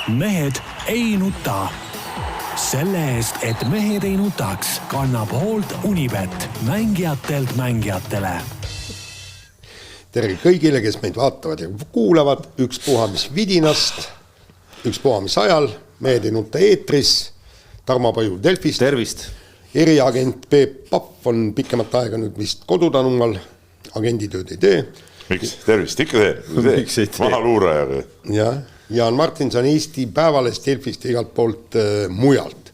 mehed ei nuta. Selle eest, et mehed ei nutaks, kannab hoolt Unibet, mängijatelt mängijatele. Tere kõigile, kes meid vaatavad ja kuulavad. Ükspuha mis vidinast, ükspuha mis ajal, mehed ei nuta eetris. Tarmo Paju Delfist. Tervist. Eriagent Peep Papp on pikemat aega nüüd vist kodudanumal. Agenditööd ei tee. Miks? Tervist, ikka tee. Maha luuraja. Ja Jaan Martinson Eesti Päevalest, Delfist ja igalt poolt mujalt.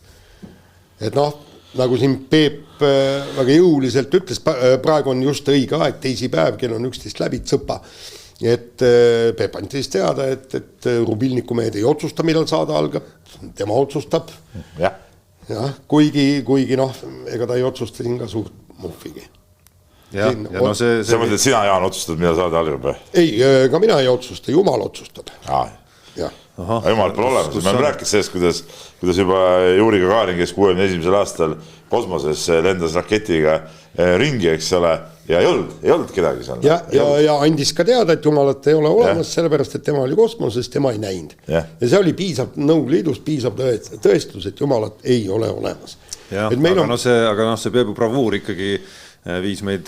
Et noh, nagu siin Peep väga jõuliselt ütles, praegu on just õige aeg, teisipäev, kell on 11 läbi tsõpa. Et Peep andis teada, et Rubilniku mehed ei otsusta, millal saada algab. Tema otsustab. Ja, kuigi noh, ega ta ei otsusta siin ka suurt muhvigi. Ja no see mõtled, et sina, Jaan, otsustad, mida saada algab? Ei, ka mina ei otsusta, Jumal otsustab. Jumal pole olemas. Me oleme rääkinud sellest, kuidas juba Juri Gagarin, kes 61. aastal kosmoses lendas raketiga ringi, eks ole, ja ei olnud kedagi seal. Ja andis ka teada, et Jumalat ei ole olemas, sellepärast, et tema oli kosmoses, tema ei näinud. Ja see oli piisav, Nõukogude Liidus piisav tõestus, et Jumalat ei ole olemas. Aga see Peebu bravuur ikkagi viis meid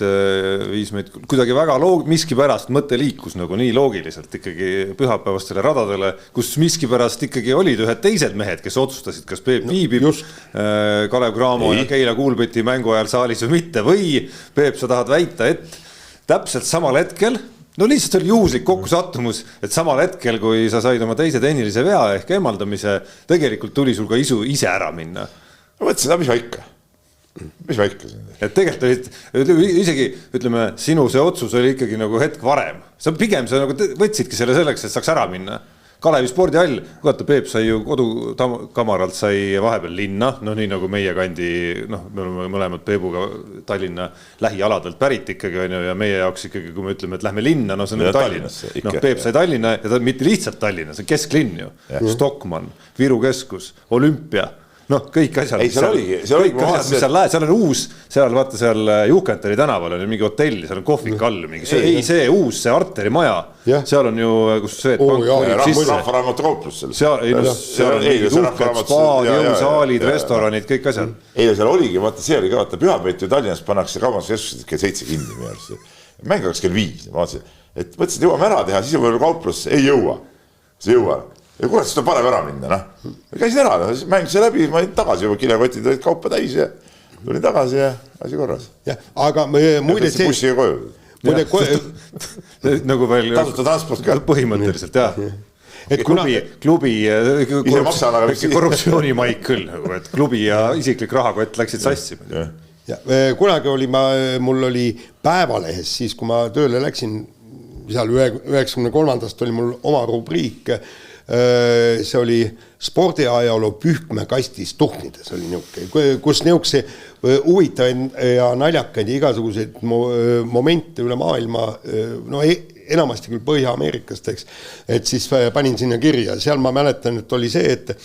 kuidagi väga miskipärast mõte liikus nagu nii loogiliselt ikkagi pühapäevastele radadele, kus miskipärast ikkagi olid ühed teised mehed, kes otsustasid, kas Peep viibib Kalev Cramo ja Keila Kuulbeti mängu ajal saalis või mitte, või Peep, sa tahad väita, et täpselt samal hetkel, no lihtsalt oli juhuslik kokkusattumus, et samal hetkel, kui sa said oma teise tehnilise vea ehk emaldamise, tegelikult tuli sul ka isu ise ära minna. No mõtlesin, mis ma ikka siin. Et tegelikult isegi, ütleme, sinu see otsus oli ikkagi nagu hetk varem. Sa pigem sa nagu võtsidki selle selleks, et saaks ära minna. Kalevi spordihall, kuulata, Peep sai ju kodukamaralt sai vahepeal linna, no nii nagu meie kandi, noh, me oleme mõlemad Peebuga Tallinna lähialadelt pärit ikkagi, ja meie jaoks ikkagi, kui me ütleme, et lähme linna, no see on Tallinnas. No, Peep sai Tallinna ja ta mitte lihtsalt Tallinna, see on kesklinn ju. Stockmann, Viru keskus, Olümpia. Noh, kõik asjad, mis seal lähed, seal on uus, seal Juhkenteri tänaval on mingi hotelli, seal on kohvik all, see uus, see Arteri maja, seal on ju, kus Swedbank rahvaraamatukauplus seal on mingid uhked spaad, jõusaalid, restoranid, kõik asjad. Eile seal oligi, vaata, see oli ka, vaata, Pühapäev Tallinnas pannakse kaubanduskeskused kell 7 kinni minu arust. Mäng oleks kell 5, et mõtlesin, et jõuame ära teha, siis juba kauplus ei jõua. See jõua. Ja kurat, siis tuleb parem ära minna, noh. Käisin ära, mängisin läbi, ma olin tagasi juba, kilekotid olid kaupa täis ja tulin tagasi ja asi korras. Aga muide see... Bussiga koju. Nagu veel... Tasuta transport ka. Põhimõtteliselt, jah. Et klubi korruptsioonimaik küll, et klubi ja isiklik rahakott läksid sassi. Kunagi mul oli Päevalehes, siis kui ma tööle läksin, seal 93. oli mul oma rubriik, see oli spordiajaloo pühkmekastis tuhnides oli niuke, kus niukse huvitavaid ja naljakaid ja igasuguseid momente üle maailma, no enamasti küll Põhja-Ameerikast, eks, et siis panin sinna kirja. Seal ma mäletan, et oli see, et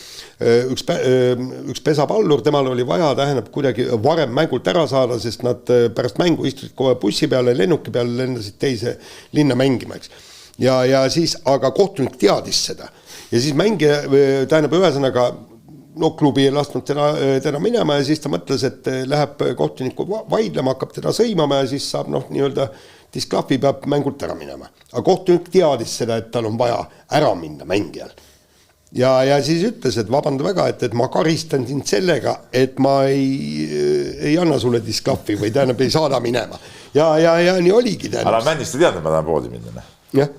üks pesapallur, temal oli vaja, tähendab, kuidagi varem mängult ära saada, sest nad pärast mängu istusid kohe bussi peale, lennuki peale, lendasid teise linna mängima, eks. Ja siis, aga kohtunik teadis seda. Ja siis mängija, tähendab ühesõnaga, no klubi ei lasknud teda minema ja siis ta mõtles, et läheb kohtuniku vaidlema, hakkab teda sõimama ja siis saab nii-öelda disklahvi peab mängult ära minema. Aga kohtunik teadis seda, et tal on vaja ära minna mängijal. Ja siis ütles, et vabanda väga, et ma karistan sind sellega, et ma ei anna sulle disklahvi või tähendab ei saada minema. Ja nii oligi tähendab. Aga männist ei teadnud, ma tahan poodi minna. Jah.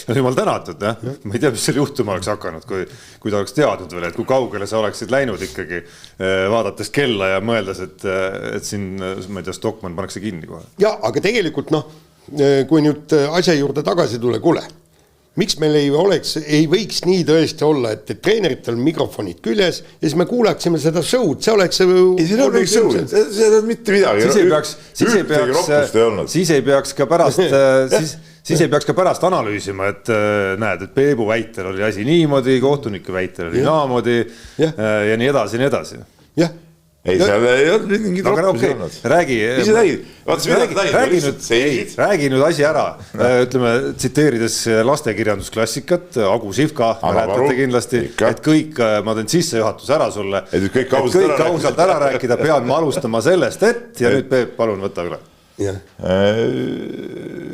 Jumal tänatud, ma ei tea, mis seal juhtuma oleks hakanud, kui ta oleks teadnud veel, et kui kaugele sa oleksid läinud ikkagi vaadates kella ja mõeldes, et siin, ma ei tea, Stockmann pannakse kinni kohe. Ja, aga tegelikult kui nüüd asja juurde tagasi tule, kuule, miks meil ei võiks nii tõesti olla, et treeneritel on mikrofonid küljes ja siis me kuulaksime seda show'd, see oleks... See on mitte midagi. Siis ei peaks ka pärast... Siis ei peaks ka pärast analüüsima, et näed, et Peebu väitel oli asi niimoodi, kohtuniku väitel oli naamoodi ja nii edasi, nii edasi. Jah. ei, seal ei olnud mingit roppusi olnud. Ise nägid. Räägi nüüd asi ära. Ütleme, tsiteerides lastekirjandusklassikat, Agu Sivka, mäletate kindlasti, et kõik, ma teen sissejuhatuse ära sulle, et kõik ausalt ära rääkida, pean ma alustama sellest, et ja nüüd Peep, palun võta üle.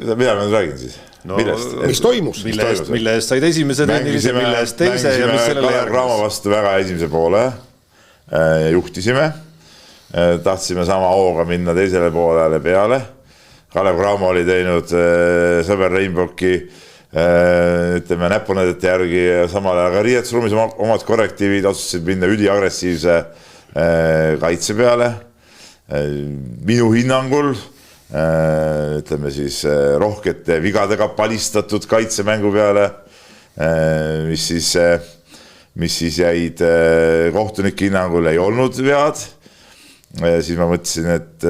Mida ma nüüd räägin siis? Mis toimus? Mille eest said esimese tehnilise, mille eest teise ja mis sellele järgnes? Raamo vastu väga esimese poole juhtisime. Tahtsime sama hooga minna teisele poolele peale. Kalev Cramo oli teinud sõber Reinbocki ütleme näpunäidete järgi samal ajal ka riietusruumis omad korrektiivid, otsustasid minna üliagressiivse kaitse peale. Minu hinnangul ütleme siis rohkete vigadega palistatud kaitsemängu peale, mis siis jäid kohtunike hinnangul ei olnud vead. Siis ma mõtlesin, et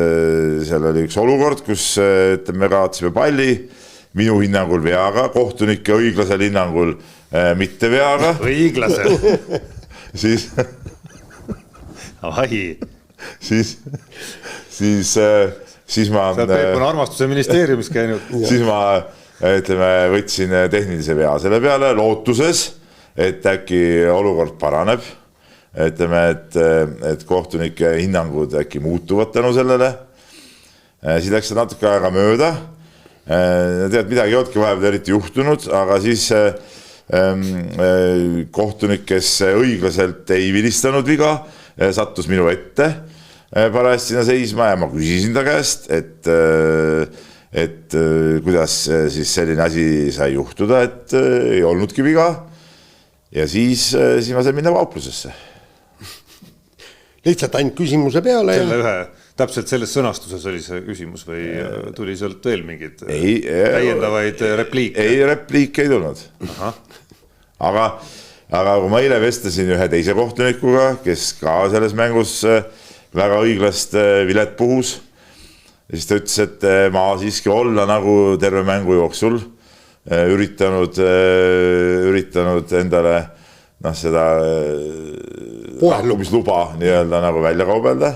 seal oli üks olukord, kus ütleme, kaotasime palli, minu hinnangul veaga, kohtunike õiglasel hinnangul mitte veaga. Õiglasel? Siis ma Peep on armastuse ministeeriumis käinud. Siis ma ütleme, võtsin tehnilise vea selle peale lootuses, et äkki olukord paraneb. Ütleme, et kohtunike hinnangud äkki muutuvad tänu sellele. Siis läks see natuke aega mööda. Tead, midagi ei olnudki vahepeal eriti juhtunud, aga siis kohtunik, kes õiglaselt ei vilistanud viga, sattus minu ette parajasti sinna seisma ja ma küsisin ta käest, et kuidas siis selline asi sai juhtuda, et ei olnudki viga. Ja siis ma sain minna vauplusesse. Lihtsalt ainult küsimuse peale. Selle ühe, täpselt selles sõnastuses oli see küsimus või tuli sealt veel mingid täiendavaid repliike? Ei, repliike ei tulnud. Aga kui ma eile vestlesin ühe teise kohtunikuga, kes ka selles mängus väga õiglast vilet puhus, siis ta ütles, et ma siiski olla nagu terve mängu jooksul üritanud endale seda puhlumisluba nii-öelda nagu välja kaubelda.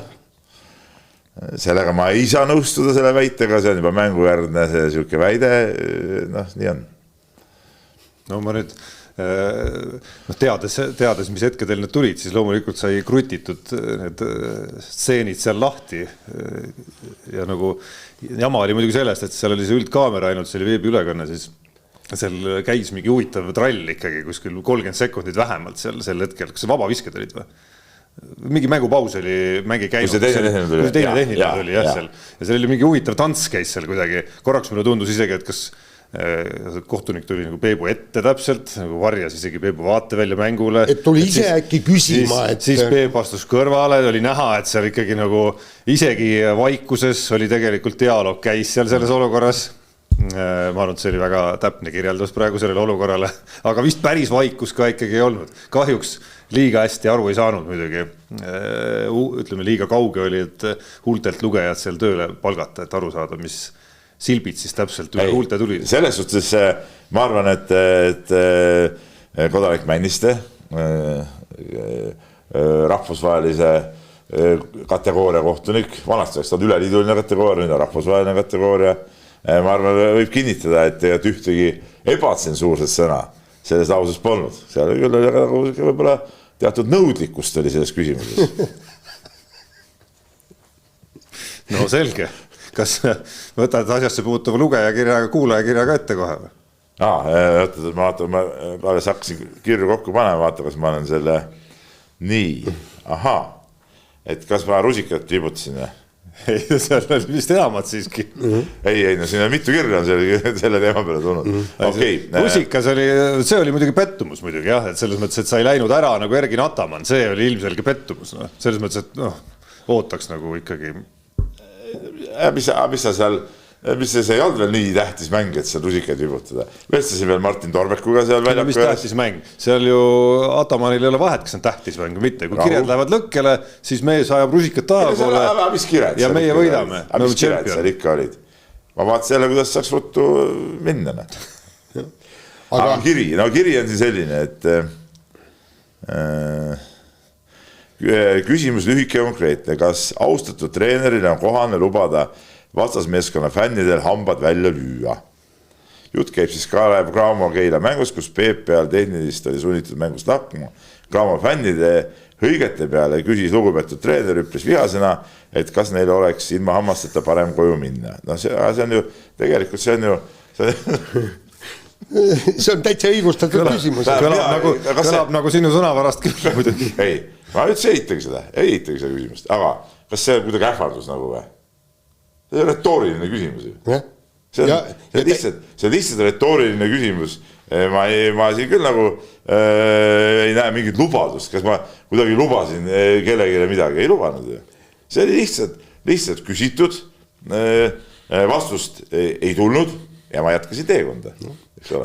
Sellega ma ei saa nõustuda selle väitega, see on juba mängujärgne see siuke väide, nii on. No ma nüüd teades, mis hetkedel need tulid, siis loomulikult sai krutitud need stseenid seal lahti ja nagu jama oli muidugi sellest, et seal oli see üldkaamera ainult, see oli veebiülekanne, siis seal käis mingi huvitav trall ikkagi kuskil 30 sekundit vähemalt sel hetkel, kas see vabavisked olid või? Mingi mängupaus oli, mängi käinud. Teine tehniline tuli jah seal. Ja seal oli mingi huvitav tants käis seal kuidagi. Korraks mulle tundus isegi, et kas kohtunik tuli nagu Peebu ette täpselt, nagu varjas isegi Peebu vaate välja mängule. Et tuli ise äkki küsima. Siis Peep astus kõrvale, oli näha, et seal ikkagi nagu isegi vaikuses oli tegelikult dialoog käis seal selles olukorras. Ma arvan, et see oli väga täpne kirjeldus praegu sellele olukorrale, aga vist päris vaikus ka ikkagi ei olnud. Kahjuks liiga hästi aru ei saanud muidugi. Ütleme, liiga kauge oli, et huultelt lugejad seal tööle palgata, et aru saada, mis silbid siis täpselt üle huulte tulid. Selles suhtes ma arvan, et kodanik Männiste rahvusvahelise kategooria kohtunik, vanasti oleks ta üleliiduline kategooria, nüüd on rahvusvaheline kategooria. Ma arvan, võib kinnitada, et ühtegi ebatsensuurset sõna selles lauses polnud. Seal oli võib-olla teatud nõudlikkust oli selles küsimuses. No selge. Kas võtad asjasse puutuva lugejakirjaga, kuulajakirjaga ette kohe või? Ma alles hakkasin kirju kokku panema, vaata, kas ma olen selle nii. Et kas ma rusikat vibutasin või? Ei, seal oli vist enamad siiski. Ei, no siin on mitu kirja on selle teema peale tulnud. Rusikas oli, see oli muidugi pettumus muidugi jah, et selles mõttes, et sa ei läinud ära nagu Ergin Ataman, see oli ilmselge pettumus. Selles mõttes, et ootaks nagu ikkagi. Mis sa seal, mis see ei olnud veel nii tähtis mäng, et seal rusikaid vibutada. Vestlesin veel Martin Torbekuga seal väljaku. Mis tähtis mäng? Seal ju Atamanil ei ole vahet, kas on tähtis mäng või mitte. Kui kirjad lähevad lõkkele, siis mees ajab rusikat tahapoole ja meie võidame. Mis kirjad seal ikka olid? Ma vaatasin jälle, kuidas saaks ruttu minna. Aga kiri on siis selline, Küsimus lühike ja konkreetne. Kas austatud treenerile on kohane lubada vastasmeeskonna fännidel hambad välja lüüa? Jutt käib siis Kalev Cramo Keila mängus, kus Peep peal tehnilist oli sunnitud mängust lahkuma. Cramo fännide hõigete peale küsis lugupeetud treener, ütles vihasena, et kas neil oleks ilma hammasteta parem koju minna. No see on ju, tegelikult see on ju... See on täitsa õigustatud küsimus. Kõlab nagu sinu sõnavarast küll muidugi. Ei, ma üldse eitagi seda küsimust. Aga kas see on kuidagi ähvardus nagu või? See on retooriline küsimus ju. See on lihtsalt retooriline küsimus. Ma siin küll nagu ei näe mingit lubadust. Kas ma kuidagi lubasin kellegile midagi? Ei lubanud ju. See oli lihtsalt küsitud, vastust ei tulnud ja ma jätkasin teekonda.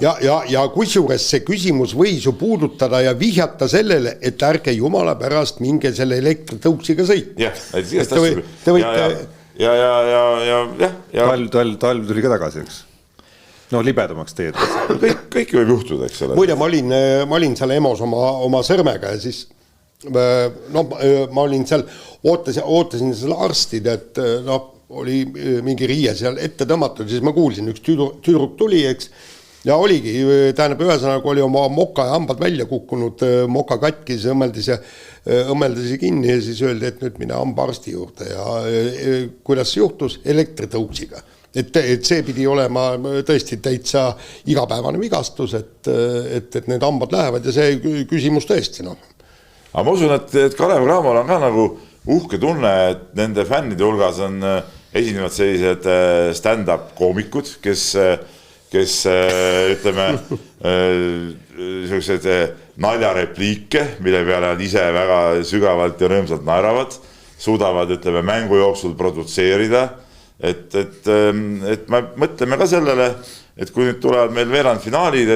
Ja kusjuures see küsimus võis ju puudutada ja vihjata sellele, et ärge jumala pärast minge selle elektritõuksiga sõit. Talv tuli ka tagasi, eks? No libedamaks teed. Kõik võib juhtuda, eks ole. Muide, ma olin seal EMO-s oma sõrmega ja siis ma olin seal, ootasin seal arstid, et oli mingi riie seal ette tõmmatud, siis ma kuulsin, üks tüüruk tuli, eks, ja oligi, tähendab, ühesõnaga oli oma moka ja hambad välja kukkunud, moka katkis, õmmeldasi kinni ja siis öeldi, et nüüd mine hambaarsti juurde ja kuidas see juhtus? Elektritõuksiga. Et see pidi olema tõesti täitsa igapäevane vigastus, et need hambad lähevad ja see küsimus tõesti, Aga ma usun, et Kalev Cramol on ka nagu uhke tunne, et nende fännide hulgas on esinevad sellised stand-up koomikud, kes ütleme sellised naljarepliike, mille peale nad ise väga sügavalt ja rõõmsalt naeravad, suudavad, ütleme, mängu jooksul produtseerida, et me mõtleme ka sellele, et kui nüüd tulevad meil veerandfinaalid,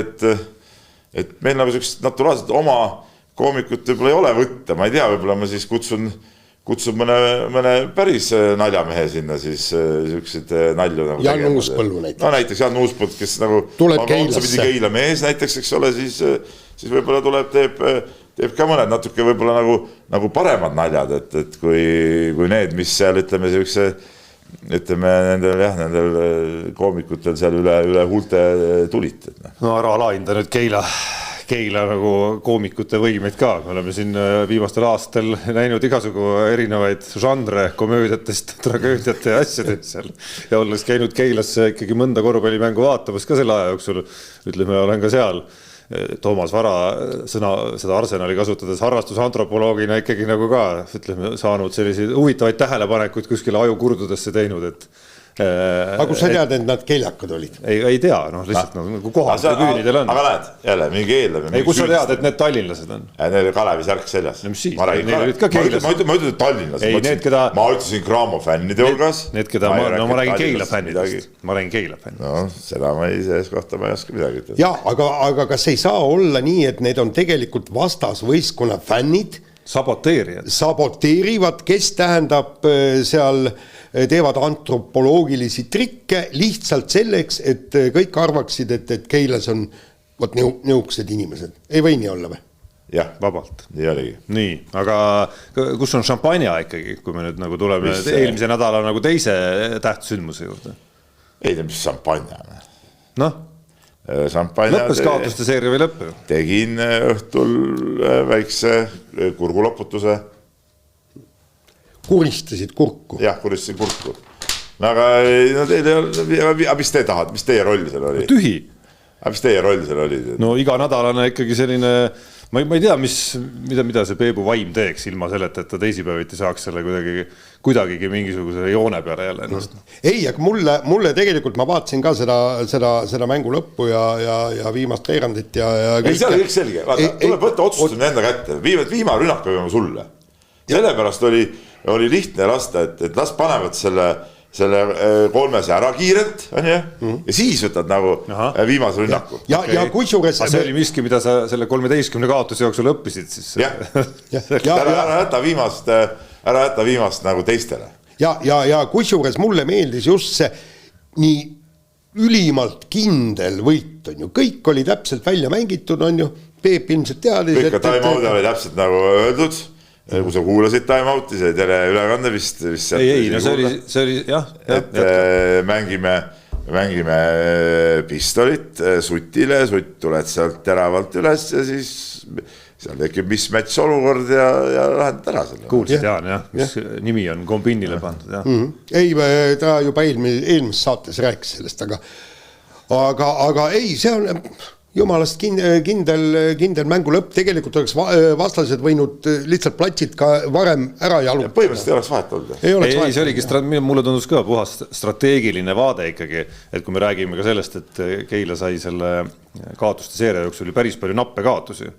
et meil nagu sellised naturaalselt oma koomikut võib-olla ei ole võtta, ma ei tea, võib-olla ma siis kutsun mõne päris naljamehe sinna siis sellised nalju nagu Jan Uuspõllu näiteks. No näiteks Jan Uuspõld, kes nagu tuleb Keilasse. Keila mees näiteks, eks ole, siis võib-olla tuleb, teeb ka mõned natuke võib-olla nagu paremad naljad, et kui need, mis seal ütleme nendel koomikutel seal üle huulte tulid. No ära alahinda nüüd Keila nagu koomikute võimeid ka. Me oleme siin viimastel aastal näinud igasugu erinevaid žanre komöödiatest, tragöödiate ja asjadest seal. Ja olles käinud Keilasse ikkagi mõnda korvpallimängu vaatamas ka selle aja jooksul, ütleme, olen ka seal Toomas Vara seda Arsenali kasutades harrastusantropoloogina ikkagi nagu ka, ütleme, saanud selliseid huvitavaid tähelepanekuid kuskile ajukurdudesse teinud, et aga kus sa tead, et nad keljakad olid? Ei tea, lihtsalt nagu kohal tribüünidel on. Aga näed, jälle, mingi eeldab. Ei, kus sa tead, et need tallinlased on? Neil Kalevi särk seljas. No mis siis? Ma ütlen, et tallinlased. Ma ütlesin Cramo fännide hulgas. Ma räägin Keila fännidest. Ma räägin Keila fännidest. No, seda ma selles kohta ma ei oska midagi ütelda. Ja, aga kas ei saa olla nii, et need on tegelikult vastasvõistkonna fännid? Saboteerivad, kes tähendab seal teevad antropoloogilisi trikke lihtsalt selleks, et kõik arvaksid, et Keilas on nõuksed inimesed. Ei või nii olla või? Jah, vabalt. Nii oligi. Nii, aga kus on šampanja ikkagi, kui me nüüd nagu tuleme eelmise nädala nagu teise tähtsündmuse juurde? Ei tea, mis šampanja. Noh, lõppes kaotuste seeria või lõppe? Tegin õhtul väikse kurguloputuse. Kuristasid kurku. Jah, kuristasid kurku. Aga mis te tahad, mis teie roll seal oli? Tühi. Aga mis teie roll seal oli? No iga nädalane ikkagi selline, ma ei tea, mida see Peebu vaim teeks ilma selleta, et ta teisipäeviti saaks selle kuidagigi mingisuguse joone peale jälle ennast. Ei, aga mulle tegelikult ma vaatasin ka seda mängu lõppu ja viimast veerandit ja ei, see oli kõik selge. Tuleb võtta otsustamine enda kätte. Viimane rünnak peab olema sulle. Sellepärast oli lihtne lasta, et las panevad selle 3 ära kiirelt, on ju, ja siis võtad nagu viimase rünnaku. Ja kusjuures... See oli miski, mida sa selle 13 kaotuse jooksul õppisid siis. Ära jäta viimast nagu teistele. Ja kusjuures mulle meeldis just see nii ülimalt kindel võit, on ju. Kõik oli täpselt välja mängitud, on ju. Peep ilmselt teadis, kõik time-out'i oli täpselt nagu öeldud. kui sa kuulasid Time Out'i, see teleülekande vist ei, no see oli jah. Et mängime pistolit Sutile, Sutt tuled sealt teravalt üles ja siis seal tekib mismatch olukord ja lahendad ära selle. Kuulsid Jaan jah, mis nimi on Kombinile pandud jah. Ei, ta juba eelmises saates rääkis sellest, aga ei, see on jumalast kindel mängu lõpp, tegelikult oleks vastased võinud lihtsalt platsilt ka varem ära jalutada. Põhimõtteliselt ei oleks vahet olnud. Ei, see oligi, mulle tundus ka puhas strateegiline vaade ikkagi, et kui me räägime ka sellest, et Keila sai selle kaotuste seeria jooksul oli päris palju nappe kaotusi.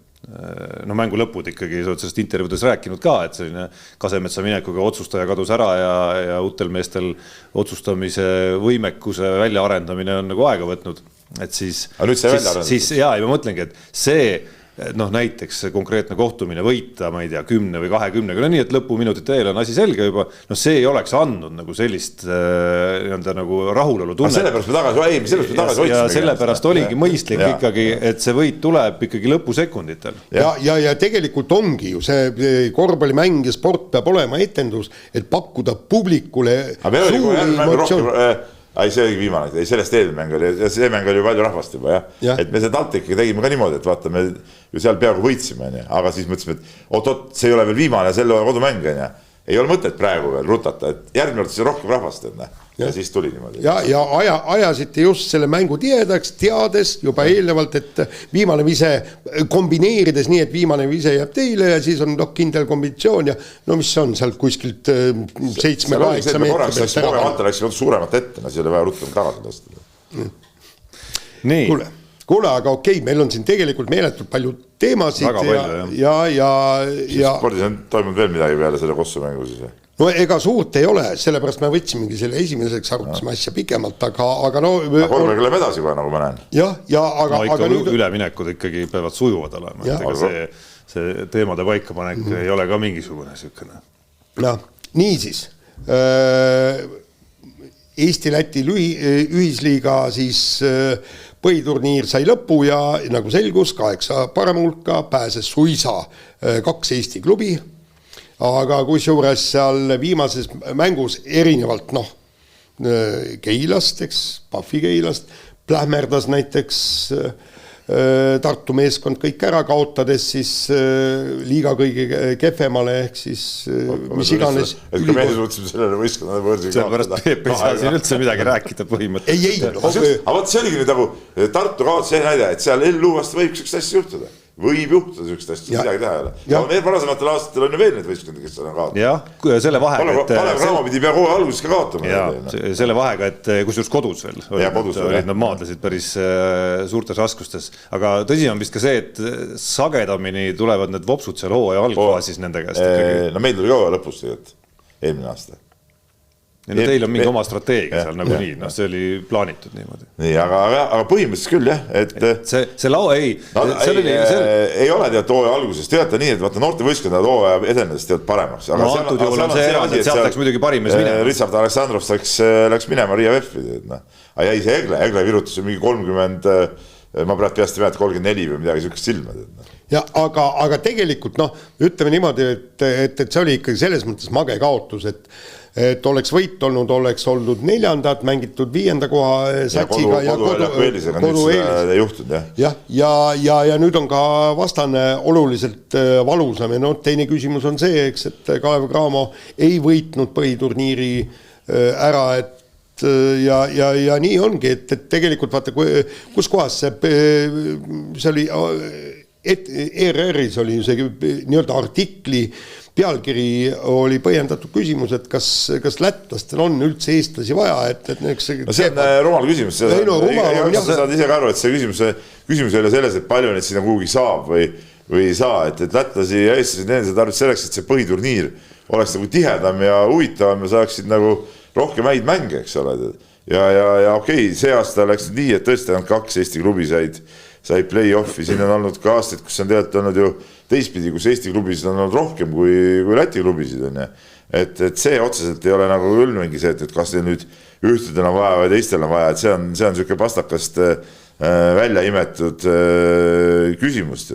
No mängu lõpud ikkagi, sa oled sellest intervjuudes rääkinud ka, et selline Kasemetsa minekuga otsustaja kadus ära ja uutel meestel otsustamise võimekuse väljaarendamine on nagu aega võtnud. Et siis ma mõtlengi, et see näiteks konkreetne kohtumine võita, ma ei tea, 10 või 20, no nii, et lõpuminutite eel on asi selge juba, see ei oleks andnud nagu sellist nagu rahulolu tunnet. Sellepärast me tagasi otsime. Ja sellepärast oligi mõistlik ikkagi, et see võit tuleb ikkagi lõpusekunditel. Ja tegelikult ongi ju see korvpallimäng ja sport peab olema etendus, et pakkuda publikule suuri emotsioone. Ei, see oligi viimane, ei sellest eelmäng oli, ja see mäng oli ju palju rahvast juba, jah. Et me seda TalTechiga tegime ka niimoodi, et vaata, me ju seal peaaegu võitsime, aga siis mõtlesime, et oot, see ei ole veel viimane, selle kodumäng, ei ole mõtet praegu veel rutata, et järgmine kord siis rohkem rahvast, ja siis tuli niimoodi. Ja ajasite just selle mängu tihedaks, teades juba eelnevalt, et viimane vise kombineerides nii, et viimane vise jääb teile ja siis on kindel kombinatsioon ja no mis on seal kuskilt 7-8 meetri pealt ära. Läksime suuremat ette, siis oli vaja ruttama tagasi tõsta. Nii. Kuule, aga okei, meil on siin tegelikult meeletult palju teemasid. Väga palju, ja spordis on toimunud veel midagi peale selle Kossu mängu siis. No ega suurt ei ole, sellepärast me võtsimegi selle esimeseks arutasime asja pikemalt, aga no... Korvega läheb edasi kohe, nagu ma näen. Aga nüüd... Üleminekud ikkagi peavad sujuvad olema, et ega see teemade paikapanek ei ole ka mingisugune sükene. Niisiis, Eesti-Läti ühisliiga siis põhiturniir sai lõpu ja nagu selgus, 8 parema hulka pääses suisa 2 Eesti klubi. Aga kusjuures seal viimases mängus erinevalt Keilast, Pahvi Keilast, plähmerdas näiteks Tartu meeskond kõik ära kaotades siis liiga kõige kefemale ehk siis mis iganes. Et kui meie suutsime sellele võistkonnale võõrsi kaotada. Sellepärast Peep ei saa siin üldse midagi rääkida põhimõtteliselt. Aga võt see oligi nüüd nagu Tartu kaotas see näide, et seal ellu uuesti võib üks asja juhtuda. Võib juhtuda sükst asja, midagi teha ei ole. Ja meil varasematel aastatel on ju veel need võistkondi, kes on kaotanud. Jah, selle vahega, et... Kalev Cramo pidi pea kohe alguses ka kaotama. Jah, selle vahega, et kusjuures kodus veel. Nad maadlesid päris suurtes raskustes. Aga tõsi on vist ka see, et sagedamini tulevad need vopsud seal hooaja algfaasis nende käest. No meil tuli hooaja lõpus eelmine aasta. No teil on mingi oma strateegia seal nagu nii, see oli plaanitud niimoodi. Nii, aga põhimõtteliselt küll jah, et... See lao ei... Ei ole tead hooaja alguses, teate nii, et vaata noorte võistkondad hooaja edenedes tead paremaks. No antud juhul on see erand, et sealt läks muidugi parimees minema. Richard Aleksandrov läks minema Riia Veffi. Aga jäi see Egle virutus mingi 30, ma praegu peast ei mäleta, 34 või midagi sükest silma. Ja, aga tegelikult ütleme niimoodi, et see oli ikkagi selles mõttes mage kaotus, et oleks võit olnud, oleks olnud 4. mängitud 5. koha satsiga ja kodu juhtud, ja nüüd on ka vastane oluliselt valusam ja teine küsimus on see, et Kalev Cramo ei võitnud põhiturniiri ära, ja nii ongi, et tegelikult vaata, kus kohas see oli, ERR-is oli see nii-öelda artikli pealkiri oli põhjendatud küsimus, et kas lätlastel on üldse eestlasi vaja, et see on rumal küsimus. Sa saad ise ka aru, et see küsimus ei ole selles, et palju neid sinna kuhugi saab või ei saa, et lätlasi ja eestlasi nende tarvitsi selleks, et see põhiturniir oleks nagu tihedam ja huvitavam ja saaksid nagu rohkem häid mänge, eks ole. Ja okei, see aasta läks nii, et tõesti on 2 Eesti klubi sai play-offi, siin on olnud ka aastaid, kus on tegelikult olnud ju teistpidi, kus Eesti klubisid on olnud rohkem kui Läti klubisid on. Et see otseselt ei ole nagu küll mingi see, et kas neil nüüd ühtedel on vaja või teistel on vaja, et see on selline pastakast välja imetud küsimust.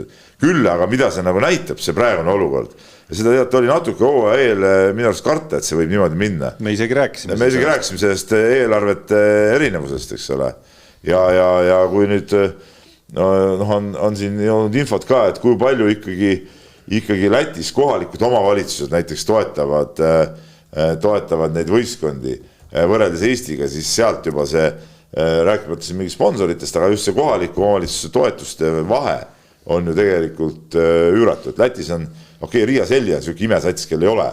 Küll aga mida see nagu näitab, see praegune olukord. Ja seda tead, oli natuke hooaja eel minu arust karta, et see võib niimoodi minna. Me isegi rääkisime sellest eelarvete erinevusest, eks ole. Ja kui nüüd on siin olnud infot ka, et kui palju ikkagi Lätis kohalikud omavalitsused näiteks toetavad neid võistkondi võrreldes Eestiga, siis sealt juba see, rääkimata siin mingi sponsoritest, aga just see kohaliku omavalitsuse toetuste vahe on ju tegelikult üüratu. Et Lätis on, Riia Selja on selline imesats, kel ei ole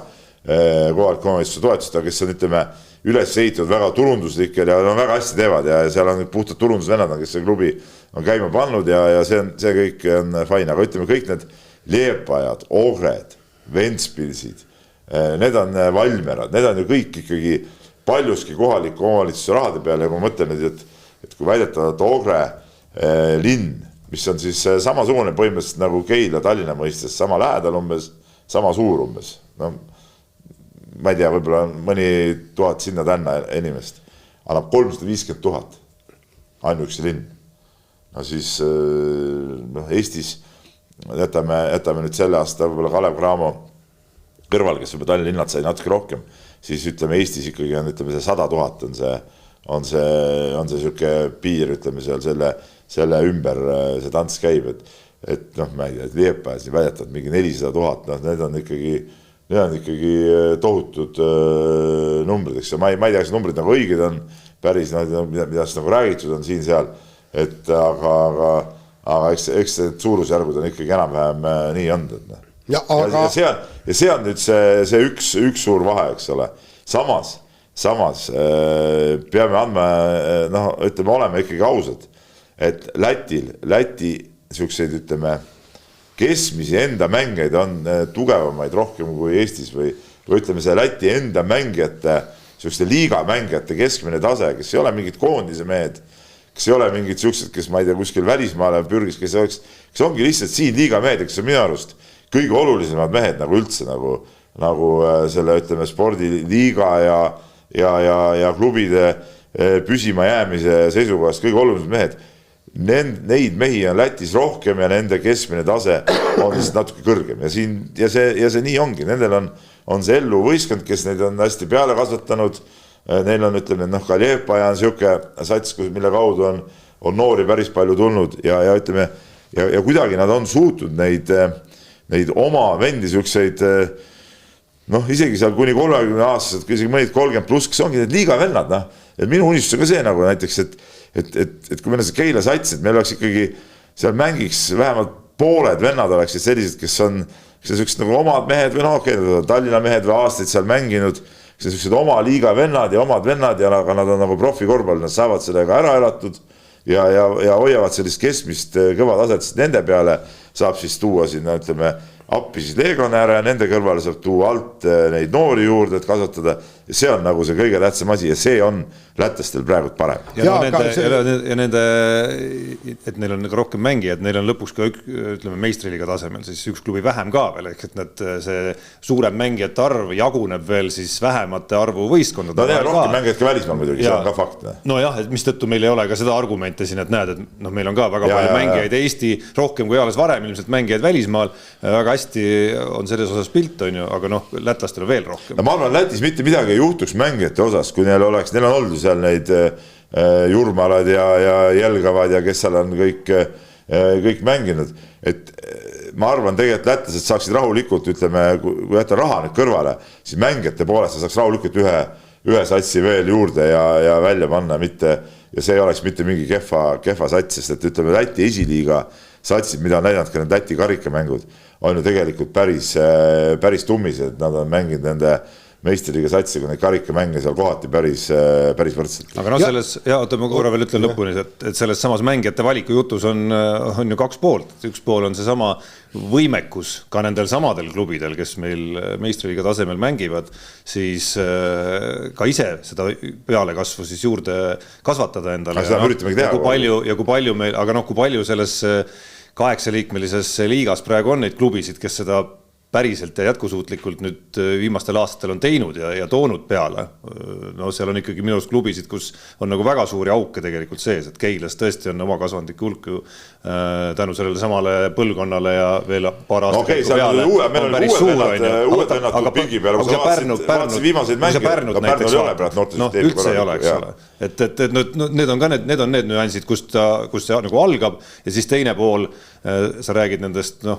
kohaliku omavalitsuse toetust, aga kes on, ütleme, üles ehitatud väga turunduslikel ja väga hästi teevad ja seal on puhtad turundusvennad, kes see klubi on käima pannud ja see kõik on fine, aga ütleme kõik need Liepajad, Ogred, Ventspilsid, need on Valmerad, need on ju kõik ikkagi paljuski kohaliku omavalitsuse rahade peale ja ma mõtlen nüüd, et kui väidetavalt Ogre linn, mis on siis samasugune põhimõtteliselt nagu Keila Tallinna mõistes, sama lähedal umbes, sama suur umbes, no ma ei tea, võib-olla mõni 1000 sinna-tänna inimest, annab 350 000 ainuüksi linn. No siis Eestis jätame nüüd selle aasta võib-olla Kalev Cramo kõrval, kes võib-olla Tallinna linnad sai natuke rohkem, siis ütleme Eestis ikkagi on, ütleme see 100 000 on see siuke piir, ütleme seal selle ümber see tants käib, et noh, ma ei tea, et Liepajas väidetavad mingi 400 000, need on ikkagi tohutud numbrid, eks ma ei tea, kas numbrid nagu õiged on päris, mida nagu räägitud on siin-seal, et aga eks see suurusjärgud on ikkagi enam-vähem nii olnud. Ja see on nüüd see üks suur vahe, eks ole. Samas peame andma, ütleme, oleme ikkagi ausad, et Läti siukseid, ütleme, keskmisi enda mängeid on tugevamaid rohkem kui Eestis või ütleme see Läti enda mängijate, siukeste liigamängijate keskmine tase, kes ei ole mingid koondise mehed, kes ei ole mingid siuksed, kes ma ei tea, kuskil välismaale pürgis, kes ongi lihtsalt siin liigamehed, kes on minu arust kõige olulisemad mehed nagu üldse, nagu selle, ütleme, spordiliiga ja klubide püsima jäämise seisukohast kõige olulisemad mehed. Neid mehi on Lätis rohkem ja nende keskmine tase on lihtsalt natuke kõrgem ja see nii ongi, nendel on see ellu võistkond, kes neid on hästi peale kasvatanud, neil on, ütleme, ka Liepaja on siuke sats, mille kaudu on noori päris palju tulnud ja ütleme, ja kuidagi nad on suutnud neid oma vendi siukseid, isegi seal kuni 30 aastased, isegi mõned 30 pluss, kes ongi need liiga vennad, et minu unistus on ka see nagu näiteks, et kui meil on see Keila sats, et meil oleks ikkagi, seal mängiks vähemalt pooled vennad oleksid sellised, kes on siuksed nagu omad mehed või Tallinna mehed või aastaid seal mänginud, kes on siuksed oma liiga vennad ja omad vennad ja aga nad on nagu profikorvpall, nad saavad sellega ära elatud ja hoiavad sellist keskmist kõva taset, sest nende peale saab siis tuua sinna, ütleme, appi siis legionäre ja nende kõrvale saab tuua alt neid noori juurde, et kasvatada ja see on nagu see kõige tähtsam asi ja see on lätlastel praegu parem. Ja nende, et neil on rohkem mängijad, neil on lõpuks ka ütleme meistriliiga tasemel siis üks klubi vähem ka veel, ehk et see suurem mängijate arv jaguneb veel siis vähemate arvu võistkondade. No neil on rohkem mängijad ka välismaal muidugi, see on ka fakt. No jah, et mis tõttu meil ei ole ka seda argumente siin, et näed, et meil on ka väga palju mängijaid Eesti rohkem kui alles varem, ilmselt mängijaid välismaal, väga hästi on selles osas pilt, on ju, aga lätlastel on veel rohkem. Ma arvan, Lätis mitte midagi ei juhtuks mängijate osas, kui neil on olnud seal neid Jurmalad ja Jelgavad ja kes seal on kõik mänginud. Et ma arvan tegelikult lätlased saaksid rahulikult, ütleme, kui jätta raha nüüd kõrvale, siis mängijate poolest saaks rahulikult ühe satsi veel juurde ja välja panna, ja see ei oleks mitte mingi kehva sats, sest et ütleme Läti esiliiga satsid, mida on näidanud ka need Läti karikamängud, on ju tegelikult päris tummised, nad on mänginud nende meistriliiga satsiga, neid karikamänge seal kohati päris võrdselt. Aga selles, ma korra veel ütlen lõpuni, et selles samas mängijate valiku jutus on ju kaks poolt. Üks pool on see sama võimekus ka nendel samadel klubidel, kes meil meistriliiga tasemel mängivad, siis ka ise seda pealekasvu siis juurde kasvatada endale. Kui palju meil, aga kui palju selles 8-liikmelises liigas praegu on neid klubisid, kes seda päriselt ja jätkusuutlikult nüüd viimastel aastatel on teinud ja toonud peale. No seal on ikkagi minu arust klubisid, kus on nagu väga suuri auke tegelikult sees, et Keilas tõesti on oma kasvandik hulk tänu sellele samale põlvkonnale ja veel paar aastat peale. Meil on uued vennad pingi peale, kui sa vaatasid viimaseid mänge, ka Pärnul ei ole praegu noortesüsteemi. Üldse ei ole, eks ole. Et need on ka need nüansid, kust see nagu algab ja siis teine pool, sa räägid nendest,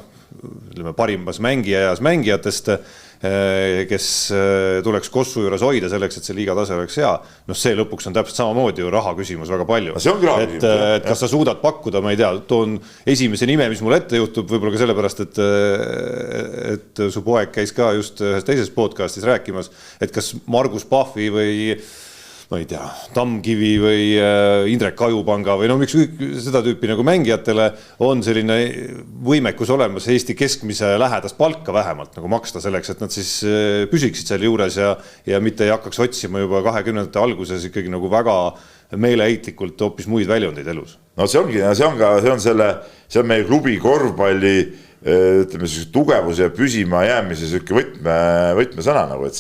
parimas mängijatest, kes tuleks Kossu juures hoida selleks, et see liiga tase oleks hea. See lõpuks on täpselt samamoodi ju raha küsimus väga palju. Et kas sa suudad pakkuda, ma ei tea, toon esimese nime, mis mul ette juhtub, võib-olla ka sellepärast, et su poeg käis ka just ühes teises podcastis rääkimas, et kas Margus Pahvi või ma ei tea, Tammkivi või Indrek Ajupanga või miks seda tüüpi nagu mängijatele on selline võimekus olemas Eesti keskmise lähedast palka vähemalt nagu maksta selleks, et nad siis püsiksid seal juures ja mitte ei hakkaks otsima juba 20. alguses ikkagi nagu väga meeleheitlikult hoopis muid väljundeid elus. No see on meie klubi korvpalli ütleme tugevuse ja püsima jäämise võtmesõna nagu,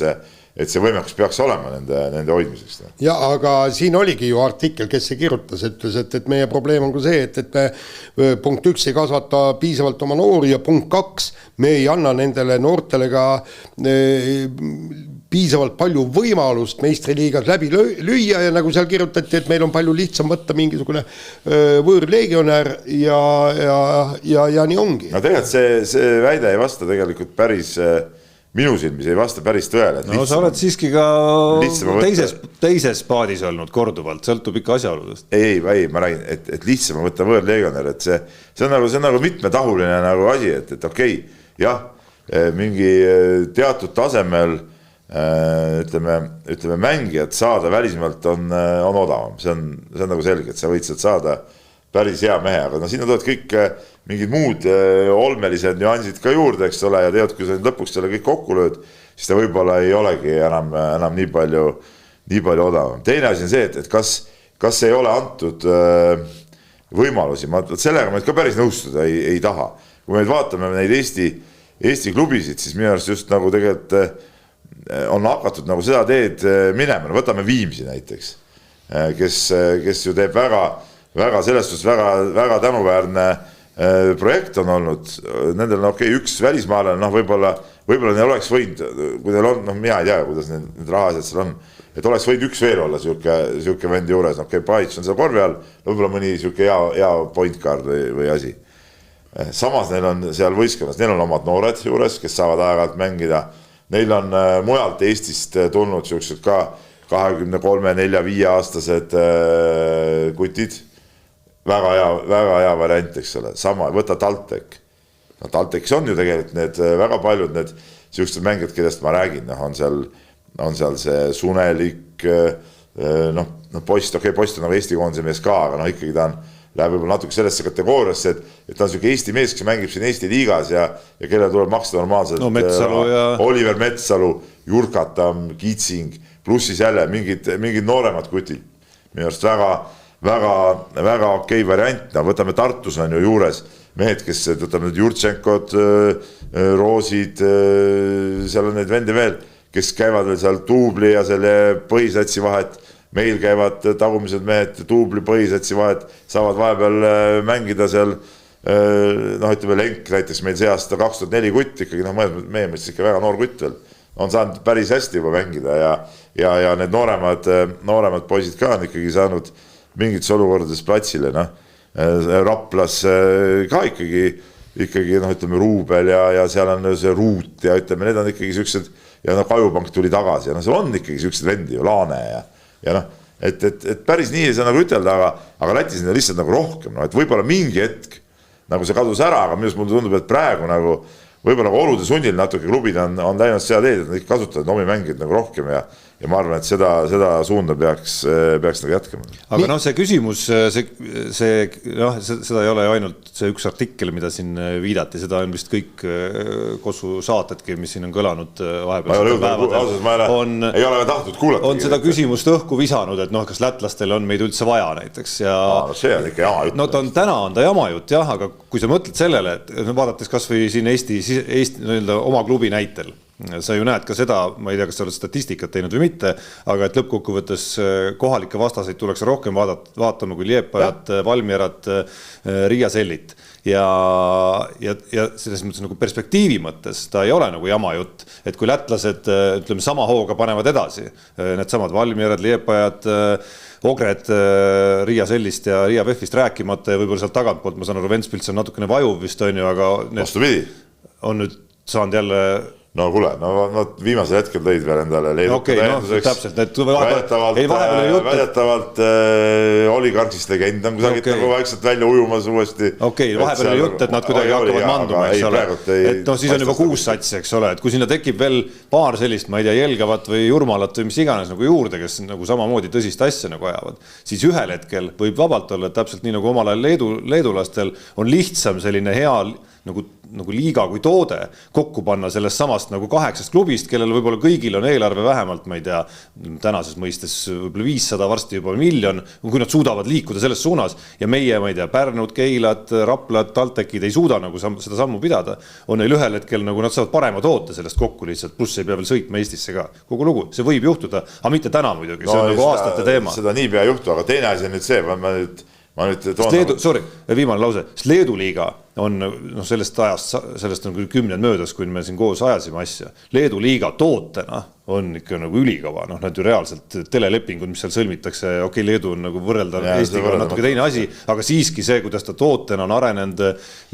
et see võimekus peaks olema nende hoidmiseks. Ja aga siin oligi ju artikkel, kes see kirjutas, ütles, et meie probleem on ka see, et me punkt 1 ei kasvata piisavalt oma noori ja punkt 2, me ei anna nendele noortele ka piisavalt palju võimalust meistriliigas läbi lüüa ja nagu seal kirjutati, et meil on palju lihtsam võtta mingisugune võõrlegionär ja nii ongi. No tegelikult see väide ei vasta tegelikult päris minu silmis ei vasta päris tõele. No sa oled siiski ka teises paadis olnud korduvalt, sõltub ikka asjaoludest. Ei, ma räägin, et lihtsam on võtta võõrlegionär, et see on nagu mitmetahuline nagu asi, et okei, jah, mingi teatud tasemel ütleme mängijad saada välismaalt on odavam. See on nagu selge, et sa võid sealt saada päris hea mehe, aga sinna tulevad kõik mingid muud olmelised nüansid ka juurde, eks ole, ja tead, kui sa lõpuks selle kõik kokku lööd, siis ta võib-olla ei olegi enam nii palju odavam. Teine asi on see, et kas ei ole antud võimalusi, sellega ma ka päris nõustuda ei taha. Kui me vaatame neid Eesti klubisid, siis minu arust just nagu tegelikult on hakatud nagu seda teed minema. Võtame Viimsi näiteks, kes ju teeb väga selles suhtes väga tänuväärne projekt on olnud, nendel on üks välismaalane, võib-olla neil oleks võinud, kui neil on, mina ei tea, kuidas need rahased seal on, et oleks võinud üks veel olla siuke vend juures, Paits on seal korvi all, võib-olla mõni siuke hea point guard või asi. Samas neil on seal võistkonnas, neil on omad noored juures, kes saavad aeg-ajalt mängida, neil on mujalt Eestist tulnud siuksed ka 23, 4, 5 aastased kutid, väga hea variant, eks ole, sama, võta TalTech. TalTechis on ju tegelikult need väga paljud need siuksed mängijad, kellest ma räägin, on seal see Sunelik, post on nagu Eesti koondise mees ka, aga ikkagi ta läheb võib-olla natuke sellesse kategooriasse, et ta on siuke Eesti mees, kes mängib siin Eesti liigas ja kellele tuleb maksta normaalselt. Oliver Metsalu, Jurkatam, Kitsing, pluss siis jälle mingid nooremad kutid. Minu arust väga okei variant, võtame Tartus on ju juures mehed, kes võtame nüüd Jurtšenkod, Roosid, seal on neid vendi veel, kes käivad veel seal tuubli ja selle põhisatsi vahet, meil käivad tagumised mehed tuubli põhisatsi vahet, saavad vahepeal mängida seal, ütleme Lenk näiteks meil see aasta 2004 kutt ikkagi, meie mõttes ikka väga noor kutt veel, on saanud päris hästi juba mängida ja need nooremad poisid ka on ikkagi saanud mingites olukordades platsile, Raplas ka ikkagi ütleme Ruubel ja seal on see Ruut ja ütleme, need on ikkagi siuksed ja Kajupank tuli tagasi ja see on ikkagi siuksed vendi ju, Laane ja et päris nii ei saa nagu ütelda, aga Lätis on lihtsalt nagu rohkem, et võib-olla mingi hetk nagu see kadus ära, aga minust mulle tundub, et praegu võib-olla nagu olude sunnil natuke klubid on läinud seda teed, et nad kasutavad omi mängijad nagu rohkem ja ja ma arvan, et seda suunda peaks nagu jätkama. Aga noh, see küsimus, seda ei ole ainult see üks artikkel, mida siin viidati, seda on vist kõik Kossu saatedki, mis siin on kõlanud vahepeal. Ei ole tahtnud kuulata. On seda küsimust õhku visanud, et noh, kas lätlastel on meid üldse vaja näiteks. No see on ikka jama jutt. No täna on ta jama jutt, jah, aga kui sa mõtled sellele, et vaadates kas või siin Eesti oma klubi näitel, sa ju näed ka seda, ma ei tea, kas sa oled statistikat teinud või mitte, aga et lõppkokkuvõttes kohalikke vastaseid tuleks rohkem vaatama kui Liepajat, Valmierat, Riia Sellit. Ja selles mõttes nagu perspektiivi mõttes ta ei ole nagu jama jutt, et kui lätlased, ütleme, sama hooga panevad edasi, need samad Valmierad, Liepajad, Ogred, Riia Sellist ja Riia Vehvist rääkimata ja võib-olla sealt tagantpoolt, ma saan aru, Ventspils on natukene vajuv vist on ju, aga vastupidi. On nüüd saanud jälle... No kuule, viimasel hetkel tõid veel endale leiduka tähenduseks. Väidetavalt oligarksist legend on kusagilt nagu vaikselt välja ujumas uuesti. Vahepeal oli jutt, et nad kuidagi hakkavad manduma, eks ole. Et noh, siis on juba 6 satsi, eks ole, et kui sinna tekib veel paar sellist, ma ei tea, Jelgavat või Jurmalat või mis iganes nagu juurde, kes nagu samamoodi tõsist asja nagu ajavad, siis ühel hetkel võib vabalt olla, et täpselt nii nagu omal ajal leedulastel on lihtsam selline hea nagu liiga kui toode kokku panna sellest samast nagu 8 klubist, kellel võib-olla kõigil on eelarve vähemalt, ma ei tea, tänases mõistes võib-olla 500, varsti juba 1 miljon, kui nad suudavad liikuda selles suunas ja meie, ma ei tea, Pärnud, Keilad, Raplad, Taltekid ei suuda nagu seda sammu pidada, on neil ühel hetkel nagu nad saavad parema toote sellest kokku lihtsalt, pluss ei pea veel sõitma Eestisse ka. Kogu lugu, see võib juhtuda, aga mitte täna muidugi, see on nagu aastate teema. Seda nii pea juhtu, aga teine asi on nüüd see, viimane lause, sest Leedu liiga on sellest ajast, sellest on küll 10 möödas, kui me siin koos ajasime asja. Leedu liiga tootena on ikka nagu ülikava, nad ju reaalselt telelepingud, mis seal sõlmitakse, Leedu on nagu võrrelda Eestiga natuke teine asi, aga siiski see, kuidas ta tootena on arenenud,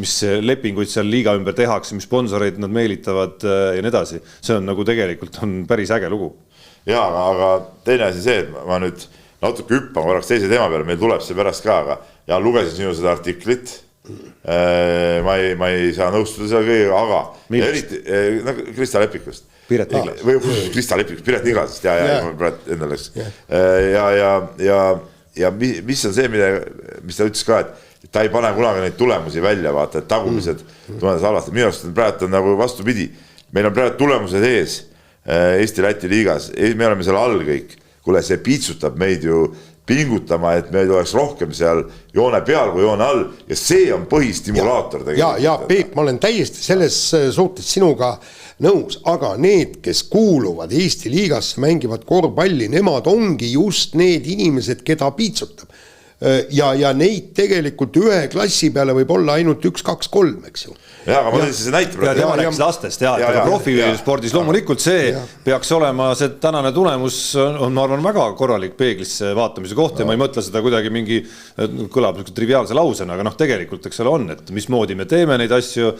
mis lepinguid seal liiga ümber tehakse, mis sponsoreid nad meelitavad ja nii edasi, see on nagu tegelikult on päris äge lugu. Jaa, aga teine asi see, et ma nüüd natuke hüppan korraks teise teema peale, meil tuleb see pärast ka, aga ja lugesin sinu seda artiklit, ma ei saa nõustuda seal kõigega, aga eriti Krista Lepikust. Piret Niglas. Krista Lepikust, Piret Niglasest, endaleks. Ja mis on see, mis ta ütles ka, et ta ei pane kunagi neid tulemusi välja, vaata, et tagumised tulemused halvasti. Minu arust praegu on nagu vastupidi. Meil on praegu tulemused ees Eesti-Läti liigas, me oleme seal all kõik. Kuule, see piitsutab meid ju pingutama, et meil oleks rohkem seal joone peal kui joone all ja see on põhistimulaator. Ja Peep, ma olen täiesti selles suhtes sinuga nõus, aga need, kes kuuluvad Eesti liigasse, mängivad korvpalli, nemad ongi just need inimesed, keda piitsutab. Ja neid tegelikult ühe klassi peale võib olla ainult 1, 2, 3, eks ju. Ja, aga ma tõin see näite. Ja tema rääkis lastest, aga profispordis loomulikult see peaks olema, see tänane tulemus on, ma arvan, väga korralik peeglisse vaatamise koht ja ma ei mõtle seda kuidagi mingi, kõlab triviaalse lausena, aga tegelikult eks ole on, et mismoodi me teeme neid asju,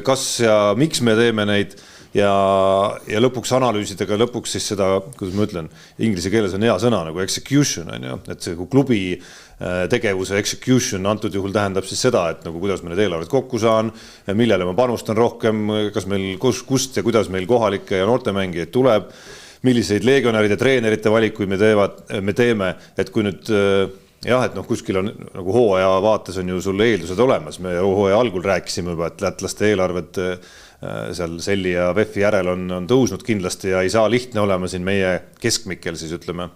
kas ja miks me teeme neid ja lõpuks analüüsida ka lõpuks siis seda, kuidas ma ütlen, inglise keeles on hea sõna nagu execution, on ju, et see klubi tegevuse execution antud juhul tähendab siis seda, et nagu kuidas me need eelarved kokku saan, millele ma panustan rohkem, kas meil kust ja kuidas meil kohalikke ja noortemängijaid tuleb, milliseid legionäride, treenerite valikuid me teeme, et kui nüüd jah, et kuskil on nagu hooaja vaates on ju sul eeldused olemas, me hooaja algul rääkisime juba, et lätlaste eelarved seal Selli ja Vehvi järel on tõusnud kindlasti ja ei saa lihtne olema siin meie keskmikel siis ütleme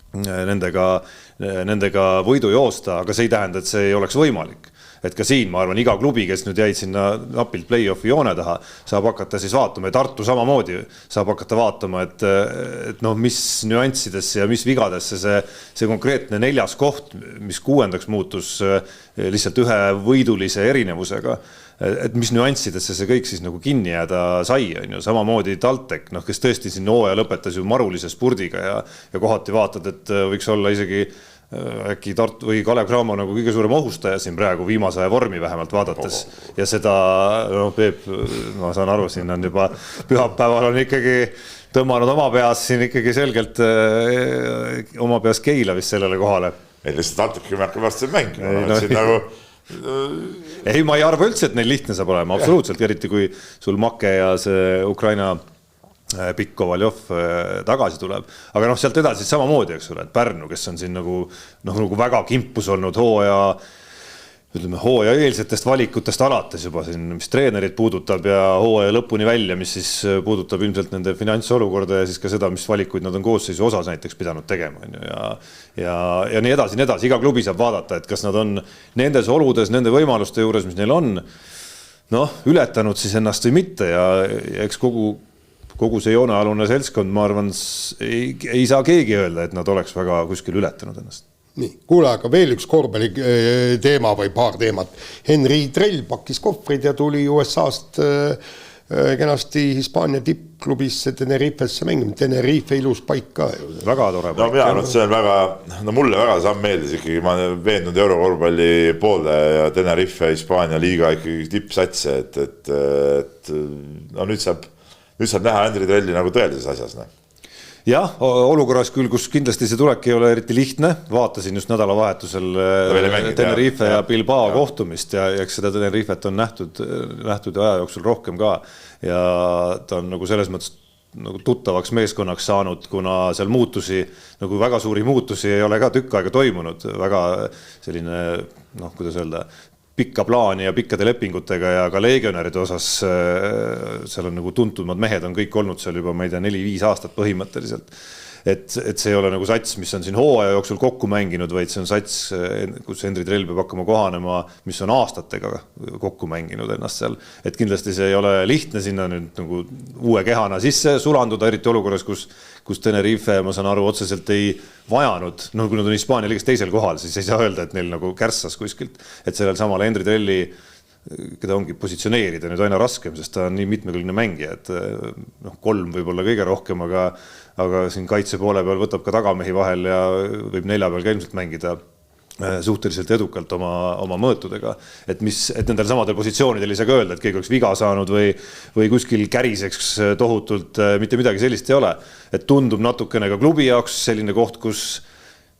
nendega võidu joosta, aga see ei tähenda, et see ei oleks võimalik. Et ka siin, ma arvan, iga klubi, kes nüüd jäid sinna napilt play-offi joone taha, saab hakata siis vaatama, et Tartu samamoodi saab hakata vaatama, et mis nüanssides ja mis vigadesse see konkreetne 4. koht, mis 6. muutus lihtsalt ühe võidulise erinevusega, et mis nüanssidesse see kõik siis nagu kinni jääda sai, on ju, samamoodi Taltek, kes tõesti siin hooaja lõpetas ju marulise spurdiga ja kohati vaatad, et võiks olla isegi äkki Tartu või Kalev Cramo nagu kõige suurem ohustaja siin praegu viimase aja vormi vähemalt vaadates ja seda, Peep, ma saan aru, siin on juba pühapäeval on ikkagi tõmmanud oma peas siin ikkagi selgelt oma peas Keila vist sellele kohale. Meil lihtsalt Tartuki märke pärast see mäng, ei, ma ei arva üldse, et neil lihtne saab olema, absoluutselt, eriti kui sul Make ja see Ukraina Pikk Kovaljov tagasi tuleb. Aga sealt edasi samamoodi, eks ole, et Pärnu, kes on siin nagu väga kimpus olnud hooaja eelsetest valikutest alates juba siin, mis treenerid puudutab ja hooaja lõpuni välja, mis siis puudutab ilmselt nende finantsolukorda ja siis ka seda, mis valikuid nad on koosseisu osas näiteks pidanud tegema. Ja nii edasi, iga klubi saab vaadata, et kas nad on nendes oludes, nende võimaluste juures, mis neil on, ületanud siis ennast või mitte ja eks kogu see joonealune seltskond, ma arvan, ei saa keegi öelda, et nad oleks väga kuskil ületanud ennast. Nii, kuule, aga veel üks korvpalli teema või paar teemat. Henri Trell pakkis kohvrid ja tuli USA-st kenasti Hispaania tippklubisse Tenerifesse mängima. Tenerife ilus paik ka. Väga tore paik. Mina arvan, et see on väga, mulle väga samm meeldis ikkagi. Ma olen veendunud eurokorvpalli pooldaja ja Tenerife Hispaania liiga ikkagi tippsatse, et nüüd saab näha Henri Trelli nagu tõelises asjas. Jah, olukorras küll, kus kindlasti see tulek ei ole eriti lihtne, vaatasin just nädalavahetusel Tenerife ja Bilbao kohtumist ja eks seda Tenerifet on nähtud aja jooksul rohkem ka ja ta on nagu selles mõttes nagu tuttavaks meeskonnaks saanud, kuna seal väga suuri muutusi ei ole ka tükk aega toimunud, väga selline, kuidas öelda, pikka plaani ja pikkade lepingutega ja ka legionäride osas seal on nagu tuntumad mehed on kõik olnud seal juba, ma ei tea, 4-5 aastat põhimõtteliselt. Et see ei ole nagu sats, mis on siin hooaja jooksul kokku mänginud, vaid see on sats, kus Henri Trell peab hakkama kohanema, mis on aastatega kokku mänginud ennast seal. Et kindlasti see ei ole lihtne sinna nüüd nagu uue kehana sisse sulanduda, eriti olukorras, kus Tenerife, ma saan aru, otseselt ei vajanud, kui nad on Hispaania liigas teisel kohal, siis ei saa öelda, et neil nagu kärssas kuskilt, et sellel samal Henri Trelli, keda ongi positsioneerida nüüd aina raskem, sest ta on nii mitmekülgne mängija, et 3 võib-olla kõige rohkem, aga siin kaitse poole peal võtab ka tagamehi vahel ja võib 4 peal ka ilmselt mängida suhteliselt edukalt oma mõõtudega, et nendel samadel positsioonidel ei saa ka öelda, et keegi oleks viga saanud või kuskil käriseks tohutult, mitte midagi sellist ei ole. Et tundub natukene ka klubi jaoks selline koht, kus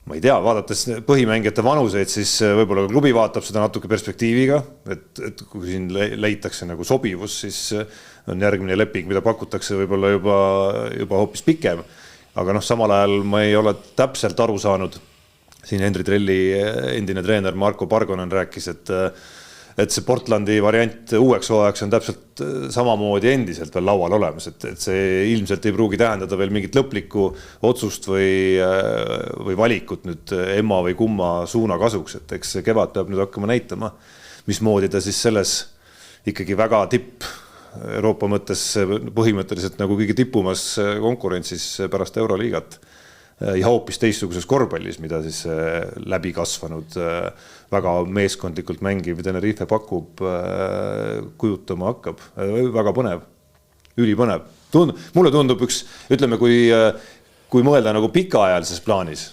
ma ei tea, vaadates põhimängijate vanuseid, siis võib-olla ka klubi vaatab seda natuke perspektiiviga, et kui siin leitakse nagu sobivus, siis on järgmine leping, mida pakutakse võib-olla juba hoopis pikem. Aga samal ajal ma ei ole täpselt aru saanud, siin Henri Trelli endine treener Marko Pargonen rääkis, et see Portlandi variant uueks hooajaks on täpselt samamoodi endiselt veel laual olemas, et see ilmselt ei pruugi tähendada veel mingit lõplikku otsust või valikut nüüd emma või kumma suuna kasuks, et eks see kevad peab nüüd hakkama näitama, mismoodi ta siis selles ikkagi väga Euroopa mõttes põhimõtteliselt nagu kõige tippumas konkurentsis pärast Euroliigat ja hoopis teistsuguses korvpallis, mida siis läbi kasvanud väga meeskondlikult mängiv Tenerife pakub, kujutama hakkab. Väga põnev, ülipõnev. Mulle tundub ütleme, kui mõelda nagu pikaajalises plaanis,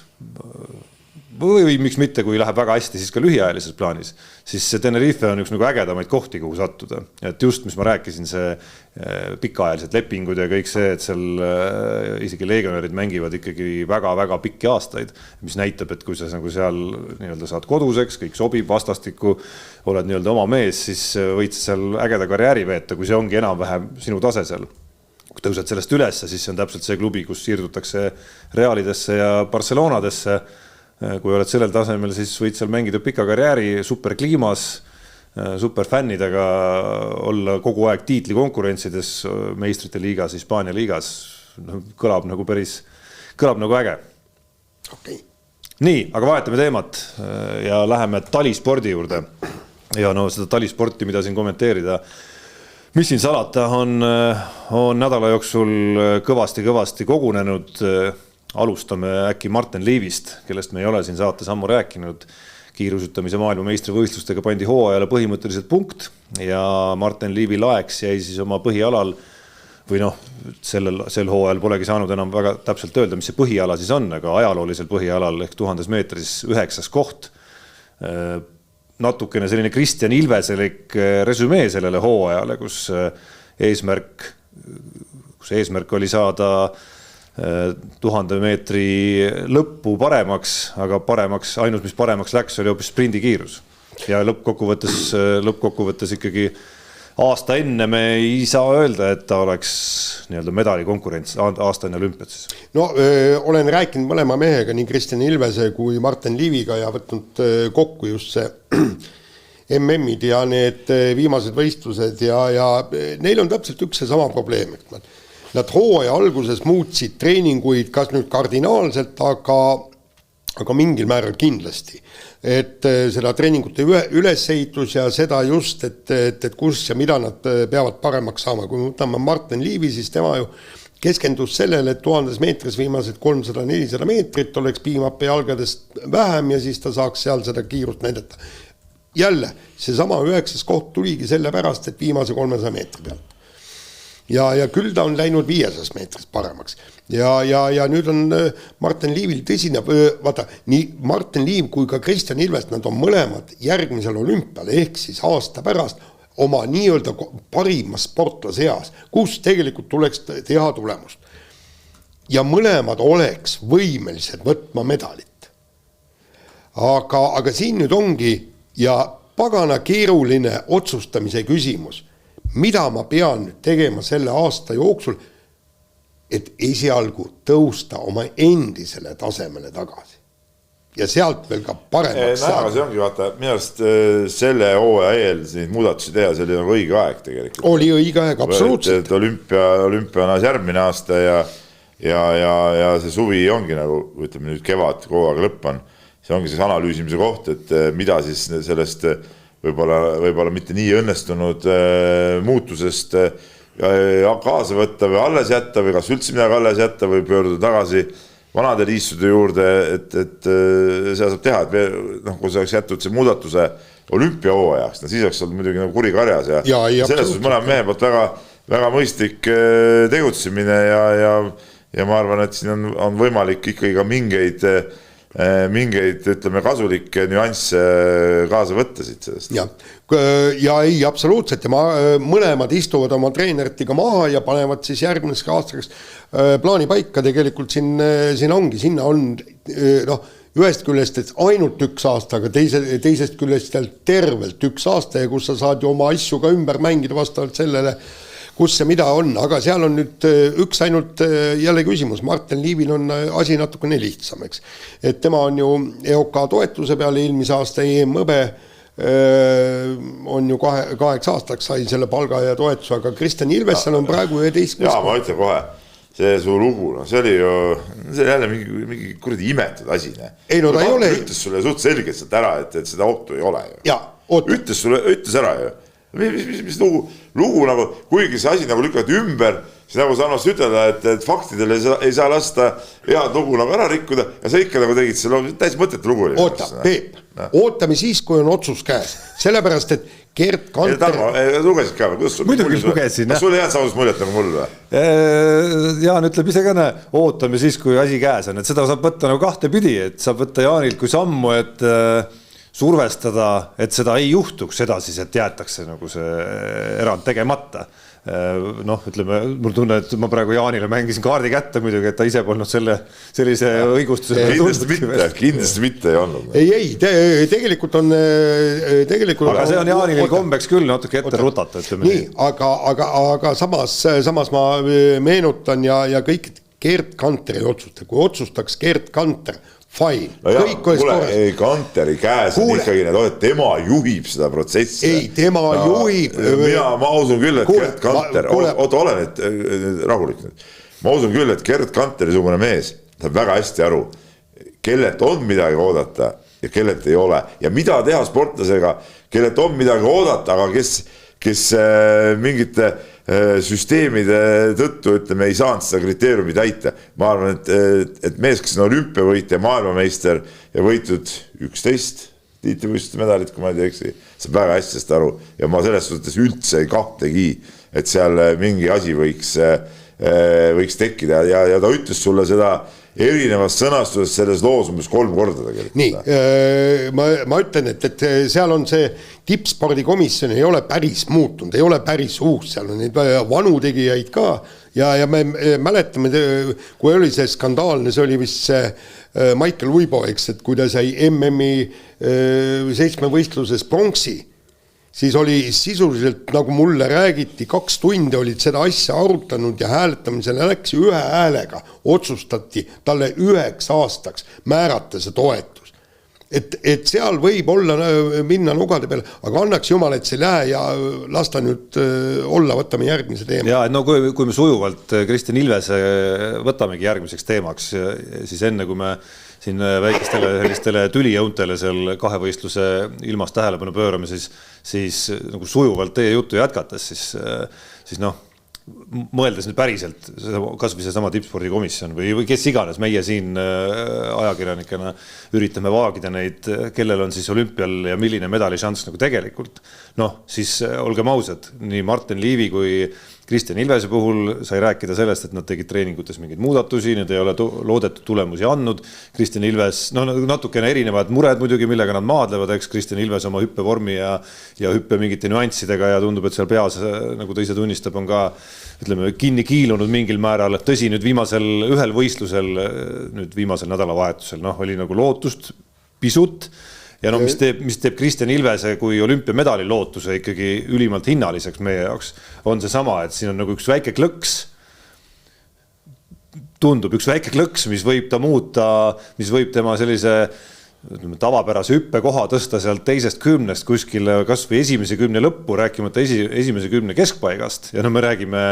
või miks mitte, kui läheb väga hästi, siis ka lühiajalises plaanis, siis see Tenerife on üks nagu ägedamaid kohti, kuhu sattuda. Et just, mis ma rääkisin, see pikaajalised lepingud ja kõik see, et seal isegi legionärid mängivad ikkagi väga-väga pikki aastaid, mis näitab, et kui sa nagu seal nii-öelda saad koduseks, kõik sobib vastastikku, oled nii-öelda oma mees, siis võid seal ägeda karjääri veeta, kui see ongi enam-vähem sinu tase seal. Kui tõused sellest üles, siis see on täpselt see klubi, kus siirdutakse Realidesse ja Barcelonadesse. Kui oled sellel tasemel, siis võid seal mängida pika karjääri, super kliimas, super fännidega, olla kogu aeg tiitli konkurentsides meistrite liigas, Hispaania liigas. Kõlab nagu äge. Okay. Nii, aga vahetame teemat ja läheme talispordi juurde. Ja seda talisporti, mida siin kommenteerida, mis siin salata, on nädala jooksul kõvasti kogunenud. Alustame äkki Martin Liivist, kellest me ei ole siin saates ammu rääkinud. Kiirusutamise maailma meistrivõistlustega pandi hooajale põhimõtteliselt punkt ja Martin Liivi laeks jäi siis oma põhialal või sel hooajal polegi saanud enam väga täpselt öelda, mis see põhiala siis on, aga ajaloolisel põhialal ehk 1000 meetris 9. koht. Natukene selline Kristjan Ilveselik resümee sellele hooajale, kus eesmärk oli saada 1000 meetri lõppu paremaks, aga ainus, mis paremaks läks, oli hoopis sprindikiirus. Ja lõppkokkuvõttes ikkagi aasta enne me ei saa öelda, et ta oleks nii-öelda medalikonkurents aasta enne olümpiat siis. No olen rääkinud mõlema mehega, nii Kristjan Ilvese kui Martin Liiviga ja võtnud kokku just see MM-id ja need viimased võistlused ja neil on täpselt üks ja sama probleem, et nad hooaja alguses muutsid treeninguid kas nüüd kardinaalselt, aga mingil määral kindlasti. Et seda treeningute ülesehitus ja seda just, et kus ja mida nad peavad paremaks saama. Kui võtame Martin Liivi, siis tema ju keskendus sellele, et 1000 meetris viimased 300-400 meetrit oleks piimappi jalgadest vähem ja siis ta saaks seal seda kiirust näidata. Jälle, seesama 9. koht tuligi selle pärast, et viimase 300 meetri pealt. Ja küll ta on läinud 500 meetrist paremaks. Ja nüüd on Martin Liivil tõsine, vaata, nii Martin Liiv kui ka Kristjan Ilves, nad on mõlemad järgmisel olümpial, ehk siis aasta pärast oma nii-öelda parimas sportlase eas, kus tegelikult tuleks teha tulemust. Ja mõlemad oleks võimelised võtma medalit. Aga siin nüüd ongi ja pagana keeruline otsustamise küsimus, mida ma pean nüüd tegema selle aasta jooksul, et esialgu tõusta oma endisele tasemele tagasi. Ja sealt veel ka paremaks saada. See ongi, vaata, minu arust selle hooaja eel neid muudatusi teha, see oli nagu õige aeg tegelikult. Oli õige aeg, absoluutselt. Olümpia on järgmine aasta ja see suvi ongi nagu, ütleme nüüd kevad, kogu aeg lõpp on. See ongi siis analüüsimise koht, et mida siis sellest võib-olla mitte nii õnnestunud muutusest kaasa võtta või alles jätta või kas üldse midagi alles jätta või pöörduda tagasi vanade liistude juurde, et seda saab teha, et kui see oleks jätud see muudatuse olümpiahooajaks, siis oleks olnud muidugi nagu kuri karjas ja selles suhtes mõned mehe poolt väga mõistlik tegutsemine ja ma arvan, et siin on võimalik ikkagi ka mingeid, ütleme, kasulikke nüansse kaasa võtta siit sellest. Ja ei, absoluutselt. Ja mõlemad istuvad oma treeneritiga maha ja panevad siis järgmiseks aastaks plaani paika. Tegelikult siin ongi, sinna on ühest küljest et ainult üks aasta, aga teisest küljest tervelt üks aasta ja kus sa saad ju oma asju ka ümber mängida vastavalt sellele, kus see mida on, aga seal on nüüd üks ainult jälle küsimus. Martin Liivil on asi natukene lihtsam, eks. Et tema on ju EOK toetuse peale eelmise aasta EM-õbe on ju 8 aastaks sai selle palga ja toetuse, aga Kristjan Ilvesel on praegu 11. Jaa, ma ütlen kohe, see su lugu, see oli ju jälle mingi kuradi imetud asi. Ei, no ta ei ole. Ütles sulle suht selgelt sealt ära, et seda ohtu ei ole. Ütles ära ju. Mis lugu nagu, kuigi see asi nagu lükati ümber, siis nagu sa annast ütelda, et faktidele ei saa lasta head lugu nagu ära rikkuda ja sa ikka nagu tegid selle täis mõtete lugu. Oota, Peep, ootame siis, kui on otsus käes. Sellepärast, et Gert Kanter... Lugesid ka või? Muidugi lugesin. Kas sulle jääd saadus muljet nagu mul või? Jaan ütleb ise ka, ootame siis, kui asi käes on. Et seda saab võtta nagu kahte pidi, et saab võtta Jaanilt kui sammu, et survestada, et seda ei juhtuks edasi, et jäetakse nagu see erand tegemata. Ütleme, mul tunne, et ma praegu Jaanile mängisin kaardi kätte muidugi, et ta ise polnud sellise õigustuse. Kindlasti mitte ei olnud. Ei, tegelikult on... Aga see on Jaanile kombeks küll natuke ette rutata. Nii, aga samas ma meenutan ja kõik Gert Kanteri otsuste, kui otsustaks Gert Kanter, fine. Kuule, Kanteri käes on ikkagi need, et tema juhib seda protsessi. Ei, tema juhib. Ma usun küll, et Gert Kanter, ole nüüd rahulik nüüd. Ma usun küll, et Gert Kanteri sugune mees saab väga hästi aru, kellelt on midagi oodata ja kellelt ei ole. Ja mida teha sportlasega, kellelt on midagi oodata, aga kes mingite süsteemide tõttu, ütleme, ei saanud seda kriteeriumi täita. Ma arvan, et mees, kes on olümpiavõitja, maailmameister ja võitud 11 tiitlivõistluste medalit, kui ma ei teeksi, saab väga hästi seda aru. Ja ma selles suhtes üldse ei kahtlegi, et seal mingi asi võiks tekkida ja ta ütles sulle seda erinevast sõnastusest selles loos umbes 3 korda tegelikult. Nii, ma ütlen, et seal on see tippspordikomisjon ei ole päris muutunud, ei ole päris uus, seal on neid vanu tegijaid ka ja me mäletame, kui oli see skandaalne, see oli vist see Michael Uibo, eks, et kui ta sai MM-i 7 võistluses pronksi, siis oli sisuliselt, nagu mulle räägiti, 2 tundi olid seda asja arutanud ja hääletamisele läks 1 häälega. Otsustati talle 9 aastaks määrata see toetus. Et seal võib olla minna nugade peale, aga annaks jumal, et see lähe ja lasta nüüd olla, võtame järgmise teema. Ja, no kui me sujuvalt Kristjan Ilvese võtamegi järgmiseks teemaks, siis enne kui me siin väikestele sellistele tülijõuntele seal kahevõistluse ilmas tähelepanu pöörame, siis nagu sujuvalt teie juttu jätkates, siis noh, mõeldes nüüd päriselt, kas või see sama tippspordikomisjon või kes iganes meie siin ajakirjanikena üritame vaagida neid, kellel on siis olümpial ja milline medali šanss nagu tegelikult. Noh, siis olgem ausad, nii Martin Liivi kui Kristjan Ilvese puhul sai rääkida sellest, et nad tegid treeningutes mingeid muudatusi, need ei ole loodetud tulemusi andnud. Kristjan Ilves, no natukene erinevad mured muidugi, millega nad maadlevad, eks Kristjan Ilves oma hüppevormi ja hüppe mingite nüanssidega ja tundub, et seal peas, nagu ta ise tunnistab, on ka ütleme, kinni kiilunud mingil määral. Tõsi, nüüd viimasel ühel võistlusel, nüüd viimasel nädalavahetusel, noh, oli nagu lootust pisut. Ja no, mis teeb Kristjan Ilvese kui olümpiamedali lootuse ikkagi ülimalt hinnaliseks meie jaoks, on see sama, et siin on nagu üks väike klõks, tundub üks väike klõks, mis võib ta muuta, mis võib tema sellise tavapärase hüppekoha tõsta sealt teisest 10 kuskile kas või esimese 10 lõppu, rääkimata esimese 10 keskpaigast. Ja no me räägime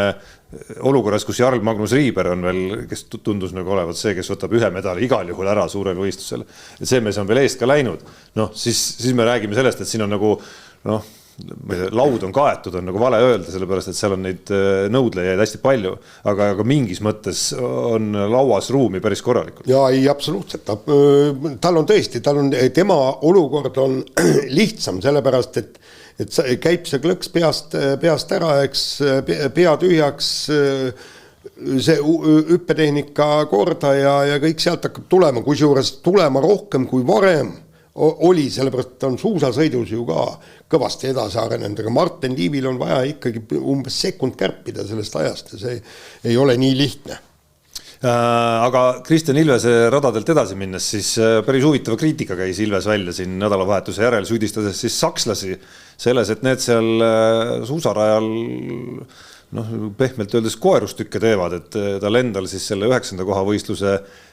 olukorras, kus Jarl Magnus Riiber on veel, kes tundus nagu olevat see, kes võtab 1 medali igal juhul ära suurel võistlusel. Et see mees on veel eest ka läinud. Noh, siis me räägime sellest, et siin on nagu, noh, laud on kaetud, on nagu vale öelda, sellepärast, et seal on neid nõudlejaid hästi palju, aga mingis mõttes on lauas ruumi päris korralikult. Ja ei, absoluutselt. Tal on tõesti, tema olukord on lihtsam, sellepärast, et käib see klõks peast ära, eks pea tühjaks, see hüppetehnika korda ja kõik sealt hakkab tulema, kusjuures tulema rohkem kui varem oli, sellepärast on suusasõidus ju ka kõvasti edasi arenenud, aga Martin Liivil on vaja ikkagi umbes sekund kärpida sellest ajast ja see ei ole nii lihtne. Aga Kristjan Ilvese radadelt edasi minnes, siis päris huvitava kriitika käis Ilves välja siin nädalavahetuse järel, süüdistades siis sakslasi selles, et need seal suusarajal pehmelt öeldes koerustükke teevad, et tal endal siis selle 9. koha võistluse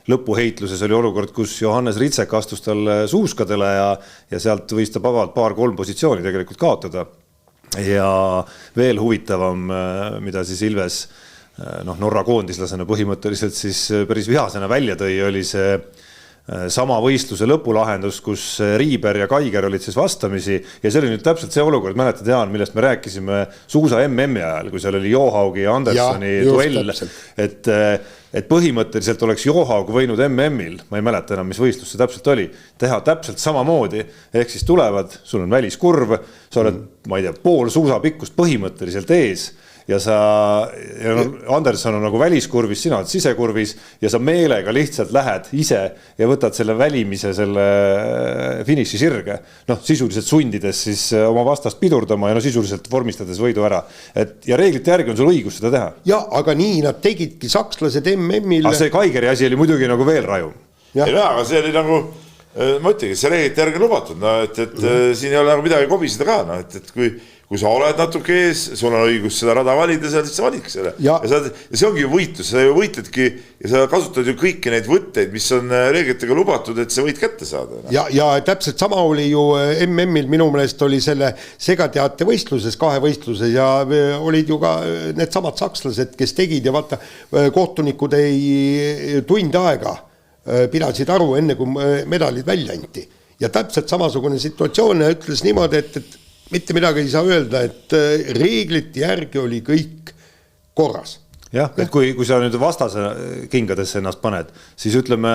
lõpuheitluses oli olukord, kus Johannes Ritsek astus talle suuskadele ja sealt võis ta vabalt 2-3 positsiooni tegelikult kaotada. Ja veel huvitavam, mida siis Ilves Norra koondislasena põhimõtteliselt siis päris vihasena välja tõi, oli see sama võistluse lõpulahendus, kus Riiber ja Kaiger olid siis vastamisi ja see oli nüüd täpselt see olukord, mäletad Jaan, millest me rääkisime suusa MM-i ajal, kui seal oli Johaugi ja Andersoni duell, et põhimõtteliselt oleks Johaug võinud MM-il, ma ei mäleta enam, mis võistlus see täpselt oli, teha täpselt samamoodi, ehk siis tulevad, sul on väliskurv, sa oled, ma ei tea, pool suusa pikkust põhimõtteliselt ees ja Anderson on nagu väliskurvis, sina oled sisekurvis ja sa meelega lihtsalt lähed ise ja võtad selle välimise, selle finiši sirge. Noh, sisuliselt sundides siis oma vastast pidurdama ja sisuliselt vormistades võidu ära. Ja reeglite järgi on sul õigus seda teha. Ja, aga nii nad tegidki sakslased MM-il. Aga see Kaigeri asi oli muidugi nagu veel rajum. Ei, aga see oli nagu, ma ütlegi, see reeglite järgi lubatud, et siin ei ole nagu midagi kobiseda ka, et kui sa oled natuke ees, sul on õigus seda rada valida, siis sa validki selle. Ja see ongi ju võitlus, sa ju võitledki ja sa kasutad ju kõiki neid võtteid, mis on reeglitega lubatud, et see võit kätte saada. Ja täpselt sama oli ju MM-il, minu meelest oli selle segateate võistluses, kahevõistluses ja olid ju ka need samad sakslased, kes tegid ja vaata, kohtunikud ei tund aega pidasid aru enne, kui medalid välja anti. Ja täpselt samasugune situatsioon ja ütles niimoodi, et mitte midagi ei saa öelda, et reeglite järgi oli kõik korras. Jah, et kui sa nüüd vastase kingadesse ennast paned, siis ütleme,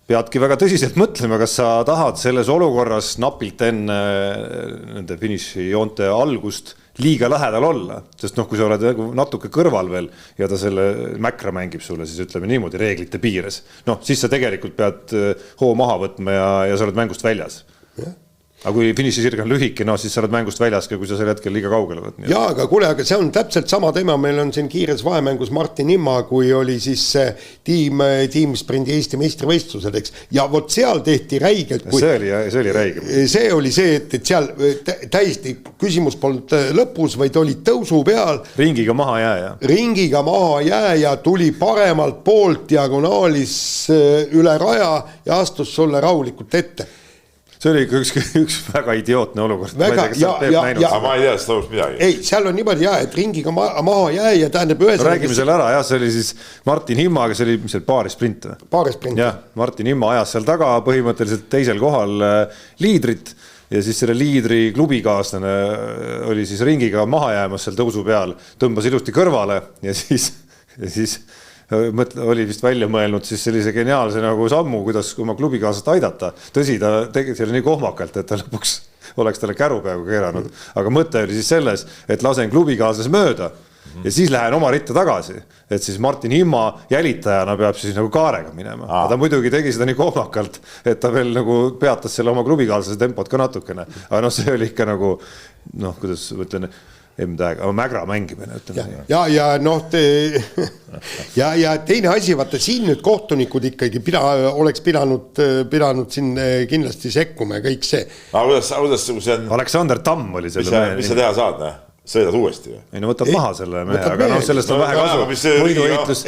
peadki väga tõsiselt mõtlema, kas sa tahad selles olukorras napilt enne nende finiši joonte algust liiga lähedal olla, sest kui sa oled natuke kõrval veel ja ta selle mäkra mängib sulle, siis ütleme niimoodi reeglite piires. Siis sa tegelikult pead hoo maha võtma ja sa oled mängust väljas. aga kui finišisirg on lühike, no siis sa oled mängust väljas, kui sa sel hetkel liiga kaugele võtad. Jaa, aga kuule, aga see on täpselt sama teema, meil on siin kiires vahemängus Martin Imma, kui oli siis tiimsprindi Eesti meistrivõistlused, eks. Ja vot seal tehti räigelt. See oli räige. See oli see, et seal täiesti küsimus polnud lõpus, vaid oli tõusu peal. Ringiga maha jääja tuli paremalt poolt diagonaalis üle raja ja astus sulle rahulikult ette. See oli üks väga idiootne olukord. Väga, aga ma ei tea, seda oleks midagi. Ei, seal on niimoodi et ringiga maha jääja tähendab ühes... Räägime selle ära, see oli siis Martin Imma, aga see oli paarisprint. Jah, Martin Imma ajas seal taga põhimõtteliselt teisel kohal liidrit ja siis selle liidri klubikaaslane oli siis ringiga maha jäämas seal tõusu peal, tõmbas ilusti kõrvale ja siis oli vist välja mõelnud siis sellise geniaalse nagu sammu, kuidas oma klubikaaslast aidata. Tõsi, ta tegi selle nii kohmakalt, et ta lõpuks oleks talle käru peaaegu keeranud. Aga mõte oli siis selles, et lasen klubikaaslas mööda ja siis lähen oma ritta tagasi. Et siis Martin Imma jälitajana peab siis nagu kaarega minema. Ta muidugi tegi seda nii kohmakalt, et ta veel nagu peatas selle oma klubikaaslase tempot ka natukene. Aga see oli ikka nagu, kuidas mõtlen... mägra mängimine, ütleme. Ja teine asi, vaata siin nüüd kohtunikud ikkagi oleks pidanud siin kindlasti sekkuma ja kõik see. Aga kuidas see on? Aleksander Tamm oli selle mehe. Mis sa teha saad, sõidad uuesti? Ei, võtad maha selle mehe, aga sellest on vähe kasu. Võidueitlus.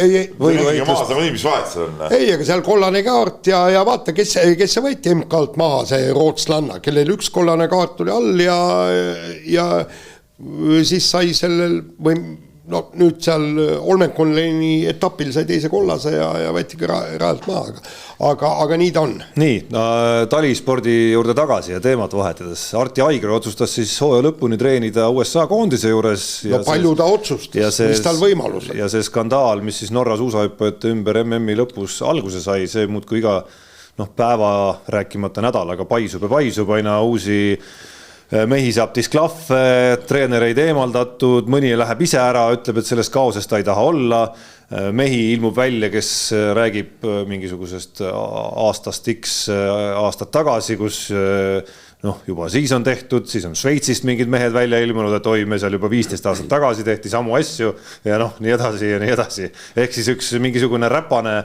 Ei, aga seal kollane kaart ja vaata, kes see võeti MK-lt maha, see rootslanna, kellel üks kollane kaart tuli all ja siis sai sellel või nüüd seal Olmenkonleni etapil sai teise kollase ja võeti ka rajalt maha, aga nii ta on. Nii, talispordi juurde tagasi ja teemat vahetades. Arti Aiger otsustas siis hooaja lõpuni treenida USA koondise juures. Palju ta otsustas, mis tal võimalus. Ja see skandaal, mis siis Norra suusahüppajate ümber MM-i lõpus alguse sai, see muudkui iga päeva rääkimata nädalaga paisub aina uusi mehi saab disklahve, treenereid eemaldatud, mõni läheb ise ära, ütleb, et sellest kaosest ta ei taha olla. Mehi ilmub välja, kes räägib mingisugusest aastast X aastat tagasi, kus juba siis on tehtud, siis on Šveitsist mingid mehed välja ilmunud, et oi, me seal juba 15 aastat tagasi tehti samu asju ja nii edasi ja nii edasi. Ehk siis üks mingisugune räpane,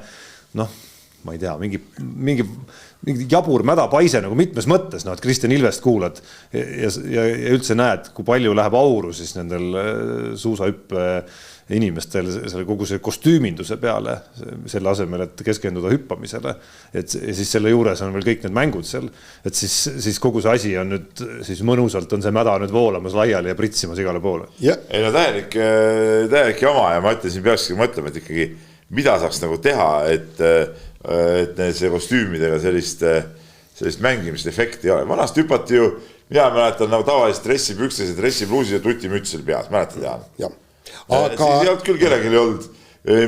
ma ei tea, mingi jabur mädapaise nagu mitmes mõttes, et Kristjan Ilvest kuulad ja üldse näed, kui palju läheb auru siis nendel suusahüppe inimestel selle kogu see kostüüminduse peale, selle asemel, et keskenduda hüppamisele. Ja siis selle juures on veel kõik need mängud seal, et siis kogu see asi on nüüd, siis mõnusalt on see mäda nüüd voolamas laiali ja pritsimas igale poole. Ei täielik jama ja ma ütlesin, peakski mõtlema, et ikkagi mida saaks nagu teha, et see kostüümidega sellist mängimist efekti ei ole. Vanasti hüpati ju, mina mäletan nagu tavaliselt dressipükses ja dressipluusis ja tutimütsel peas, mäletad Jaan? Jah. Siis ei olnud küll kellelgi ei olnud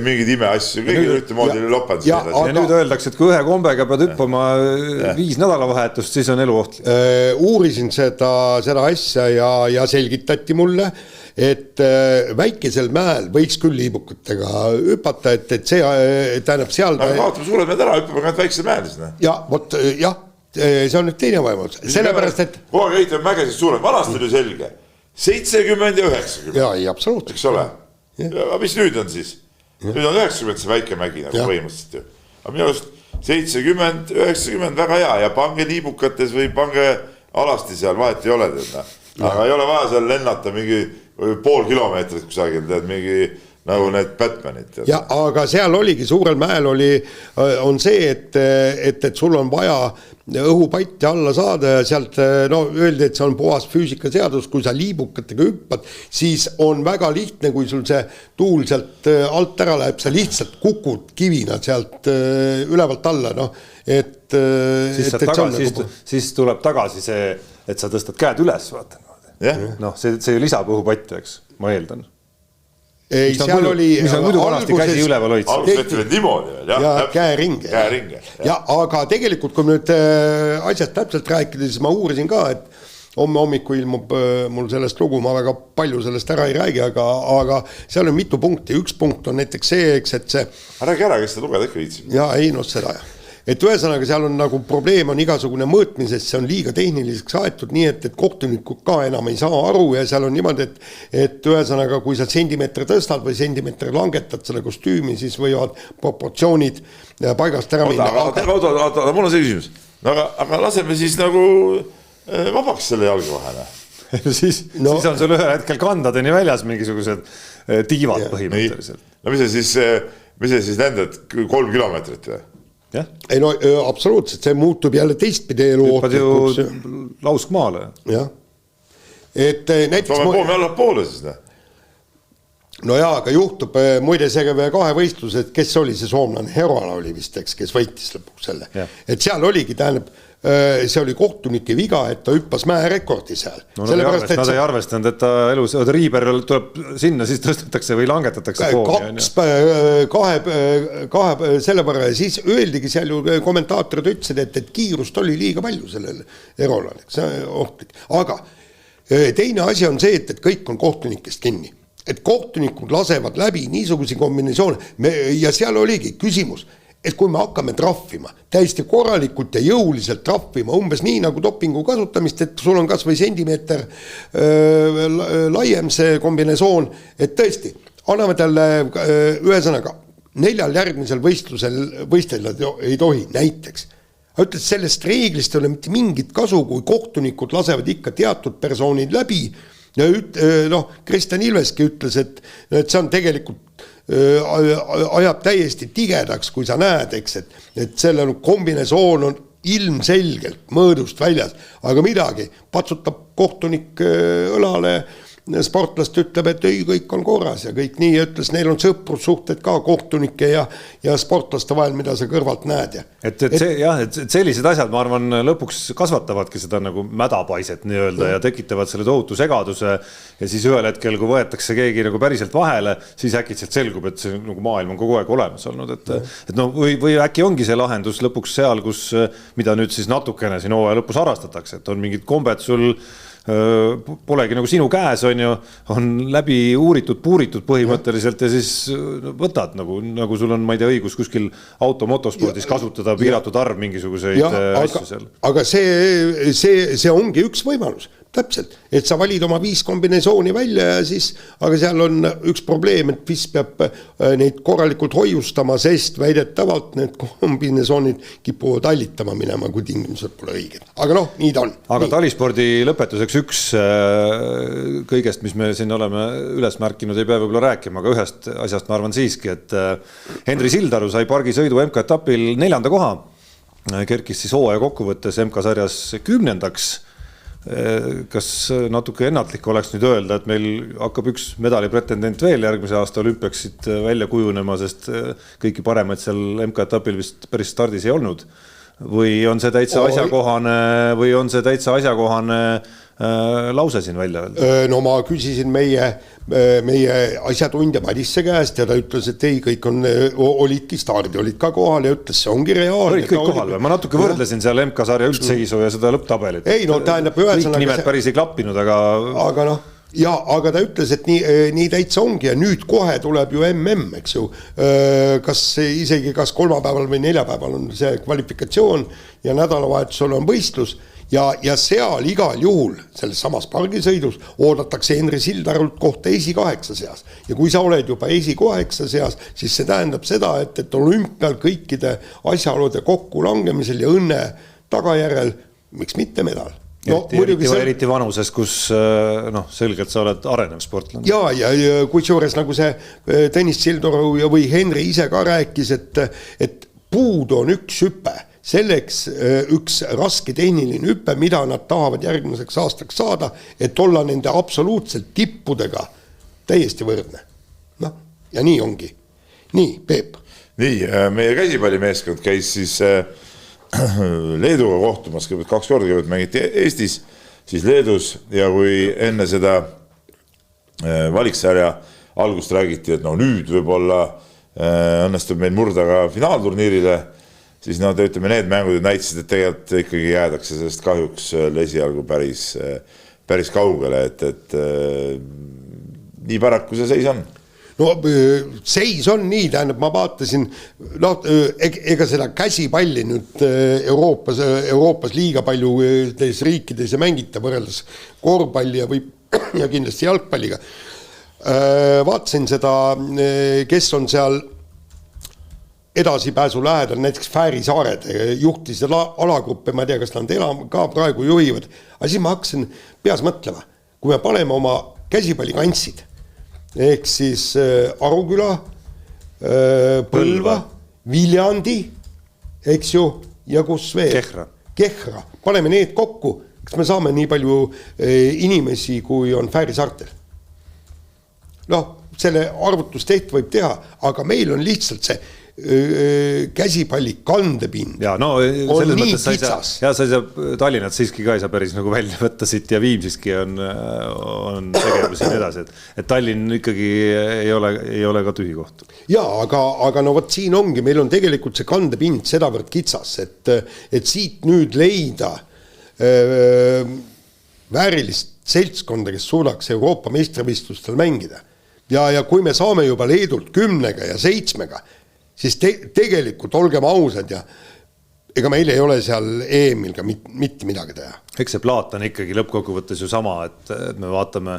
mingid imeasju, kõigil ühtemoodi lopanud. Ja nüüd öeldakse, et kui ühe kombega pead hüppama 5 nädalavahetust, siis on elu ohtlik. Uurisin seda asja ja selgitati mulle, et väikesel mäel võiks küll liibukatega hüpata, et see tähendab seal... Aga kaotame suured mehed ära, hüppame ka väikesel mäel. Ja, see on nüüd teine võimalus. Sellepärast, et... Kogu aeg ehitame mägesid suured, vanast oli selge. 70 ja 90. Jaa, ei, absoluutselt. Eks ole? Aga mis nüüd on siis? Nüüd on 90 see väike mägi nagu põhimõtteliselt ju. Aga minu just 70, 90 väga hea ja pange liibukates või pange alasti seal, vahet ei ole. Aga ei ole vaja seal lennata mingi pool kilomeetrit kusagil, tead mingi nagu need Batmanid. Ja, aga seal oligi, suurel mäel on see, et sul on vaja õhupatti alla saada ja sealt öeldi, et see on puhas füüsikaseadus, kui sa liibukatega hüppad, siis on väga lihtne, kui sul see tuul sealt alt ära läheb, sa lihtsalt kukud kivina sealt ülevalt alla, siis tuleb tagasi see, et sa tõstad käed üles, vaata. See lisab õhupatti, eks, ma eeldan. Ei, seal oli... Mis on muidu vanasti käsi üleval hoidsid. Alguses veel niimoodi veel, jah. Ja käeringe. Ja, aga tegelikult, kui nüüd asjast täpselt rääkida, siis ma uurisin ka, et hommikul ilmub mul sellest lugu, ma väga palju sellest ära ei räägi, aga seal on mitu punkti. Üks punkt on näiteks see, eks, et see... Räägi ära, kes seda lugeda ikka viitsib. Ja, ei, seda jah. et ühesõnaga seal on nagu probleem on igasugune mõõtmises, see on liiga tehniliseks aetud, nii et kohtunikud ka enam ei saa aru ja seal on niimoodi, et ühesõnaga, kui sa sentimeetri tõstad või sentimeetri langetad selle kostüümi, siis võivad proportsioonid paigast ära minna. Oota, mul on see küsimus. Aga laseme siis nagu vabaks selle jalge vahele. siis on sul ühel hetkel kandadeni väljas mingisugused tiivad põhimõtteliselt. No mis see siis lendad 3 kilomeetrit või? Ja? Ei no absoluutselt, see muutub jälle teistpidi elootlikuks. Hüppad ju lauskmaale. Jah. Et näiteks... Poome alla poole siis, ne? No jaa, aga juhtub muide see kahevõistlus, et kes oli see soomlane, Herola oli vist, eks, kes võitis lõpuks selle. Ja. Et seal oligi, tähendab, see oli kohtunike viga, et ta hüppas mäerekordi seal. No, nad ei arvestanud, et ta elus, Riiber tuleb sinna, siis tõstetakse või langetatakse poomi. Kahe selle võrra ja siis öeldigi seal ju kommentaatorid ütlesid, et kiirust oli liiga palju sellel Herolal, see on ohtlik. Aga teine asi on see, et kõik on kohtunikest kinni. Et kohtunikud lasevad läbi niisugusi kombinatsioone ja seal oligi küsimus, et kui me hakkame trahvima, täiesti korralikult ja jõuliselt trahvima, umbes nii nagu dopingu kasutamist, et sul on kas või sentimeeter laiem see kombinatsioon, et tõesti, anname talle ühesõnaga 4 järgmisel võistlusel võistelda ei tohi, näiteks. Ütles, sellest reeglist ei ole mitte mingit kasu, kui kohtunikud lasevad ikka teatud persoonid läbi ja Kristjan Ilveski ütles, et see on tegelikult ajab täiesti tigedaks, kui sa näed, eks, et selle kombinatsioon on ilmselgelt mõõdust väljas, aga midagi, patsutab kohtunik õlale, sportlast ütleb, et ei, kõik on korras ja kõik nii ütles, neil on sõprussuhted ka kohtunike ja sportlaste vahel, mida sa kõrvalt näed. Et sellised asjad, ma arvan, lõpuks kasvatavadki seda nagu mädapaiset nii-öelda ja tekitavad selle tohutu segaduse ja siis ühel hetkel, kui võetakse keegi nagu päriselt vahele, siis äkitselt selgub, et see nagu maailm on kogu aeg olemas olnud. Et no, või äkki ongi see lahendus lõpuks seal, kus, mida nüüd siis natukene siin hooaja lõpus harrastatakse, et on mingid kombed sul polegi nagu sinu käes on läbi uuritud, puuritud põhimõtteliselt ja siis võtad nagu sul on, ma ei tea, õigus kuskil motospordis kasutada piiratud arv mingisuguseid asju seal. Aga see ongi üks võimalus. Täpselt, et sa valid oma 5 kombinatsiooni välja ja siis, aga seal on üks probleem, et FIS peab neid korralikult hoiustama, sest väidetavalt need kombinatsioonid kipuvad allitama minema, kui tingimused pole õiged. Aga nii ta on. Aga talispordi lõpetuseks üks kõigest, mis me siin oleme üles märkinud, ei pea võib-olla rääkima, aga ühest asjast ma arvan siiski, et Henri Sildaru sai pargisõidu MK-etapil 4. koha, kerkis siis hooaja kokkuvõttes MK-sarjas 10. Kas natuke ennatlik oleks nüüd öelda, et meil hakkab üks medali pretendent veel järgmise aasta olümpiaksid välja kujunema, sest kõiki paremaid seal MK-etapil vist päris stardis ei olnud. Või on see täitsa asjakohane lause siin välja öelda? No ma küsisin meie asjatundja Madisse käest ja ta ütles, et ei, kõik olidki stardi, olid ka kohal ja ütles, see ongi reaalne. Olid kõik kohal või? Ma natuke võrdlesin seal MK-sarja üldseisu ja seda lõpptabelit. Ei, no tähendab kõik nimed päris ei klappinud, aga... Aga ta ütles, et nii täitsa ongi ja nüüd kohe tuleb ju MM, eks ju. Kas 3. või 4. on see kvalifikatsioon ja nädalavahetusel on võistlus ja seal igal juhul selles samas pargisõidus oodatakse Henri Sildarult kohta esi-8 seas. Ja kui sa oled juba esi-8 seas, siis see tähendab seda, et olümpial kõikide asjaolude kokkulangemisel ja õnne tagajärel, miks mitte medal? Eriti vanuses, kus selgelt sa oled arenev sportlane. Ja kui juures nagu see Tõnis Sildaru või Henri ise ka rääkis, et puudu on üks hüpe. Selleks üks raske tehniline hüpe, mida nad tahavad järgmiseks aastaks saada, et olla nende absoluutselt tippudega täiesti võrdne. Ja nii ongi. Nii, Peep. Nii, meie käsipallimeeskond käis siis Leeduga kohtumas, 2 korda mängiti Eestis, siis Leedus ja kui enne seda valiksarja algust räägiti, et nüüd võib-olla õnnestub meil murda ka finaalturniirile, siis need mängud näitasid, et tegelikult ikkagi jäädakse sellest kahjuks esialgu päris kaugele, et nii paraku see seis on. no seis on nii, tähendab, ma vaatasin, ega seda käsipalli nüüd Euroopas liiga palju teis riikides ei mängita võrreldes korvpalli ja kindlasti jalgpalliga. Vaatasin seda, kes on seal edasipääsu lähedal, näiteks Fääri saared juhtisid alagruppe, ma ei tea, kas nad ka praegu juhivad, aga siis ma hakkasin peas mõtlema, kui me paneme oma käsipallikantsid, ehk siis Aruküla, Põlva, Viljandi, eks ju, ja kus veel? Kehra. Paneme need kokku, kas me saame nii palju inimesi, kui on Fääri saartel? Selle arvutustehti võib teha, aga meil on lihtsalt see käsipalli kandepind on nii kitsas. Ja sa ei saa Tallinnat siiski ka ei saa päris nagu välja võtta siit ja Viimsiski on tegevus siin edasi, et Tallinn ikkagi ei ole ka tühi koht. Jaa, aga no võt siin ongi, meil on tegelikult see kandepind sedavõrd kitsas, et siit nüüd leida väärilist seltskonda, kes suudaks Euroopa meistrivistlustel mängida. Ja kui me saame juba Leedult 10 ja 7, siis tegelikult olgem ausad ja ega meil ei ole seal EM-il ka mitte midagi teha. Eks see plaat on ikkagi lõppkokkuvõttes ju sama, et me vaatame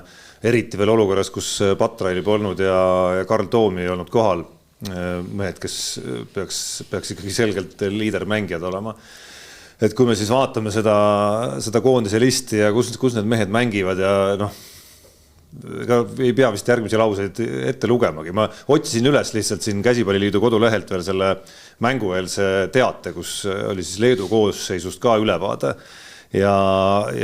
eriti veel olukorras, kus Patraili polnud ja Karl Toomi ei olnud kohal, mehed, kes peaks ikkagi selgelt liidermängijad olema. Et kui me siis vaatame seda koondise listi ja kus need mehed mängivad ja ega ei pea vist järgmisi lauseid ette lugemagi. Ma otsisin üles lihtsalt siin Käsipalliliidu kodulehelt veel selle mängueelse teate, kus oli siis Leedu koosseisust ka ülevaade ja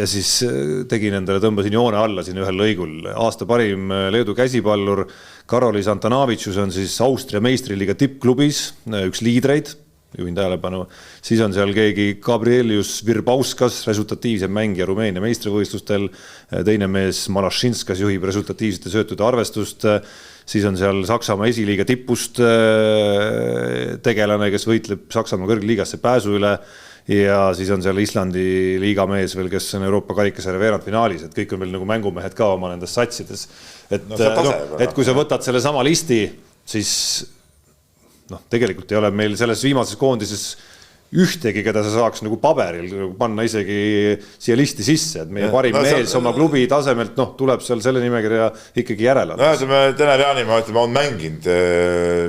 siis tegin endale, tõmbasin joone alla siin ühel lõigul. Aasta parim Leedu käsipallur Karolis Antanavitšus on siis Austria meistriliiga tippklubis, üks liidreid, juhin tähelepanu, siis on seal keegi Gabrielius Virbauskas, resultatiivse mängija Rumeenia meistrivõistlustel, teine mees Malašinskas juhib resultatiivsete söötude arvestust, siis on seal Saksamaa esiliiga tippust tegelane, kes võitleb Saksamaa kõrgliigasse pääsu üle ja siis on seal Islandi liigamees veel, kes on Euroopa karikasarja veerandfinaalis, et kõik on veel nagu mängumehed ka oma nendes satsides. Et kui sa võtad selle sama listi, siis tegelikult ei ole meil selles viimases koondises ühtegi, keda sa saaks nagu paberil panna isegi siia listi sisse, et meie parim mees oma klubi tasemelt tuleb seal selle nimekirja ikkagi järele. Teneriani on mänginud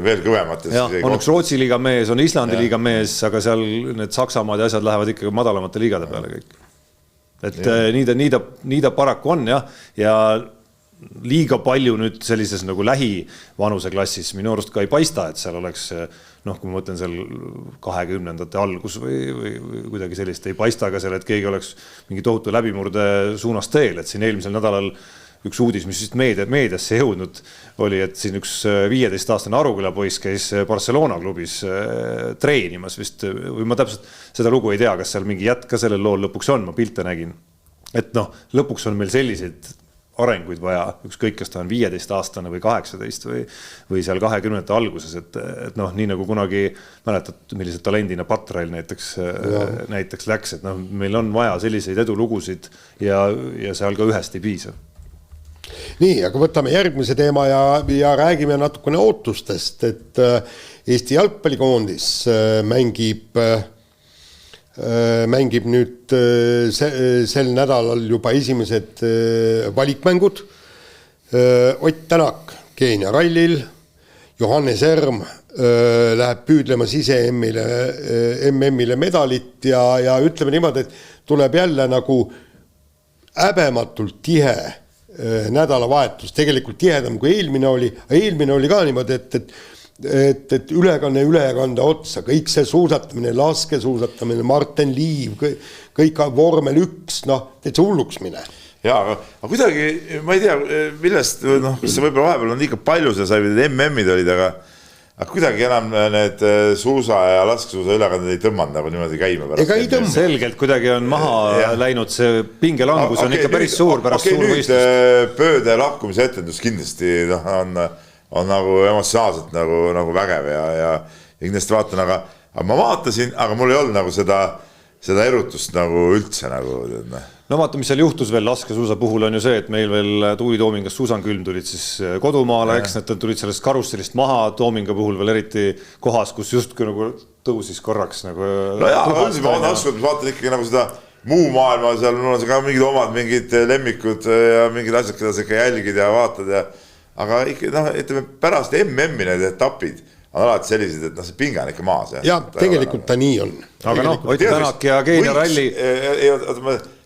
veel kõvemates. On üks Rootsi liiga mees, on Islandi liiga mees, aga seal need Saksamaad ja asjad lähevad ikkagi madalamate liigade peale kõik. Et nii ta paraku on ja liiga palju nüüd sellises nagu lähivanuseklassis minu arust ka ei paista, et seal oleks, kui ma mõtlen seal 20. algus või kuidagi sellist ei paista ka seal, et keegi oleks mingi tohutu läbimurde suunas teel, et siin eelmisel nädalal üks uudis, mis vist meediasse jõudnud oli, et siin üks 15-aastane Aruküla poiss käis Barcelona klubis treenimas vist, või ma täpselt seda lugu ei tea, kas seal mingi jätk ka sellel lool lõpuks on, ma pilte nägin. Et lõpuks on meil selliseid arenguid vaja, ükskõik, kas ta on 15-aastane või 18 või seal 20. alguses, et nii nagu kunagi mäletad, millised talendina Patrail näiteks läks, et meil on vaja selliseid edulugusid ja seal ka ühest ei piisa. Nii, aga võtame järgmise teema ja räägime natukene ootustest, et Eesti jalgpallikoondis mängib nüüd sel nädalal juba esimesed valikmängud. Ott Tänak Keenia rallil, Johannes Erm läheb püüdlemas ise MM-ile medalit ja ütleme niimoodi, et tuleb jälle nagu häbematult tihe nädalavahetus, tegelikult tihedam kui eelmine oli ka niimoodi, et ülekande otsa, kõik see suusatamine, laskesuusatamine, Martin Liiv, kõik vormel 1, täitsa hulluks mine. Jaa, aga kuidagi, ma ei tea, millest, mis see võib-olla vahepeal on liiga palju, see sai MM-id olid, aga kuidagi enam need suusa ja laskesuusa ülekanded ei tõmmanud nagu niimoodi käima pärast. Ega ei tõmmanud. Selgelt kuidagi on maha läinud, see pingelangus on ikka päris suur pärast suur võistlust. Nüüd pööde lahkumise etendus kindlasti on nagu emotsionaalselt nagu vägev ja kindlasti vaatan, aga ma vaatasin, aga mul ei olnud nagu seda seda erutust nagu üldse nagu. No vaata, mis seal juhtus veel laskesuusa puhul on ju see, et meil veel Tuuli Toomingas Susan Külm tulid siis kodumaale, eks need tulid sellest karussellist maha, Toominga puhul veel eriti kohas, kus justkui nagu tõusis korraks nagu. No jaa, aga üldiselt ma vaatan ikkagi nagu seda muu maailma, seal mul on ka mingid omad mingid lemmikud ja mingid asjad, keda sa ikka jälgid ja vaatad ja aga ikka, ütleme pärast MM-i need etapid on alati sellised, et see pinge on ikka maas. Ja tegelikult ta nii on. Aga Ott Tänak ja Keenia ralli.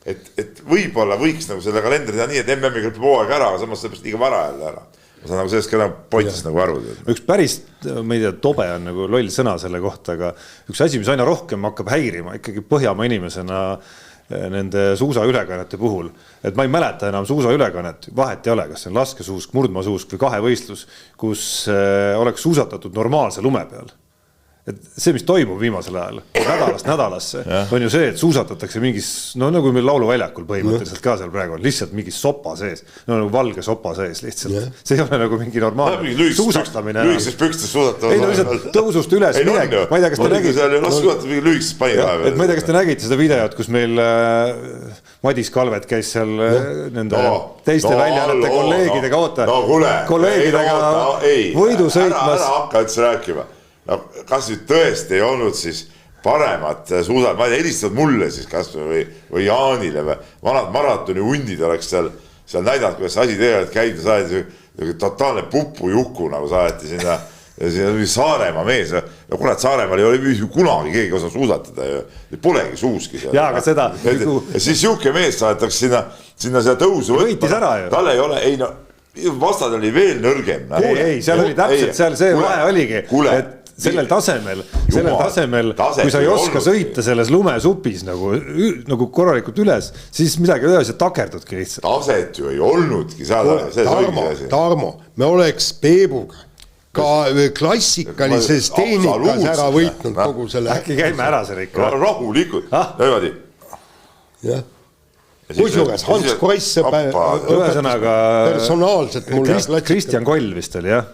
Et võib-olla võiks nagu selle kalendri teha nii, et MM-i kõlpib hooaeg ära, aga samas sellepärast liiga vara jälle ära. Ma saan nagu sellest ka pointist nagu aru. Üks päris, ma ei tea, tobe on nagu loll sõna selle kohta, aga üks asi, mis aina rohkem hakkab häirima ikkagi Põhjamaa inimesena nende suusaülekannete puhul. Et ma ei mäleta enam suusaülekannet, vahet ei ole, kas see on laskesuusk, murdmaasuusk või kahevõistlus, kus oleks suusatatud normaalse lume peal. Et see, mis toimub viimasel ajal, nädalast nädalasse, on ju see, et suusatatakse mingis, no nagu meil lauluväljakul põhimõtteliselt ka seal praegu on, lihtsalt mingi sopa sees, no nagu valge sopa sees lihtsalt. See ei ole nagu mingi normaalne suusatamine. Lühikses pükstes suusatavad. Ei no lihtsalt tõusust üles minek. Ma ei tea, kas te nägite. Lühikses pani tahe. Ma ei tea, kas te nägite seda videot, kus meil Madis Kalvet käis seal nende teiste väljaannete kolleegidega kolleegidega võidu sõitmas. Ära hakka üldse rääkima. No, kas nüüd tõesti ei olnud siis paremat suusad, ma ei tea, helistavad mulle siis kas või Jaanile või vanad maratoni hundid oleks seal näidanud, kuidas asi tegelikult käib ja saadi totaalne pupujuhku nagu saati sinna Saaremaa mees. Ja kurat, Saaremaal ei ole kunagi keegi osanud suusatada ja polegi suuski seal. Jaa, aga seda... Ja siis siuke mees saetakse sinna seda tõusu võittis ära ju. Talle ei ole, ei no, vastad oli veel nõrgem. Ei, seal oli täpselt, seal see vahe oligi, et sellel tasemel, kui sa ei oska sõita selles lumesupis nagu korralikult üles, siis midagi üleselt takerdudki lihtsalt. Taset ju ei olnudki. Tarmo, me oleks Peebuga ka klassikalises tehnikas ära võitnud kogu selle. Äkki käime ära seal ikka. Rahulikult. Niimoodi. Kusjuures Hans Kroiss personaalselt mulle. Kristjan Koll vist oli, jah?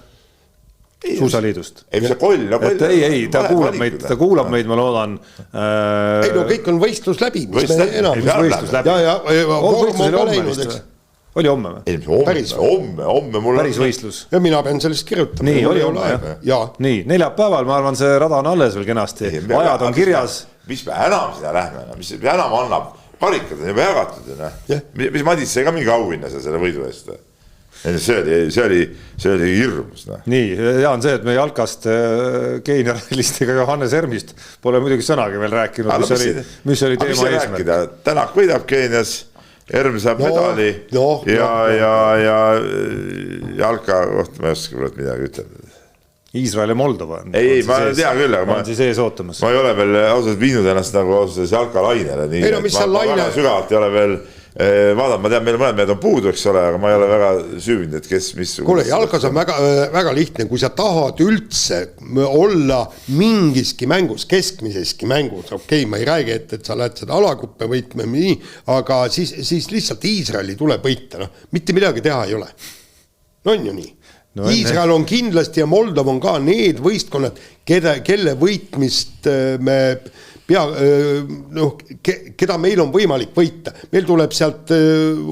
Suusaliidust. Ei, see Koll. Ei, ta kuulab meid, ma loodan. Ei, no kõik on võistlus läbi. Võistlus läbi. Oli homme või? Homme mulle. Päris võistlus. Ja mina pean sellest kirjutama. Nii, oli homme. Nii, neljapäeval, ma arvan, see rada on alles veel kenasti. Ajad on kirjas. Mis me enam sinna lähme? Mis enam annab? Karikad on juba jagatud. Mis Madis sai ka mingi auhinna selle võidu eest? See oli hirmus. Nii, ja on see, et me jalkast Keenia rallist ega Johannes Ermist pole muidugi sõnagi veel rääkinud, mis oli teema eesmärk. Tänak võidab Keenias, Erm saab medali ja jalka kohta ma ei oska midagi ütelda. Iisrael ja Moldova on. Ei, ma tean küll, aga on siis ees ootamas. Ma ei ole veel ausalt viinud ennast nagu ausalt jalkalainele. Ei no mis seal laine? Ma väga sügavalt ei ole veel vaadanud, ma tean, meil mõned mehed on puudu, eks ole, aga ma ei ole väga süüvinud, et kes mis... Kuule, jalkas on väga lihtne, kui sa tahad üldse olla mingiski mängus, keskmiseski mängus, okei, ma ei räägi, et sa lähed seda alagruppe võitma, aga siis lihtsalt Iisraeli tuleb võita, mitte midagi teha ei ole. No on ju nii. Iisrael on kindlasti ja Moldov on ka need võistkonnad, kelle võitmist me keda meil on võimalik võita. Meil tuleb sealt,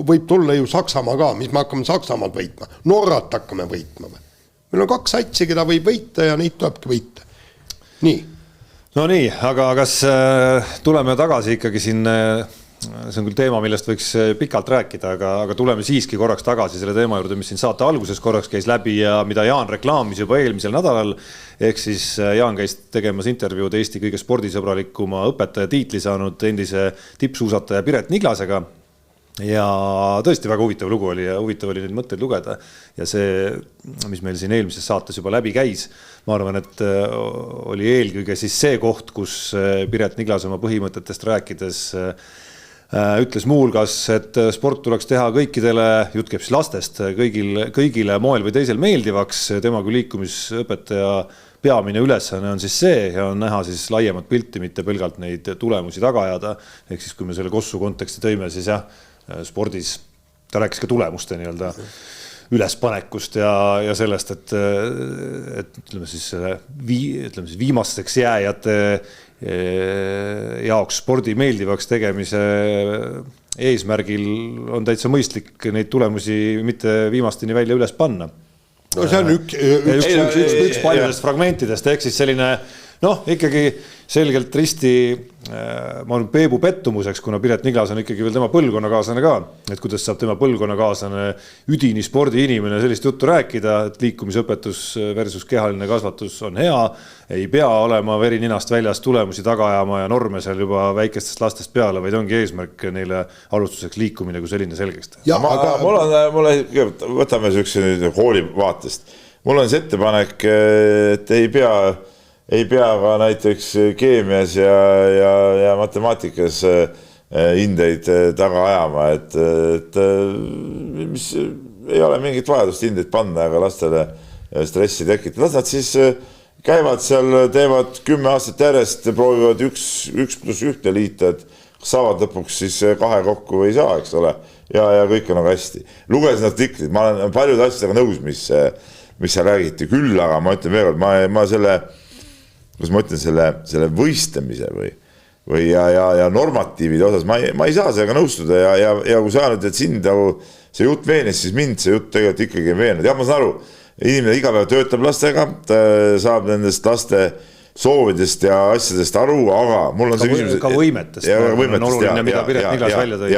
võib tulla ju Saksamaa ka, mis me hakkame Saksamaad võitma. Norrat hakkame võitma. Meil on 2 satsi, keda võib võita ja neid tulebki võita. Nii. No nii, aga kas tuleme tagasi ikkagi siin, see on küll teema, millest võiks pikalt rääkida, aga tuleme siiski korraks tagasi selle teema juurde, mis siin saate alguses korraks käis läbi ja mida Jaan reklaamis juba eelmisel nädalal. Ehk siis Jaan käis tegemas intervjuud Eesti kõige spordisõbralikuma õpetaja tiitli saanud endise tippsuusataja Piret Niglasega. Ja tõesti väga huvitav lugu oli ja huvitav oli neid mõtteid lugeda. Ja see, mis meil siin eelmises saates juba läbi käis, ma arvan, et oli eelkõige siis see koht, kus Piret Niglas oma põhimõtetest rääkides ütles muuhulgas, et sport tuleks teha kõikidele, jutt käib siis lastest, kõigile moel või teisel meeldivaks. Tema kui liikumisõpetaja peamine ülesanne on siis see ja on näha siis laiemat pilti, mitte pelgalt neid tulemusi taga ajada. Ehk siis kui me selle Kossu konteksti tõime, siis jah, spordis ta rääkis ka tulemuste nii-öelda ülespanekust ja sellest, et ütleme siis viimasteks jääjate jaoks spordi meeldivaks tegemise eesmärgil on täitsa mõistlik neid tulemusi mitte viimasteni välja üles panna. No see on üks paljudest fragmentidest, ehk siis selline ikkagi selgelt risti ma olen Peebu pettumuseks, kuna Piret Niglas on ikkagi veel tema põlvkonnakaaslane ka, et kuidas saab tema põlvkonnakaaslane üdini spordiinimene sellist juttu rääkida, et liikumisõpetus versus kehaline kasvatus on hea, ei pea olema veri ninast väljas tulemusi taga ajama ja norme seal juba väikestest lastest peale, vaid ongi eesmärk neile alustuseks liikumine kui selline selgeks teha. Võtame sellise kooli vaatest. Mul on see ettepanek, et ei pea ka näiteks keemias ja matemaatikas hindeid taga ajama, et mis ei ole mingit vajadust hindeid panna, aga lastele stressi tekitada. Las nad siis käivad seal, teevad 10 aastat järjest, proovivad 1+1 liita, et saavad lõpuks siis 2 kokku või ei saa, eks ole, ja kõik on hästi. Lugesin artiklit, ma olen paljud asjadega nõus, mis seal räägiti, küll, aga ma ütlen veel, ma selle võistlemise või ja normatiivide osas ma ei saa sellega nõustuda ja kui sa nüüd, et sind see jutt veenis, siis mind see jutt tegelikult ikkagi ei veennud. Jah, ma saan aru, inimene iga päev töötab lastega, ta saab nendest laste soovidest ja asjadest aru, aga mul on see küsimus. Ka võimetest on oluline, mida Piret Niglas välja tõi.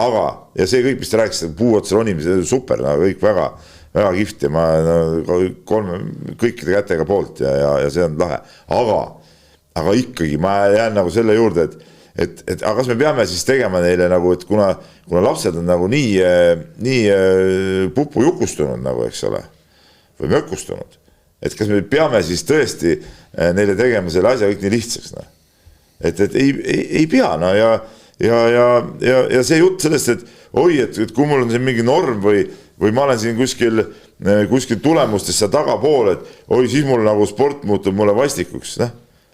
Aga, ja see kõik, mis te rääkisite, puuotsal onimise, super, kõik väga kihvt ja ma kõikide kätega poolt ja see on lahe. Aga ikkagi ma jään nagu selle juurde, et aga kas me peame siis tegema neile nagu, et kuna lapsed on nagu nii pupu jukustunud nagu, eks ole, või mökustunud, et kas me peame siis tõesti neile tegema selle asja kõik nii lihtsaks. Et ei pea, ja see jutt sellest, et oi, et kui mul on siin mingi norm või ma olen siin kuskil tulemustes seal tagapool, et oi, siis mul nagu sport muutub mulle vastikuks.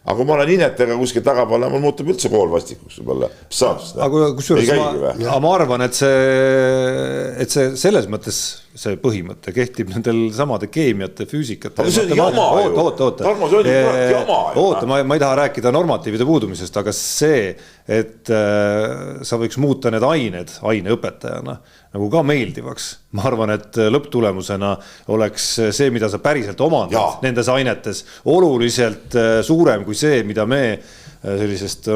Aga kui ma olen inetega kuskil tagapool, mul muutub üldse kool vastikuks. Aga kusjuures ma arvan, et see selles mõttes see põhimõte kehtib nendel samade keemiate, füüsikate. Aga see on jama ju. Tarmo, see on ju jama. Oota, ma ei taha rääkida normatiivide puudumisest, aga see, et sa võiks muuta need aineõpetajana nagu ka meeldivaks. Ma arvan, et lõpptulemusena oleks see, mida sa päriselt omandad nendes ainetes, oluliselt suurem kui see, mida me sellisest,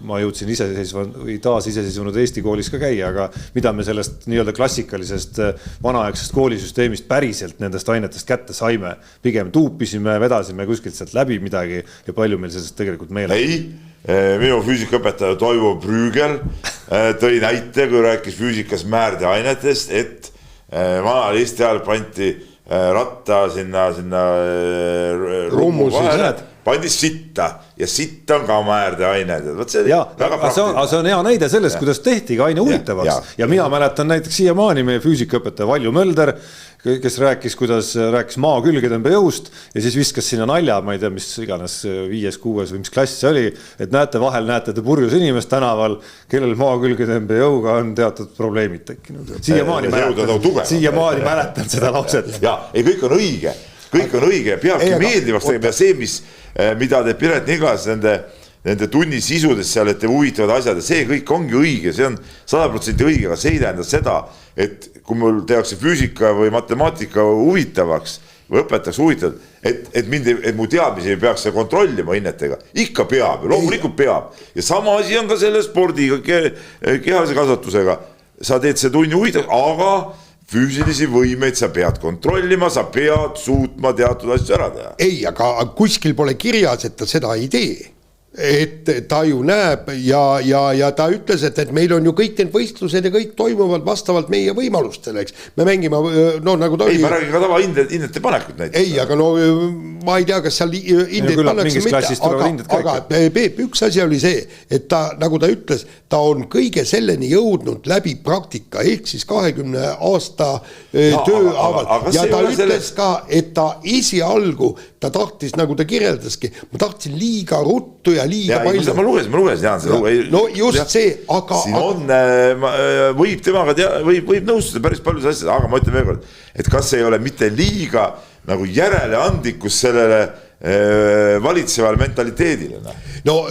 ma jõudsin taasiseseisvunud Eesti koolis ka käia, aga mida me sellest nii-öelda klassikalisest vanaaegsest koolisüsteemist päriselt nendest ainetest kätte saime. Pigem tuupisime, vedasime kuskilt sealt läbi midagi ja palju meil sellest tegelikult meele. Ei, minu füüsikaõpetaja Toivo Prügel tõi näite, kui rääkis füüsikas määrdeainetest, et vanal Eesti ajal panti ratta sinna rummu vahele, pandi sitta ja sitt on ka määrdeained. See on hea näide sellest, kuidas tehti ka aine huvitavaks. Ja mina mäletan näiteks siiamaani meie füüsikaõpetaja Valju Mölder, kes rääkis maa külgetõmbe jõust ja siis viskas sinna nalja, ma ei tea, mis iganes 5., 6. või mis klass see oli, et vahel näete te purjus inimest tänaval, kellel maa külgetõmbe jõuga on teatud probleemid tekkinud. Siiamaani mäletan seda lauset. Ei, kõik on õige. Kõik on õige ja peabki meeldivaks tegema. See, mida teeb Piret Niglas nende tunni sisudes seal, et teeb huvitavad asjad, see kõik ongi õige, see on 100% õige, aga see ei tähenda seda, et kui mul tehakse füüsika või matemaatika huvitavaks või õpetatakse huvitavad, et mu teadmisi ei peaks kontrollima hinnetega. Ikka peab, loomulikult peab. Ja sama asi on ka selle spordiga, kehalise kasvatusega. Sa teed see tunni huvitavaks, aga füüsilisi võimeid sa pead kontrollima, sa pead suutma teatud asju ära teha. Ei, aga kuskil pole kirjas, et ta seda ei tee. Et ta ju näeb ja ta ütles, et meil on ju kõik need võistlused ja kõik toimuvad vastavalt meie võimalustele, eks. Me mängime, nagu ta oli. Ei, ma räägin ka tava hindete panekut näiteks. Ei, aga ma ei tea, kas seal hindeid pannakse mitte, aga Peep, üks asi oli see, et ta, nagu ta ütles, ta on kõige selleni jõudnud läbi praktika, ehk siis 20 aasta tööaval ja ta ütles ka, et ta esialgu, ta tahtis, nagu ta kirjeldaski, ma tahtsin liiga ruttu ja liiga palju. Ma lugesin Jaan seda. No just see, aga... Siin on, võib temaga võib nõustuda päris paljus asjad, aga ma ütlen veel kord, et kas ei ole mitte liiga nagu järeleandlikkus sellele valitsevale mentaliteedile. No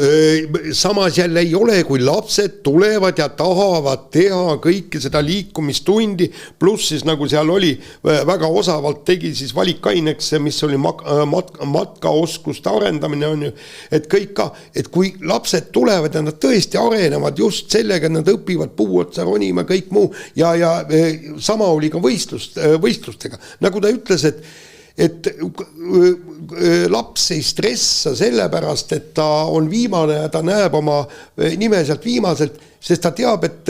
samas jälle ei ole, kui lapsed tulevad ja tahavad teha kõike seda liikumistundi, pluss siis nagu seal oli, väga osavalt tegi siis valikaineks, mis oli matkaoskuste arendamine on ju, et kõik ka, et kui lapsed tulevad ja nad tõesti arenevad just sellega, nad õpivad puu otsa ronima, kõik muu ja sama oli ka võistlustega, nagu ta ütles, et laps ei stressa sellepärast, et ta on viimane ja ta näeb oma nime sealt viimaselt, sest ta teab, et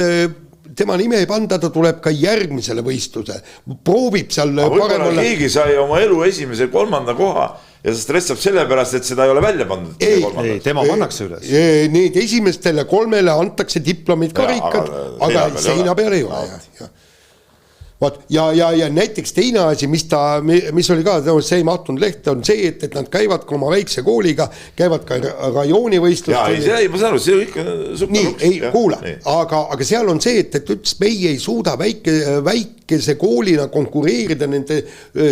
tema nime ei panda, ta tuleb ka järgmisele võistluse. Proovib seal võib-olla keegi sai oma elu esimese 3. koha ja see stressab sellepärast, et seda ei ole välja pandud. Ei, tema pannakse üles. Need esimestele 3 antakse diplomid karikad, aga seina peal ei ole. Vaat, ja näiteks teine asi, mis oli ka, see ei mahtunud lehte, on see, et nad käivad ka oma väikse kooliga, käivad ka rajoonivõistlust. Ma saan aru, see ikka nii, ei, kuula, aga seal on see, et ütles, meie ei suuda väikese koolina konkureerida nende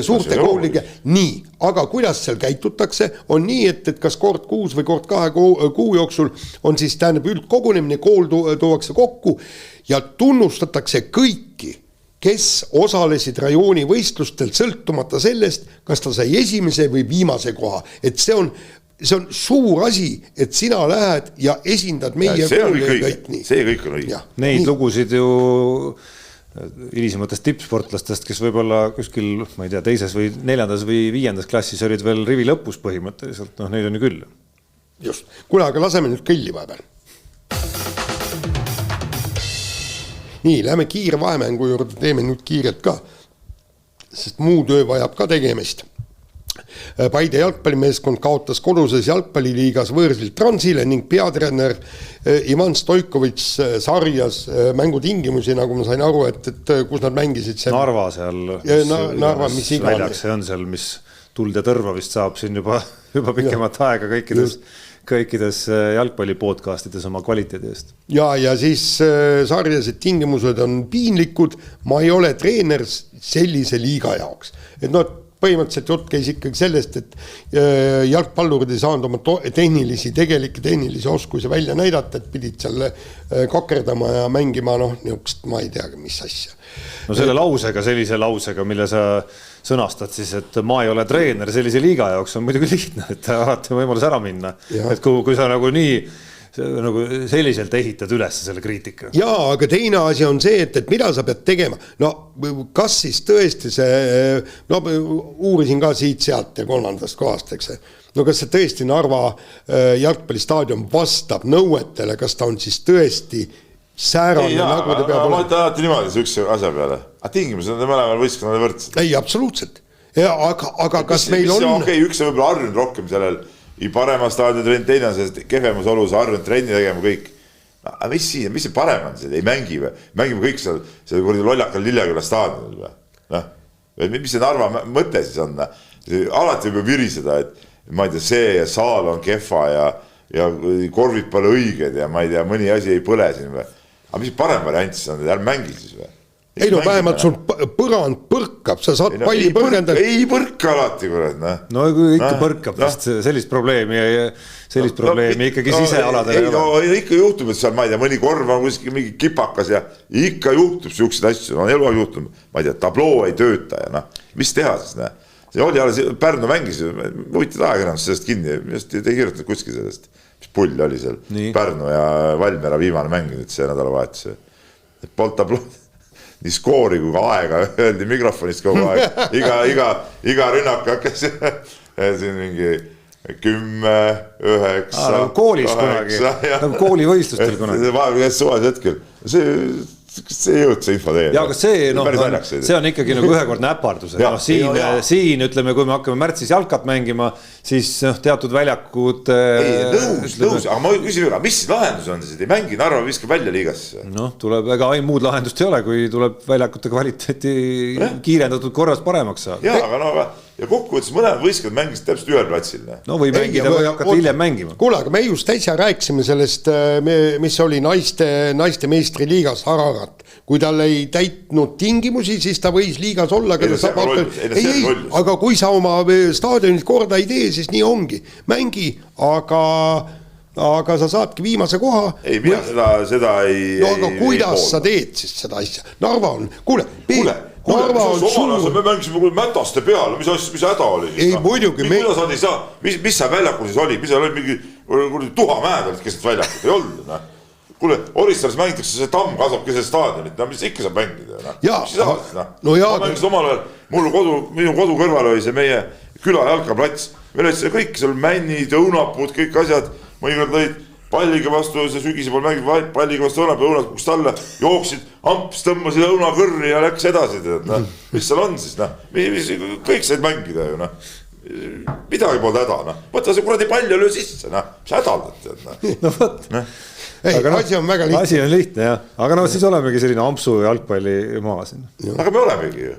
suurte kooliga. Nii, aga kuidas seal käitutakse, on nii, et kas kord 6 või kord 2 kuu jooksul on siis tähendab üldkogunemine, kool tuuakse kokku ja tunnustatakse kõiki, kes osalesid rajooni võistlustel sõltumata sellest, kas ta sai esimese või viimase koha. Et see on suur asi, et sina lähed ja esindad meie kooli. See kõik on õige. Neid lugusid ju hilisematest tippsportlastest, kes võib-olla kuskil, ma ei tea, 2. või 4. või 5. klassis olid veel rivi lõpus põhimõtteliselt, neid on ju küll. Just. Kuule, aga laseme nüüd kõlli vahepeal. Nii, läheme kiire vahemängu juurde, teeme nüüd kiiret ka, sest muu töö vajab ka tegemist. Paide jalgpallimeeskond kaotas koduses jalgpalliliigas võõrsilt Transile ning peatreener Ivan Stoikovits sarjas mängutingimusi, nagu ma sain aru, et kus nad mängisid seal. Narva seal, Narva, mis iganes. See on seal, mis tuld ja tõrva vist saab siin juba pikemat aega kõikides jalgpallipodcastides oma kvaliteedi eest. Ja siis sarjased tingimused on piinlikud, ma ei ole treener sellise liiga jaoks. Et põhimõtteliselt jutt käis ikkagi sellest, et jalgpallurid ei saanud oma tegelikke tehnilisi oskusi välja näidata, et pidid seal kakerdama ja mängima, niukest, ma ei teagi, mis asja. No sellise lausega, mille sa sõnastad siis, et ma ei ole treener sellise liiga jaoks, on muidugi lihtne, et alati on võimalus ära minna. Et kui sa nagu selliselt ehitad üles selle kriitika. Jaa, aga teine asi on see, et mida sa pead tegema. Kas siis tõesti see, uurisin ka siit-sealt ja 3. kohast, eks see. Kas see tõesti Narva jalgpallistaadion vastab nõuetele, kas ta on siis tõesti säärane, nagu ta peab olema? Ma ütlen alati niimoodi see üks asja peale. Aga tingimused on mõlemal võistkonnale võrdsed. Ei, absoluutselt. Aga kas meil on... Üks on võib-olla arvnud rohkem sellel i parema staadion teine on see kehvemas olus arvnud trenni tegema kõik. Aga mis see parem on? Ei mängime kõik seal lollakal Lilleküla staadionil või? Mis see Narva mõte siis on? Alati võib viriseda, et ma ei tea, see ja saal on kehva ja korvid pole õiged ja ma ei tea, mõni asi ei põle siin või. Aga mis parem variant siis on? Ärme mängi siis või? Ei vähemalt sul põrand põrkab, sa saad palli põrgendada. Ei põrka alati, kurat. No ikka põrkab, sest sellist probleemi ikkagi sisealadele. Ikka juhtub, et seal, ma ei tea, mõni korv on kuskil mingi kipakas ja ikka juhtub siukseid asju, on eluaeg juhtunud, ma ei tea, tabloo ei tööta ja mis teha siis, see oli alles, Pärnu mängis, võitid ajakirjandus sellest kinni, te ei kirjutanud kuskil sellest, mis pull oli seal, Pärnu ja Valmiera viimane mäng nüüd see nädalavahetus, et polnud tabloo nii skoori kui ka aega, öeldi mikrofonist kogu aeg, iga rünnak hakkas siin mingi 10, 9, koolis 8, kunagi, nagu koolivõistlustel kunagi. Vahepeal käis suvas hetkel, see ei jõudnud see info teie. Ja aga see on ikkagi nagu ühekordne äpardus. Siin ütleme, kui me hakkame märtsis jalkat mängima, siis teatud väljakud... Nõus, aga ma küsin üle, mis lahendus on see? Ei mängi Narva viskab välja liigasse? Tuleb väga muud lahendust ei ole, kui tuleb väljakute kvaliteeti kiirendatud korras paremaks saada. Jaa, aga ja kokkuvõttes mõlemad võistkond mängisid täpselt ühel platsil. Või mängida või hakata hiljem mängima. Kuule, aga me just äsja rääkisime sellest, mis oli naiste meistriliigas Hararat. Kui tal ei täitnud tingimusi, siis ta võis liigas olla. Aga kui sa oma staadionit korda ei tee, siis nii ongi. Mängi, aga sa saadki viimase koha. Ei, mina seda ei... No aga kuidas sa teed siis seda asja? Narva on... Kuule, me mängisime mätaste peale, mis häda oli? Ei, muidugi. Mis sa väljakul siis oli? Mis seal oli mingi tuhamäed olid keset väljakut? Ei olnud, Kuule, Oristaris mängitakse see tamm kasvab keset staadionit, mis ikka saab mängida. Ma mängisin omal ajal, minu kodu kõrval oli see meie küla jalkaplats. Meil olid see kõik, seal männid, õunapud, kõik asjad. Mõnikord lõid palliga vastu, see sügise pool mängib palliga vastu õunapud, õunad kukust alla, jooksid, amps, tõmbasid õunakõrri ja läks edasi. Mis seal on siis? Kõik said mängida ju. Midagi polnud häda. Võta see kuradi pall ja löö sisse. Mis hädaldad? No võt. Asi on väga lihtne. Asi on lihtne, jah. Aga siis olemegi selline ampsu jalgpalli maa siin. Aga me olemegi ju.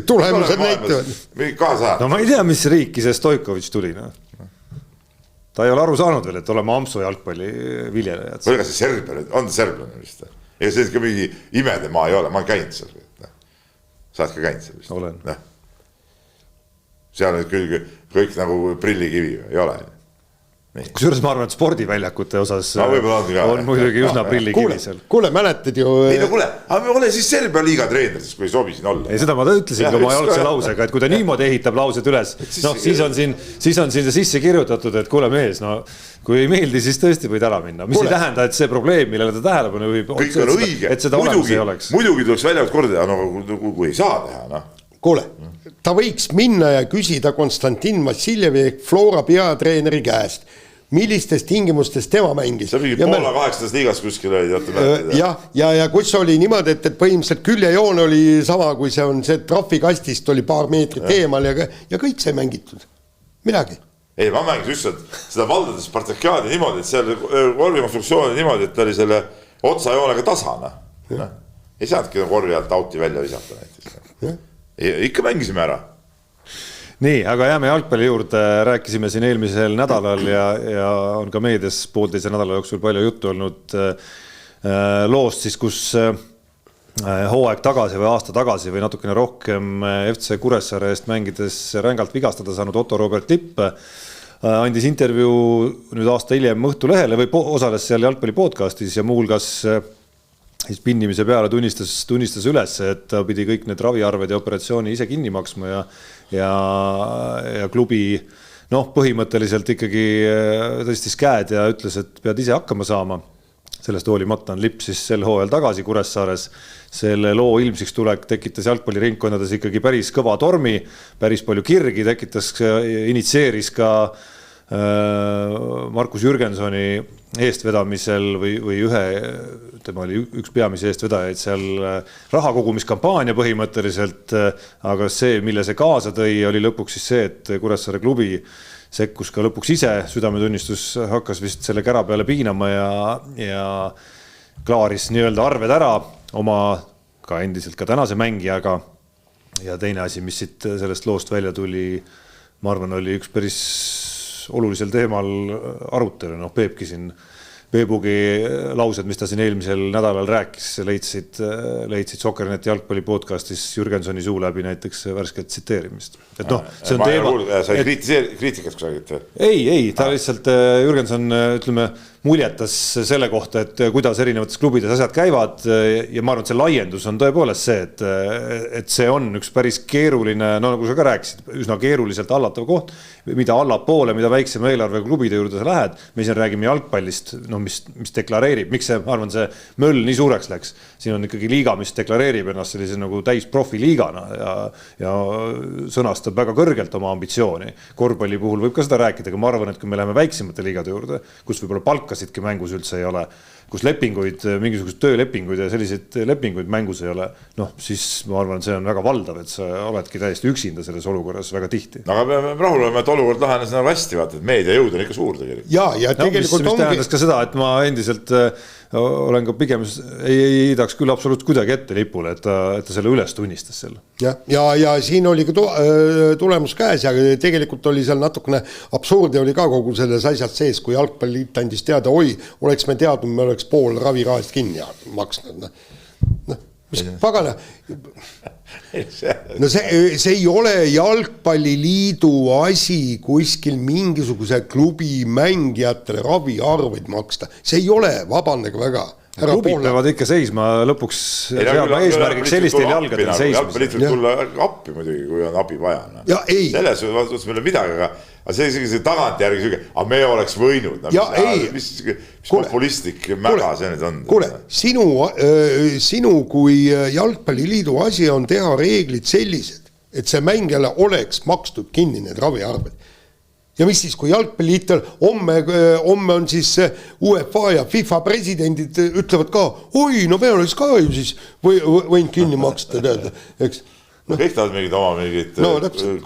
Tulemused näitavad. No ma ei tea, mis riiki see Stoikovitš tuli. Ta ei ole aru saanud veel, et olema ampsu jalgpalli viljelejad. Ega see serblane, on ta serblane vist? Ega see ka mingi imede maa ei ole, ma olen käinud seal. Sa oled ka käinud seal vist? Olen. Seal on küll kõik nagu prillikivi, ei ole. Kusjuures ma arvan, et spordiväljakute osas on muidugi üsna prillikivi seal. Kuule, mäletad ju... Ei, no kuule, aga me ole siis Serbia liiga treener, kui ei sobi siin olla. Ei, seda ma ütlesin oma jalgse lausega, et kui ta niimoodi ehitab laused üles, siis on siin see sisse kirjutatud, et kuule mees, kui ei meeldi, siis tõesti võid ära minna. Mis ei tähenda, et see probleem, millele ta tähelepanu juhib, et seda olemas ei oleks. Muidugi tuleks väljakut korda teha, kui ei saa teha. Kuule, ta võiks minna ja küsida Konstantin Vassiljevi Flora peatreeneri käest, millistes tingimustes tema mängis. See oli Poola 8. liigas kuskil oli. Ja kus oli niimoodi, et põhimõtteliselt küljejoon oli sama, kui see on see trahvikastist oli paar meetrit eemal ja kõik sai mängitud. Midagi. Ei, ma mängis just seda valdades Spartakiaadi niimoodi, et seal korvikonstruktsiooni niimoodi, et ta oli selle otsajoonega tasana. Ei saadki korvi alt auti välja visata näiteks. Ikka mängisime ära. Nii, aga jääme jalgpalli juurde, rääkisime siin eelmisel nädalal ja on ka meedias poolteise nädala jooksul palju juttu olnud loost siis, kus hooaeg tagasi või aasta tagasi või natukene rohkem FC Kuressaare eest mängides rängalt vigastada saanud Otto Robert Lipp andis intervjuu nüüd aasta hiljem Õhtulehele või osales seal jalgpalli podcastis ja muulgas siis pinnimise peale tunnistas üles, et ta pidi kõik need raviarved ja operatsiooni ise kinni maksma ja klubi põhimõtteliselt ikkagi tõstis käed ja ütles, et pead ise hakkama saama. Sellest hoolimata on Lipp siis sel hooajal tagasi Kuressaares. Selle loo ilmsiks tulek tekitas jalgpalliringkondades ikkagi päris kõva tormi, päris palju kirgi, initsieeris ka Markus Jürgensoni eestvedamisel või tema oli üks peamise eestvedajaid seal rahakogumiskampaania põhimõtteliselt, aga see, mille see kaasa tõi, oli lõpuks siis see, et Kuressaare klubi sekkus ka lõpuks ise, südametunnistus hakkas vist selle kära peale piinama ja klaaris nii-öelda arved ära oma ka endiselt ka tänase mängijaga ja teine asi, mis siit sellest loost välja tuli, ma arvan, oli üks päris olulisel teemal arutelu, Peepki siin Peebugi laused, mis ta siin eelmisel nädalal rääkis, leidsid Sokkerneti jalgpalli podcastis Jürgensoni suu läbi näiteks värskelt tsiteerimist. Et see on teema... Sa ei kriitikat kusagit? Ei, ta lihtsalt Jürgenson, ütleme, muljetas selle kohta, et kuidas erinevates klubides asjad käivad ja ma arvan, et see laiendus on tõepoolest see, et see on üks päris keeruline, nagu sa ka rääkisid, üsna keeruliselt hallatav koht, mida allapoole, mida väiksema eelarve klubide juurde sa lähed, me siin räägime jalgpallist, mis deklareerib, miks see, ma arvan, see möll nii suureks läks. Siin on ikkagi liiga, mis deklareerib ennast sellise nagu täis profiliigana ja sõnastab väga kõrgelt oma ambitsiooni. Korvpalli puhul võib ka seda rääkida, aga ma arvan, et kui me läheme väiksemate liigade juurde, kus võib-olla palk palkasidki mängus üldse ei ole, kus lepinguid, mingisugused töölepinguid ja selliseid lepinguid mängus ei ole, noh, siis ma arvan, et see on väga valdav, et sa oledki täiesti üksinda selles olukorras väga tihti. Aga me rahul oleme, et olukord lahenes nagu hästi, vaata, et meedia jõud on ikka suur tegelikult. Ja tegelikult mis tähendas ka seda, et ma endiselt olen ka pigem, ei heidaks küll absoluutselt kuidagi ette lipule, et ta selle üles tunnistas selle. Ja siin oli ka tulemus käes ja tegelikult oli seal natukene absurdi oli ka kogu selles asjad sees, kui jalgpalliit andis teada, oleks me teadnud, me oleks pool ravirahast kinni maksnud. Mis pagana? No see ei ole jalgpalliliidu asi kuskil mingisuguse klubi mängijatele raviarveid maksta. See ei ole, vabandage väga. Klubid peavad ikka seisma lõpuks seadma eesmärgiks sellistel jalgadel seismis. Jalgpalliit võib tulla appi muidugi, kui on abi vaja. Selles võttes meil on midagi, aga see tagantjärgi süge, aga me oleks võinud. Mis populistlik mäga see nüüd on? Kuule, sinu kui jalgpalliliidu asi on teha reeglid sellised, et see mängijale oleks makstud kinni need raviarved. Ja mis siis, kui jalgpalliitel homme on siis UEFA ja FIFA presidendid ütlevad ka, no me oleks ka ju siis võinud kinni maksta, eks? Kõik tahavad mingid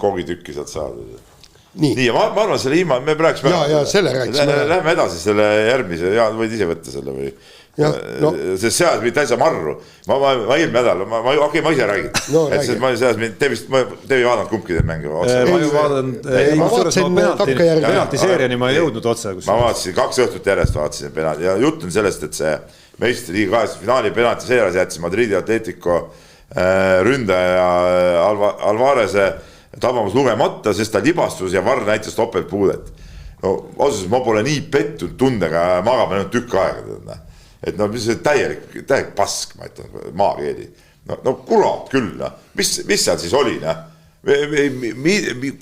kogitükki sealt saada. Nii, ma arvan selle ilma, me praegu läheme edasi selle järgmise, võid ise võtta selle või see seas mind täitsa marru. Ma eelmine nädal, ma ise räägin. Ma tevi vaadanud kumbki teid mängu otse. Ma vaatasin penaltiseeriani, ma ei jõudnud otse. Ma vaatasin 2 õhtut järjest vaatasin penalti ja jutt on sellest, et see meistrite liiga 8 finaali penaltiseeras jättis Madridi Atletico ründaja Alvarese tabamus lugemata, sest ta libastus ja varr näitas topeltpuudet. Otsuses ma pole nii pettud tundega magama ainult tükk aega. Et mis see täielik pask, ma ütlen, maakeeli. No kurat küll, mis seal siis oli?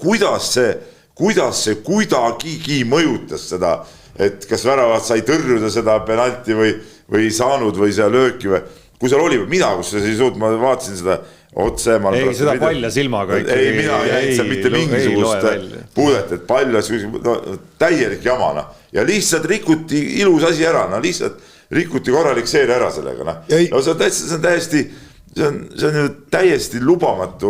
Kuidas see kuidagigi mõjutas seda, et kas väravad sai tõrjuda seda penalti või ei saanud või see lööki või kui seal oli või mida, kus see suut, ma vaatasin seda otse. Ei, seda palja silmaga ikkagi. Ei, mina ei näinud seal mitte mingisugust puudet, et palja täielik jamana ja lihtsalt rikuti ilus asi ära, lihtsalt rikuti korralik seeria ära sellega. See on ju täiesti lubamatu,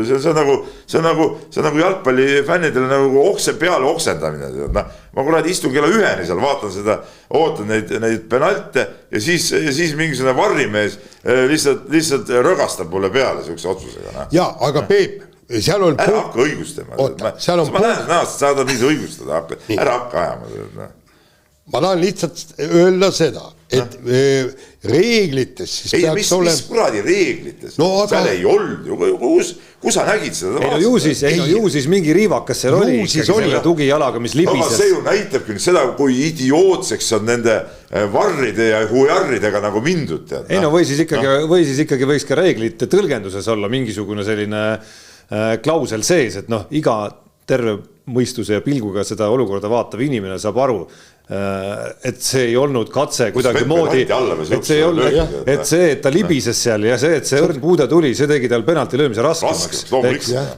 see on nagu jalgpallifännidele nagu okse peale oksendamine. Ma kuradi istun kella 1 seal, vaatan seda, ootan neid penalte ja siis mingisugune varrimees lihtsalt rõgastab mulle peale sellise otsusega. Ja, aga Peep, seal on... Ära hakka õigustama. Ma näen, saada nii õigustada, ära hakka ajama. Ma tahan lihtsalt öelda seda, et reeglites siis peaks olema... Mis kuradi reeglites? Seal ei olnud ju, kus sa nägid seda? Ju siis mingi riivakas seal oli ikkagi selle tugijalaga, mis libises. See ju näitab küll seda, kui idiootseks on nende varride ja hujarridega nagu mindud. Või siis ikkagi võiks ka reeglite tõlgenduses olla mingisugune selline klausel sees, et iga terve mõistuse ja pilguga seda olukorda vaatav inimene saab aru, et see ei olnud katse kuidagi moodi, et see, et ta libises seal ja see, et see õrn puude tuli, see tegi tal penalti löömise raskemaks.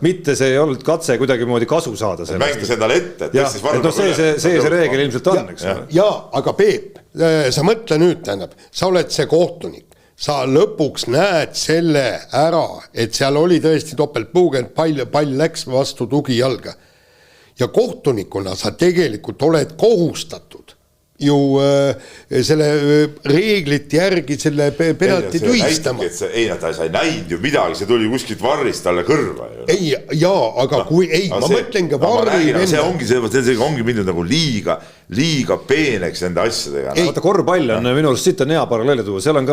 Mitte see ei olnud katse kuidagi moodi kasu saada. Mängis endale ette. See reegel ilmselt on, eks. Ja, aga Peep, sa mõtle nüüd, tähendab, sa oled see kohtunik. Sa lõpuks näed selle ära, et seal oli tõesti topeltpuugend, pall läks vastu tugijalga. Ja kohtunikuna sa tegelikult oled kohustatud ju selle reeglit järgi selle penalti tühistama. Ei, ta ei näinud ju midagi, see tuli kuskilt varrist talle kõrva. Ei, jaa, aga kui ei, ma mõtlen ka varri... See ongi mindud nagu liiga peeneks nende asjadega. Vaata, korvpall on minu arust siit on hea paralleele tuua, seal on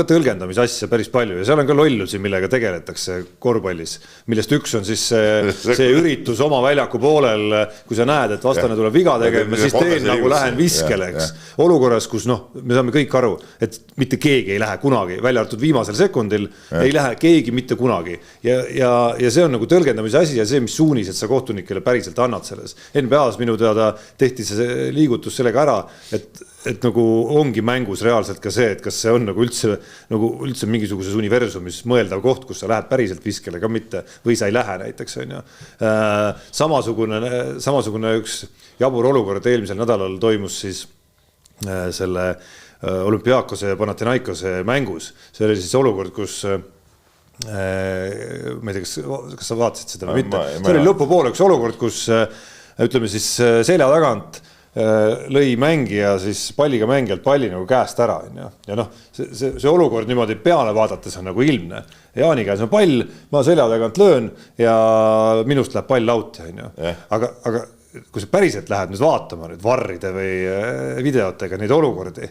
ka tõlgendamise asja päris palju ja seal on ka lollusi, millega tegeletakse korvpallis, millest üks on siis see üritus oma väljaku poolel, kui sa näed, et vastane tuleb viga tegema, siis teen nagu lähen viskele, eks. Olukorras, kus me saame kõik aru, et mitte keegi ei lähe kunagi, välja arvatud viimasel sekundil, ei lähe keegi mitte kunagi. Ja see on nagu tõlgendamise asi ja see, mis suunised sa kohtunikele päriselt annad selles. NBA-s minu teada tehti tehti see liigutus sellega ära, et nagu ongi mängus reaalselt ka see, et kas see on nagu üldse mingisuguses universumis mõeldav koht, kus sa lähed päriselt viskele ka mitte, või sa ei lähe näiteks, on ju. Samasugune üks jabur olukord eelmisel nädalal toimus siis selle Olümpiaakose ja Panathinaikose mängus. See oli siis olukord, kus ma ei tea, kas sa vaatasid seda või mitte. See oli lõpupoole üks olukord, kus ütleme siis selja tagant lõi mängija siis palliga mängijalt palli nagu käest ära. Ja noh, see olukord niimoodi peale vaadates on nagu ilmne. Jaani käes on pall, ma selja tagant löön ja minust läheb pall lauti. Aga kui sa päriselt lähed nüüd vaatama nüüd varride või videotega neid olukordi,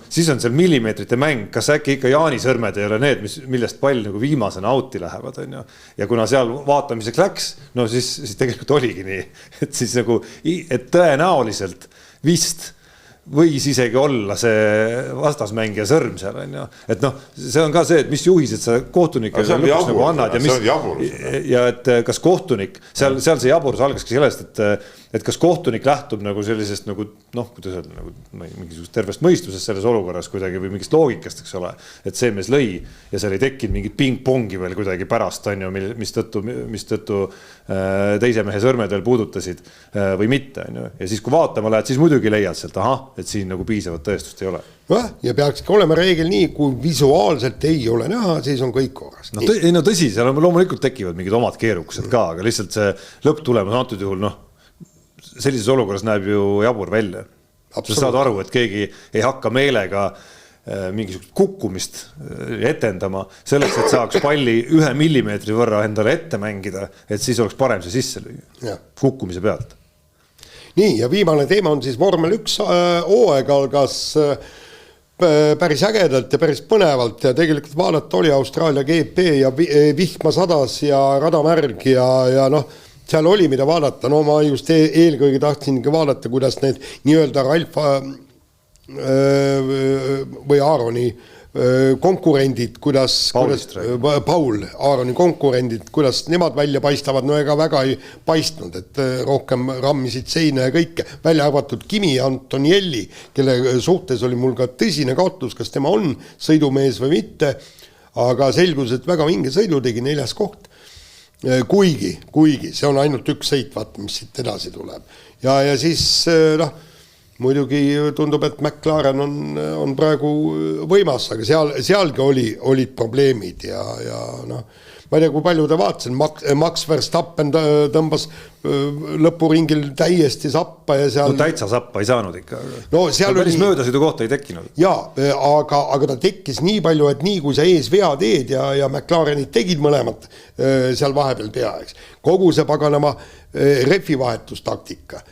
siis on seal millimeetrite mäng, kas äkki ikka Jaani sõrmed ei ole need, millest pall nagu viimasena auti lähevad. Ja kuna seal vaatamiseks läks, siis tegelikult oligi nii, et siis nagu, et tõenäoliselt vist võis isegi olla see vastasmängija sõrm seal, on ju. Et see on ka see, et mis juhised sa kohtunikele lõpuks nagu annad ja et kas kohtunik, seal see jaburus algaski sellest, et kas kohtunik lähtub nagu sellisest nagu, kuidas öelda, nagu mingisugust tervest mõistusest selles olukorras kuidagi või mingist loogikast, eks ole, et see mees lõi ja seal ei tekkinud mingit ping-pongi veel kuidagi pärast, on ju, mis tõttu teise mehe sõrmed veel puudutasid või mitte, on ju. Ja siis, kui vaatama lähed, siis muidugi leiad sealt, et siin nagu piisavat tõestust ei ole. Ja peakski olema reegel nii, kui visuaalselt ei ole näha, siis on kõik korras. Tõsi, seal loomulikult tekivad mingid omad keerukused ka, aga lihtsalt see lõpptulemus antud juhul, sellises olukorras näeb ju jabur välja. Sa saad aru, et keegi ei hakka meelega mingisugust kukkumist etendama selleks, et saaks palli 1 millimeetri võrra endale ette mängida, et siis oleks parem see sisse lüüa kukkumise pealt. Nii, ja viimane teema on siis vormel 1 hooaeg algas päris ägedalt ja päris põnevalt ja tegelikult vaadata oli Austraalia GP ja vihma sadas ja radamärg ja seal oli mida vaadata, ma just eelkõige tahtsingi vaadata, kuidas need nii-öelda Ralf või Aaroni konkurendid, Paul Aaroni konkurendid, kuidas nemad välja paistavad, ega väga ei paistnud, et rohkem rammisid seina ja kõike, välja arvatud Kimi Antonielli, kelle suhtes oli mul ka tõsine kahtlus, kas tema on sõidumees või mitte, aga selgus, et väga vinge sõidu tegi 4. koht. Kuigi see on ainult üks sõit, vaata, mis siit edasi tuleb. Ja siis, muidugi tundub, et McLaren on praegu võimas, aga sealgi olid probleemid ja ma ei tea, kui palju te vaatasin, Max Verstappen tõmbas lõpuringil täiesti sappa ja seal... täitsa sappa ei saanud ikka. Seal päris möödasõidu kohta ei tekkinud. Jaa, aga ta tekkis nii palju, et nii kui sa ees vea teed ja McLarenid tegid mõlemad seal vahepeal peaaegu. Kogu see paganama refi vahetustaktika.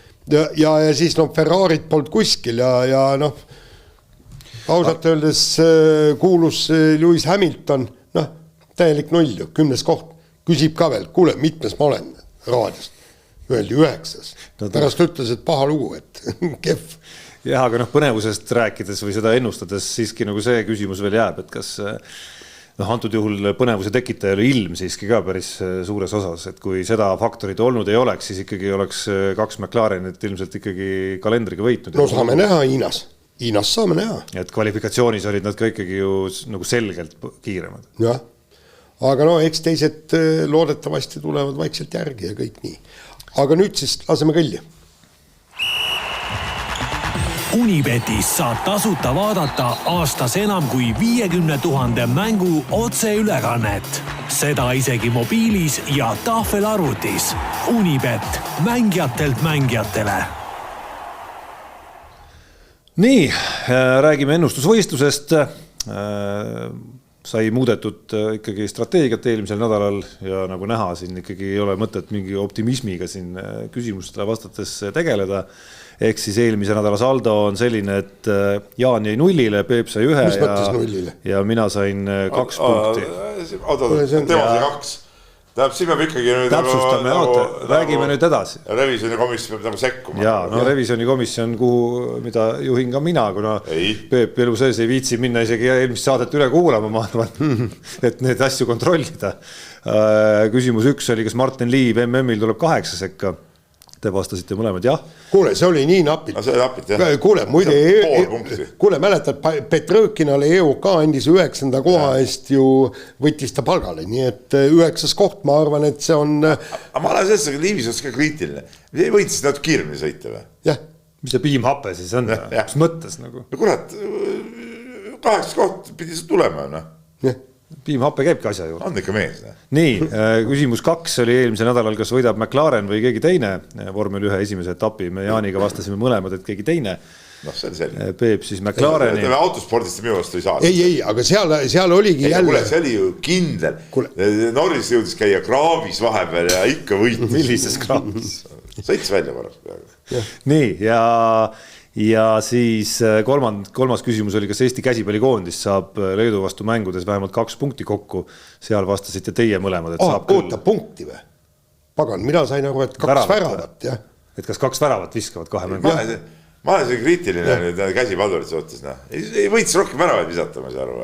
Ja siis Ferrarit polnud kuskil ja ausalt öeldes kuulus Lewis Hamilton, täielik 0, 10. koht. Küsib ka veel, kuule, mitmes ma olen raadiost? Öeldi 9. Pärast ütles, et paha lugu, et kehv. Jah, aga põnevusest rääkides või seda ennustades siiski nagu see küsimus veel jääb, et kas antud juhul põnevuse tekitaja oli ilm siiski ka päris suures osas, et kui seda faktorit olnud ei oleks, siis ikkagi oleks 2 McLarenit ilmselt ikkagi kalendriga võitnud. Saame näha Hiinas saame näha. Et kvalifikatsioonis olid nad ka ikkagi ju nagu selgelt kiiremad. Jah, aga eks teised loodetavasti tulevad vaikselt järgi ja kõik nii. Aga nüüd siis laseme kõlli. Unibetis saad tasuta vaadata aastas enam kui 50 000 mängu otseülekannet. Seda isegi mobiilis ja tahvelarvutis. Unibet, mängijatelt mängijatele. Nii, räägime ennustusvõistlusest. Sai muudetud ikkagi strateegiat eelmisel nädalal ja nagu näha, siin ikkagi ei ole mõtet mingi optimismiga siin küsimustele vastates tegeleda. Ehk siis eelmise nädala saldo on selline, et Jaan jäi 0-le, Peep sai 1 ja mina sain 2 punkti. Tema sai 2. Tähendab, siin peab ikkagi nüüd... Täpsustame, räägime nüüd edasi. Revisjonikomisjon peab nagu sekkuma. Jaa, revisjonikomisjon, mida juhin ka mina, kuna Peep elu sees ei viitsi minna isegi eelmist saadet üle kuulama, ma arvan, et need asju kontrollida. Küsimus 1 oli, kas Martin Liiv MM-il tuleb 8 sekka. Te vastasite mõlemad jah. Kuule, see oli nii napilt. No see oli napilt, jah. Kuule, muide, kuule, mäletad, Petrõkinale EOK andis 9. koha eest ju võttis ta palgale, nii et 9. koht, ma arvan, et see on... Aga ma olen selles, aga Liivis on ka kriitiline. Võitis natuke kiiremini sõita või? Jah. Mis see piimhape siis on? Mis mõttes nagu? No kurat, 8. koht pidi tulema, noh. Jah. Piimhape käibki asja juurde. On ikka mees. Nii, küsimus 2 oli eelmisel nädalal, kas võidab McLaren või keegi teine vormel 1 esimese etapi. Me Jaaniga vastasime mõlemad, et keegi teine. No see oli selline. Peep siis McLareni. Ütleme, autospordist minu vastu ei saa. Ei, aga seal oligi jälle... Kuule, see oli ju kindel. Norris jõudis käia kraavis vahepeal ja ikka võitis. Millises kraavis? Sõits välja korraks peaaegu. Nii, ja siis kolmas küsimus oli, kas Eesti käsipallikoondis saab Leedu vastu mängudes vähemalt 2 punkti kokku. Seal vastasite teie mõlemad, et saab küll. Oota, punkti või? Pagan, mina sain aru, et 2 väravat, jah. Et kas 2 väravat viskavad 2 mängu? Ma olen see kriitiline nüüd käsipaldurit suhtes. Ei võitis rohkem väravaid visata, ma ei saa aru.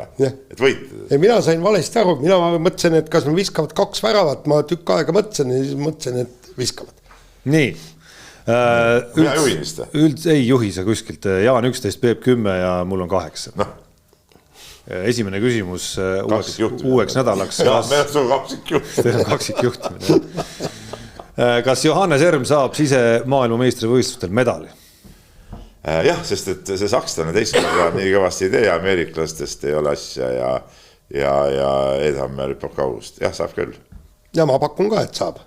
Et võita. Mina sain valesti aru, mina mõtlesin, et kas me viskavad 2 väravat, ma tükk aega mõtlesin ja siis mõtlesin, et viskavad. Nii. Mina juhin vist. Ei juhi sa kuskilt. Jaan 11, Peep 10 ja mul on 8. Esimene küsimus uueks nädalaks. Meil on sul kaksikjuhtimine. Teil on kaksikjuhtimine. Kas Johannes Erm saab sisemaailmameistrivõistlustel medali? Jah, sest et see sakslane teistega nii kõvasti ei tee, ameeriklastest ei ole asja ja Edhammer hüppab kaugust. Jah, saab küll. Ja ma pakun ka, et saab.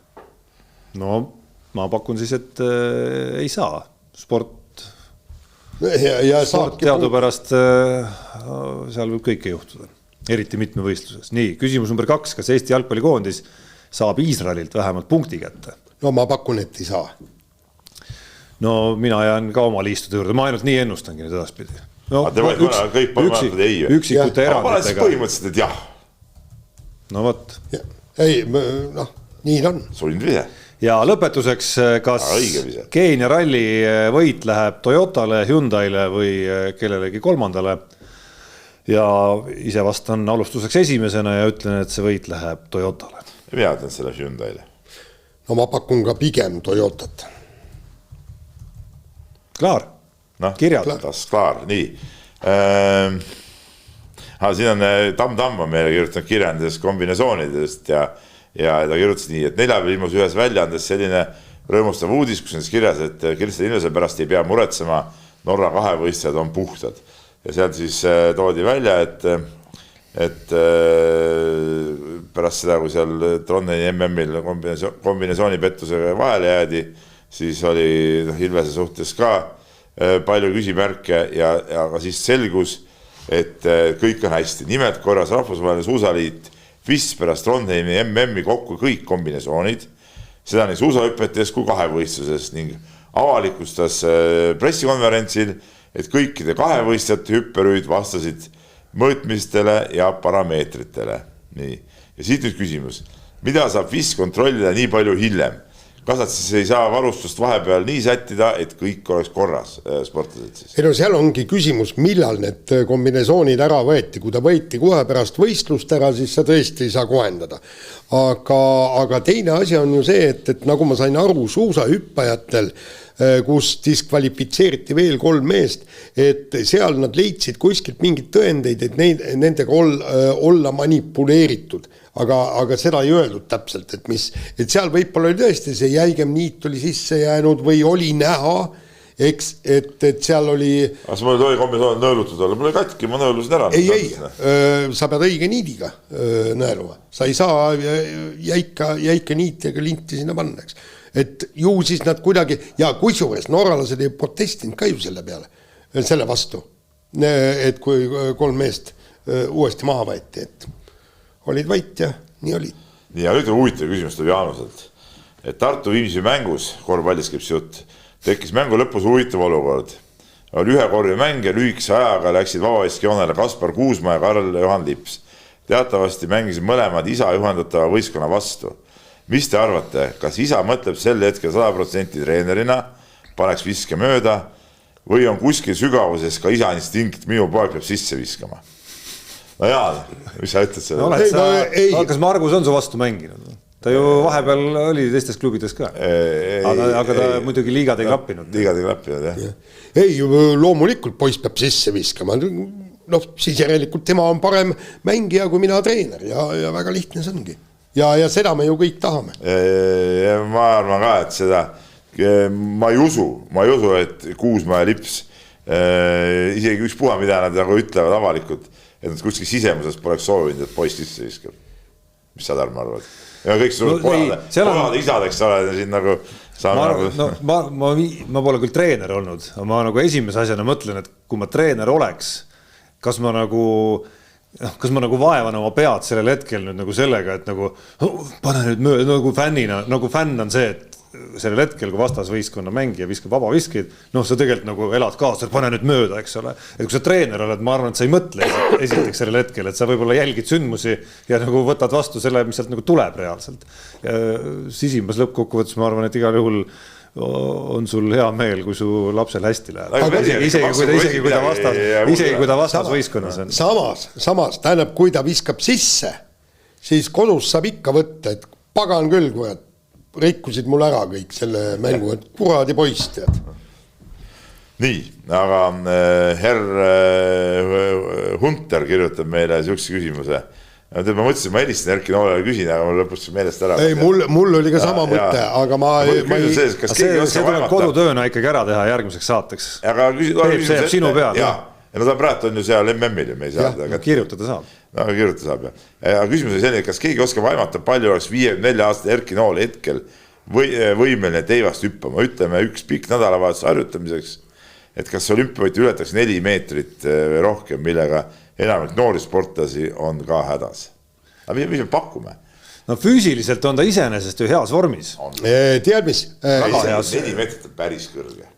No ma pakun siis, et ei saa. Sport teadupärast seal võib kõike juhtuda. Eriti mitme võistluses. Nii, küsimus number 2. Kas Eesti jalgpallikoondis saab Iisraelilt vähemalt punkti kätte? No ma pakun, et ei saa. No mina jään ka oma liistude juurde. Ma ainult nii ennustangi nüüd edaspidi. No, üksikute eranditega. Ma olen siis põhimõtteliselt, et jah. No võt. Ei, nii on. Sulin vise. Ja lõpetuseks, kas Keenia ralli võit läheb Toyotale, Hyundaile või kellelegi kolmandale? Ja ise vastan alustuseks esimesena ja ütlen, et see võit läheb Toyotale. Mina ütlen selle Hyundaile. No ma pakun ka pigem Toyotat. Klaar, kirjad. Klaar, nii. Siin on Tamm on meile kirjutanud kirjandest kombinesoonidest ja ta kirjutas nii, et neljapäeval ilmus ühes väljaandes selline rõõmustav uudis, kus on kirjas, et Kristjan Ilvese pärast ei pea muretsema, Norra kahevõistlejad on puhtad. Ja seal siis toodi välja, et pärast seda, kui seal Trondheimi MM-il kombinesoonipettusega vahele jäädi, siis oli Ilvese suhtes ka palju küsimärke ja ka siis selgus, et kõik on hästi. Nimelt korras Rahvusvaheline Suusaliit FIS pärast Trondheimi MM-i kokku kõik kombinesoonid, seda nii suusahüpetes kui kahevõistluses ning avalikustas pressikonverentsil, et kõikide kahevõistlejate hüpperüüd vastasid mõõtmistele ja parameetritele. Nii. Ja siit nüüd küsimus, mida saab FIS kontrollida nii palju hiljem? Kas nad siis ei saa varustust vahepeal nii sättida, et kõik oleks korras sportlased siis? Ei no seal ongi küsimus, millal need kombinesoonid ära võeti. Kui ta võeti kohe pärast võistlust ära, siis sa tõesti ei saa kohendada. Aga teine asi on ju see, et nagu ma sain aru suusahüppajatel, kus diskvalifitseeriti veel 3 meest, et seal nad leidsid kuskilt mingid tõendeid, et nendega olla manipuleeritud. Aga seda ei öeldud täpselt, et seal võib-olla oli tõesti see jäigem niit oli sisse jäänud või oli näha, eks, et seal oli... Kas mul oli kombinesoon nõelutud olla? Mul oli katki, ma nõelusin ära. Ei, sa pead õige niidiga nõeluma. Sa ei saa jäika niitiga linti sinna panna, eks. Et ju siis nad kuidagi, ja kusjuures norralased ei protestinud ka ju selle peale, selle vastu, et kui 3 meest uuesti maha võeti, et olid vait ja nii oli. Nii, aga nüüd on huvitav küsimus tuleb Jaanuselt, et Tartu Viimsi mängus, korvpallis käib jutt, tekkis mängu lõpus huvitav olukord. Oli ühe korvi mäng ja lühikese ajaga läksid vabaviskjoonele Kaspar Kuusma ja Karl-Johan Lips. Teatavasti mängisid mõlemad isa juhendatava võistkonna vastu. Mis te arvate, kas isa mõtleb sel hetkel 100% treenerina, paneks viske mööda või on kuskil sügavuses ka isa instinkt, minu poeg peab sisse viskama? No Jaan, mis sa ütled selle? Kas Margus on su vastu mänginud? ta ju vahepeal oli teistes klubides ka. Aga ta muidugi liigad ei klappinud. Liigad ei klappinud, jah. Ei, loomulikult poiss peab sisse viskama. Noh, siis järelikult tema on parem mängija kui mina treener ja väga lihtne see ongi. Ja seda me ju kõik tahame. Ma arvan ka, et seda, ma ei usu, et Kuusma ja Lips, isegi üks puha, mida nad nagu ütlevad avalikult, et nad kuskil sisemuses poleks soovinud, et poiss sisse viskab. Mis sa Tarmo arvad? Ja kõik suured pojad isadeks oled siin nagu... Ma pole küll treener olnud, ma nagu esimese asjana mõtlen, et kui ma treener oleks, kas ma nagu vaevan oma pead sellel hetkel nüüd nagu sellega, et nagu pane nüüd mööda, nagu fännina, nagu fänn on see, et sellel hetkel, kui vastasvõistkonna mängija viskab vaba viskeid, sa tegelikult nagu elad kaasa, et pane nüüd mööda, eks ole. Et kui sa treener oled, ma arvan, et sa ei mõtle esiteks sellel hetkel, et sa võib-olla jälgid sündmusi ja nagu võtad vastu selle, mis sealt nagu tuleb reaalselt. Ja sisimas lõppkokkuvõttes ma arvan, et igal juhul on sul hea meel, kui su lapsel hästi läheb. Isegi kui ta vastas võistkonnas on. Samas, tähendab, kui ta viskab sisse, siis kodus saab ikka võtta, et pagan küll, kurat, rikkusid mul ära kõik selle mängu, et kuradi poiss tead. Nii, aga herr Hunter kirjutab meile sihukese küsimuse. Ma mõtlesin, ma helistan Erki Noolele küsin, aga mul lõpuks meelest ära. Ei, mul oli ka sama mõte, aga ma see tuleb kodutööna ikkagi ära teha järgmiseks saateks. Peep sinu peal. Ja ta praegu on ju seal MM-il ja me ei saa seda. Kirjutada saab. Kirjutada saab, jah. Aga küsimus oli selline, kas keegi oskab aimata, palju oleks 54 aastat Erki Nool hetkel võimeline teivast hüppama. Ütleme üks pikk nädalavahetus harjutamiseks, et kas olümpiavõit ületaks 4 meetrit rohkem, millega enamik noori sportlasi on ka hädas. Aga mis me pakume? No füüsiliselt on ta iseenesest ju heas vormis. Tead mis? 4 meetrit on päris kõrge.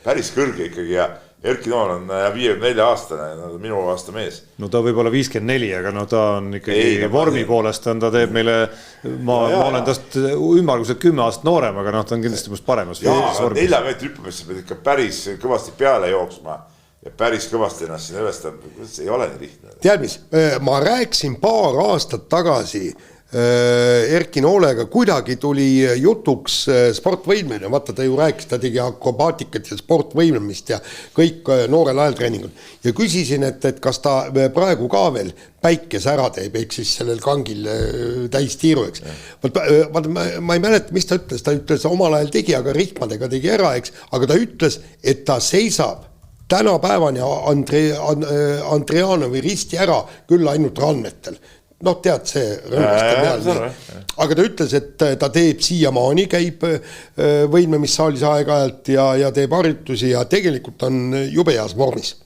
Päris kõrge ikkagi ja Erki Nool on 54 aastane, minu aasta mees. No ta võib olla 54, aga ta on ikkagi vormi poolest, ta teeb meile, ma olen tast ümmarguselt 10 aastat noorem, aga ta on kindlasti must paremas. 4 meetri hüppamisse pead ikka päris kõvasti peale jooksma ja päris kõvasti ennast siin ülestab, see ei ole nii lihtne. Tead mis, ma rääkisin paar aastat tagasi Erki Noolega, kuidagi tuli jutuks sportvõimlemine, vaata ta ju rääkis, ta tegi akrobaatikat ja sportvõimlemist ja kõik noorel ajal treeningud ja küsisin, et kas ta praegu ka veel päikes ära teeb, ehk siis sellel kangil täis tiiru, eks. Ma ei mäleta, mis ta ütles omal ajal tegi, aga rihmadega tegi ära, eks, aga ta ütles, et ta seisab tänapäevani Andrianovi risti ära küll ainult rannetel. Tead see rõõmasta peal. Aga ta ütles, et ta teeb siiamaani, käib võimlemissaalis aeg-ajalt ja teeb harjutusi ja tegelikult on jube heas vormis.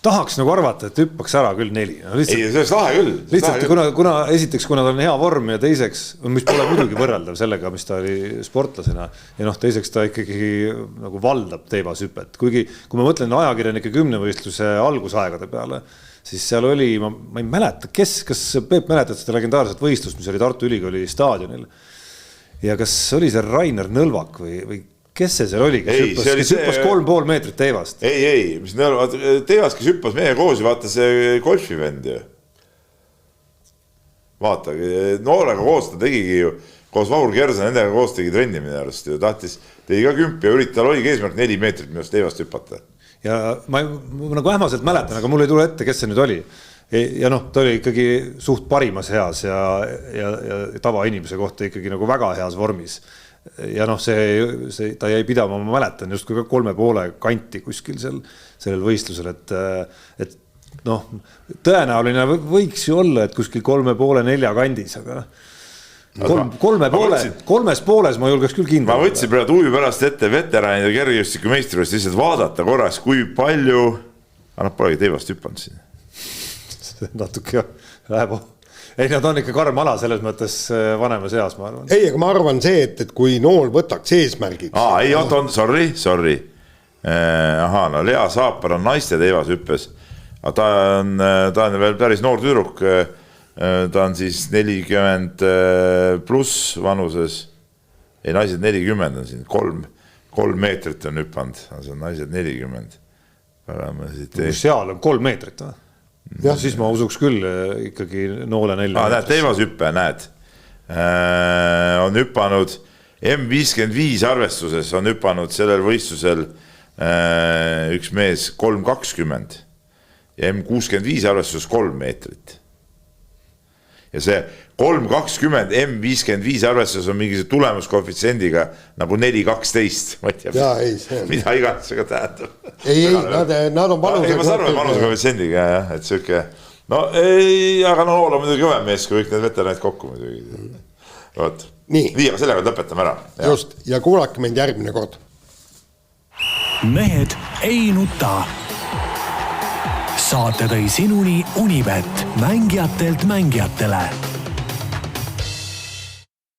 Tahaks nagu arvata, et hüppaks ära küll 4. Ei, see oleks lahe küll. Lihtsalt, esiteks, kuna ta on hea vorm ja teiseks, mis pole muidugi võrreldav sellega, mis ta oli sportlasena ja teiseks ta ikkagi nagu valdab teivashüpet. Kuigi, kui ma mõtlen ajakirjanike 10-võistluse algusaegade peale, siis seal oli, ma ei mäleta, kas Peep mäletad seda legendaarset võistlust, mis oli Tartu Ülikooli staadionil ja kas oli see Rainer Nõlvak või kes see seal oli, kes hüppas 3,5 meetrit teivast? Ei, mis teivast, kes hüppas meie koos ja vaata see golfivend ju. Vaata, noolega koos ta tegigi ju, koos Vahur Kersa, nendega koos tegi trenni minu arust ja tegi ka kümpi ja tal oligi eesmärk 4 meetrit minust teivast hüpata. Ja ma nagu ähmaselt mäletan, aga mul ei tule ette, kes see nüüd oli. Ja ta oli ikkagi suht parimas heas ja tavainimese kohta ikkagi nagu väga heas vormis. Ja ta jäi pidama, ma mäletan just kui ka 3,5 kanti kuskil sellel võistlusel, et tõenäoline võiks ju olla, et kuskil 3,5-4 kandis, aga kolmes pooles ma julgeks küll kindla. Ma võtsin praegu huvi pärast ette veteranide kergejõustiku meistrivõistlust lihtsalt vaadata korras, kui palju, polegi teivast hüppanud siin. Natuke läheb. Ei, nad on ikka karm ala selles mõttes vanemas eas, ma arvan. Ei, aga ma arvan see, et kui nool võtaks eesmärgiks. Ei, sorry. Lea Saapar on naiste teivas hüppes. Ta on veel päris noor tüdruk. Ta on siis 40 pluss vanuses, naised 40 on siin, 3 meetrit on hüppanud, see on naised 40. Seal on 3 meetrit või? Siis ma usuks küll ikkagi noole 4 meetrit. Näed, teivas hüppe, näed. on hüpanud M55 arvestuses on hüpanud sellel võistlusel üks mees 3.20 ja M65 arvestuses 3 meetrit. Ja see 3.20 M55 arvestuses on mingi tulemuskoefitsiendiga nagu 4.12. Mida iganes see ka tähendab. Ei, nad on vanuse. Ma saan aru, vanuskoefitsiendiga, et siuke. No ei, aga no Oolo muidugi kõvem mees, kui kõik need veteranid kokku muidugi. Võt. Nii, aga sellega lõpetame ära. Just, ja kuulake meid järgmine kord. Mehed ei nuta. Saate tõi sinuni Unibet, mängijatelt mängijatele.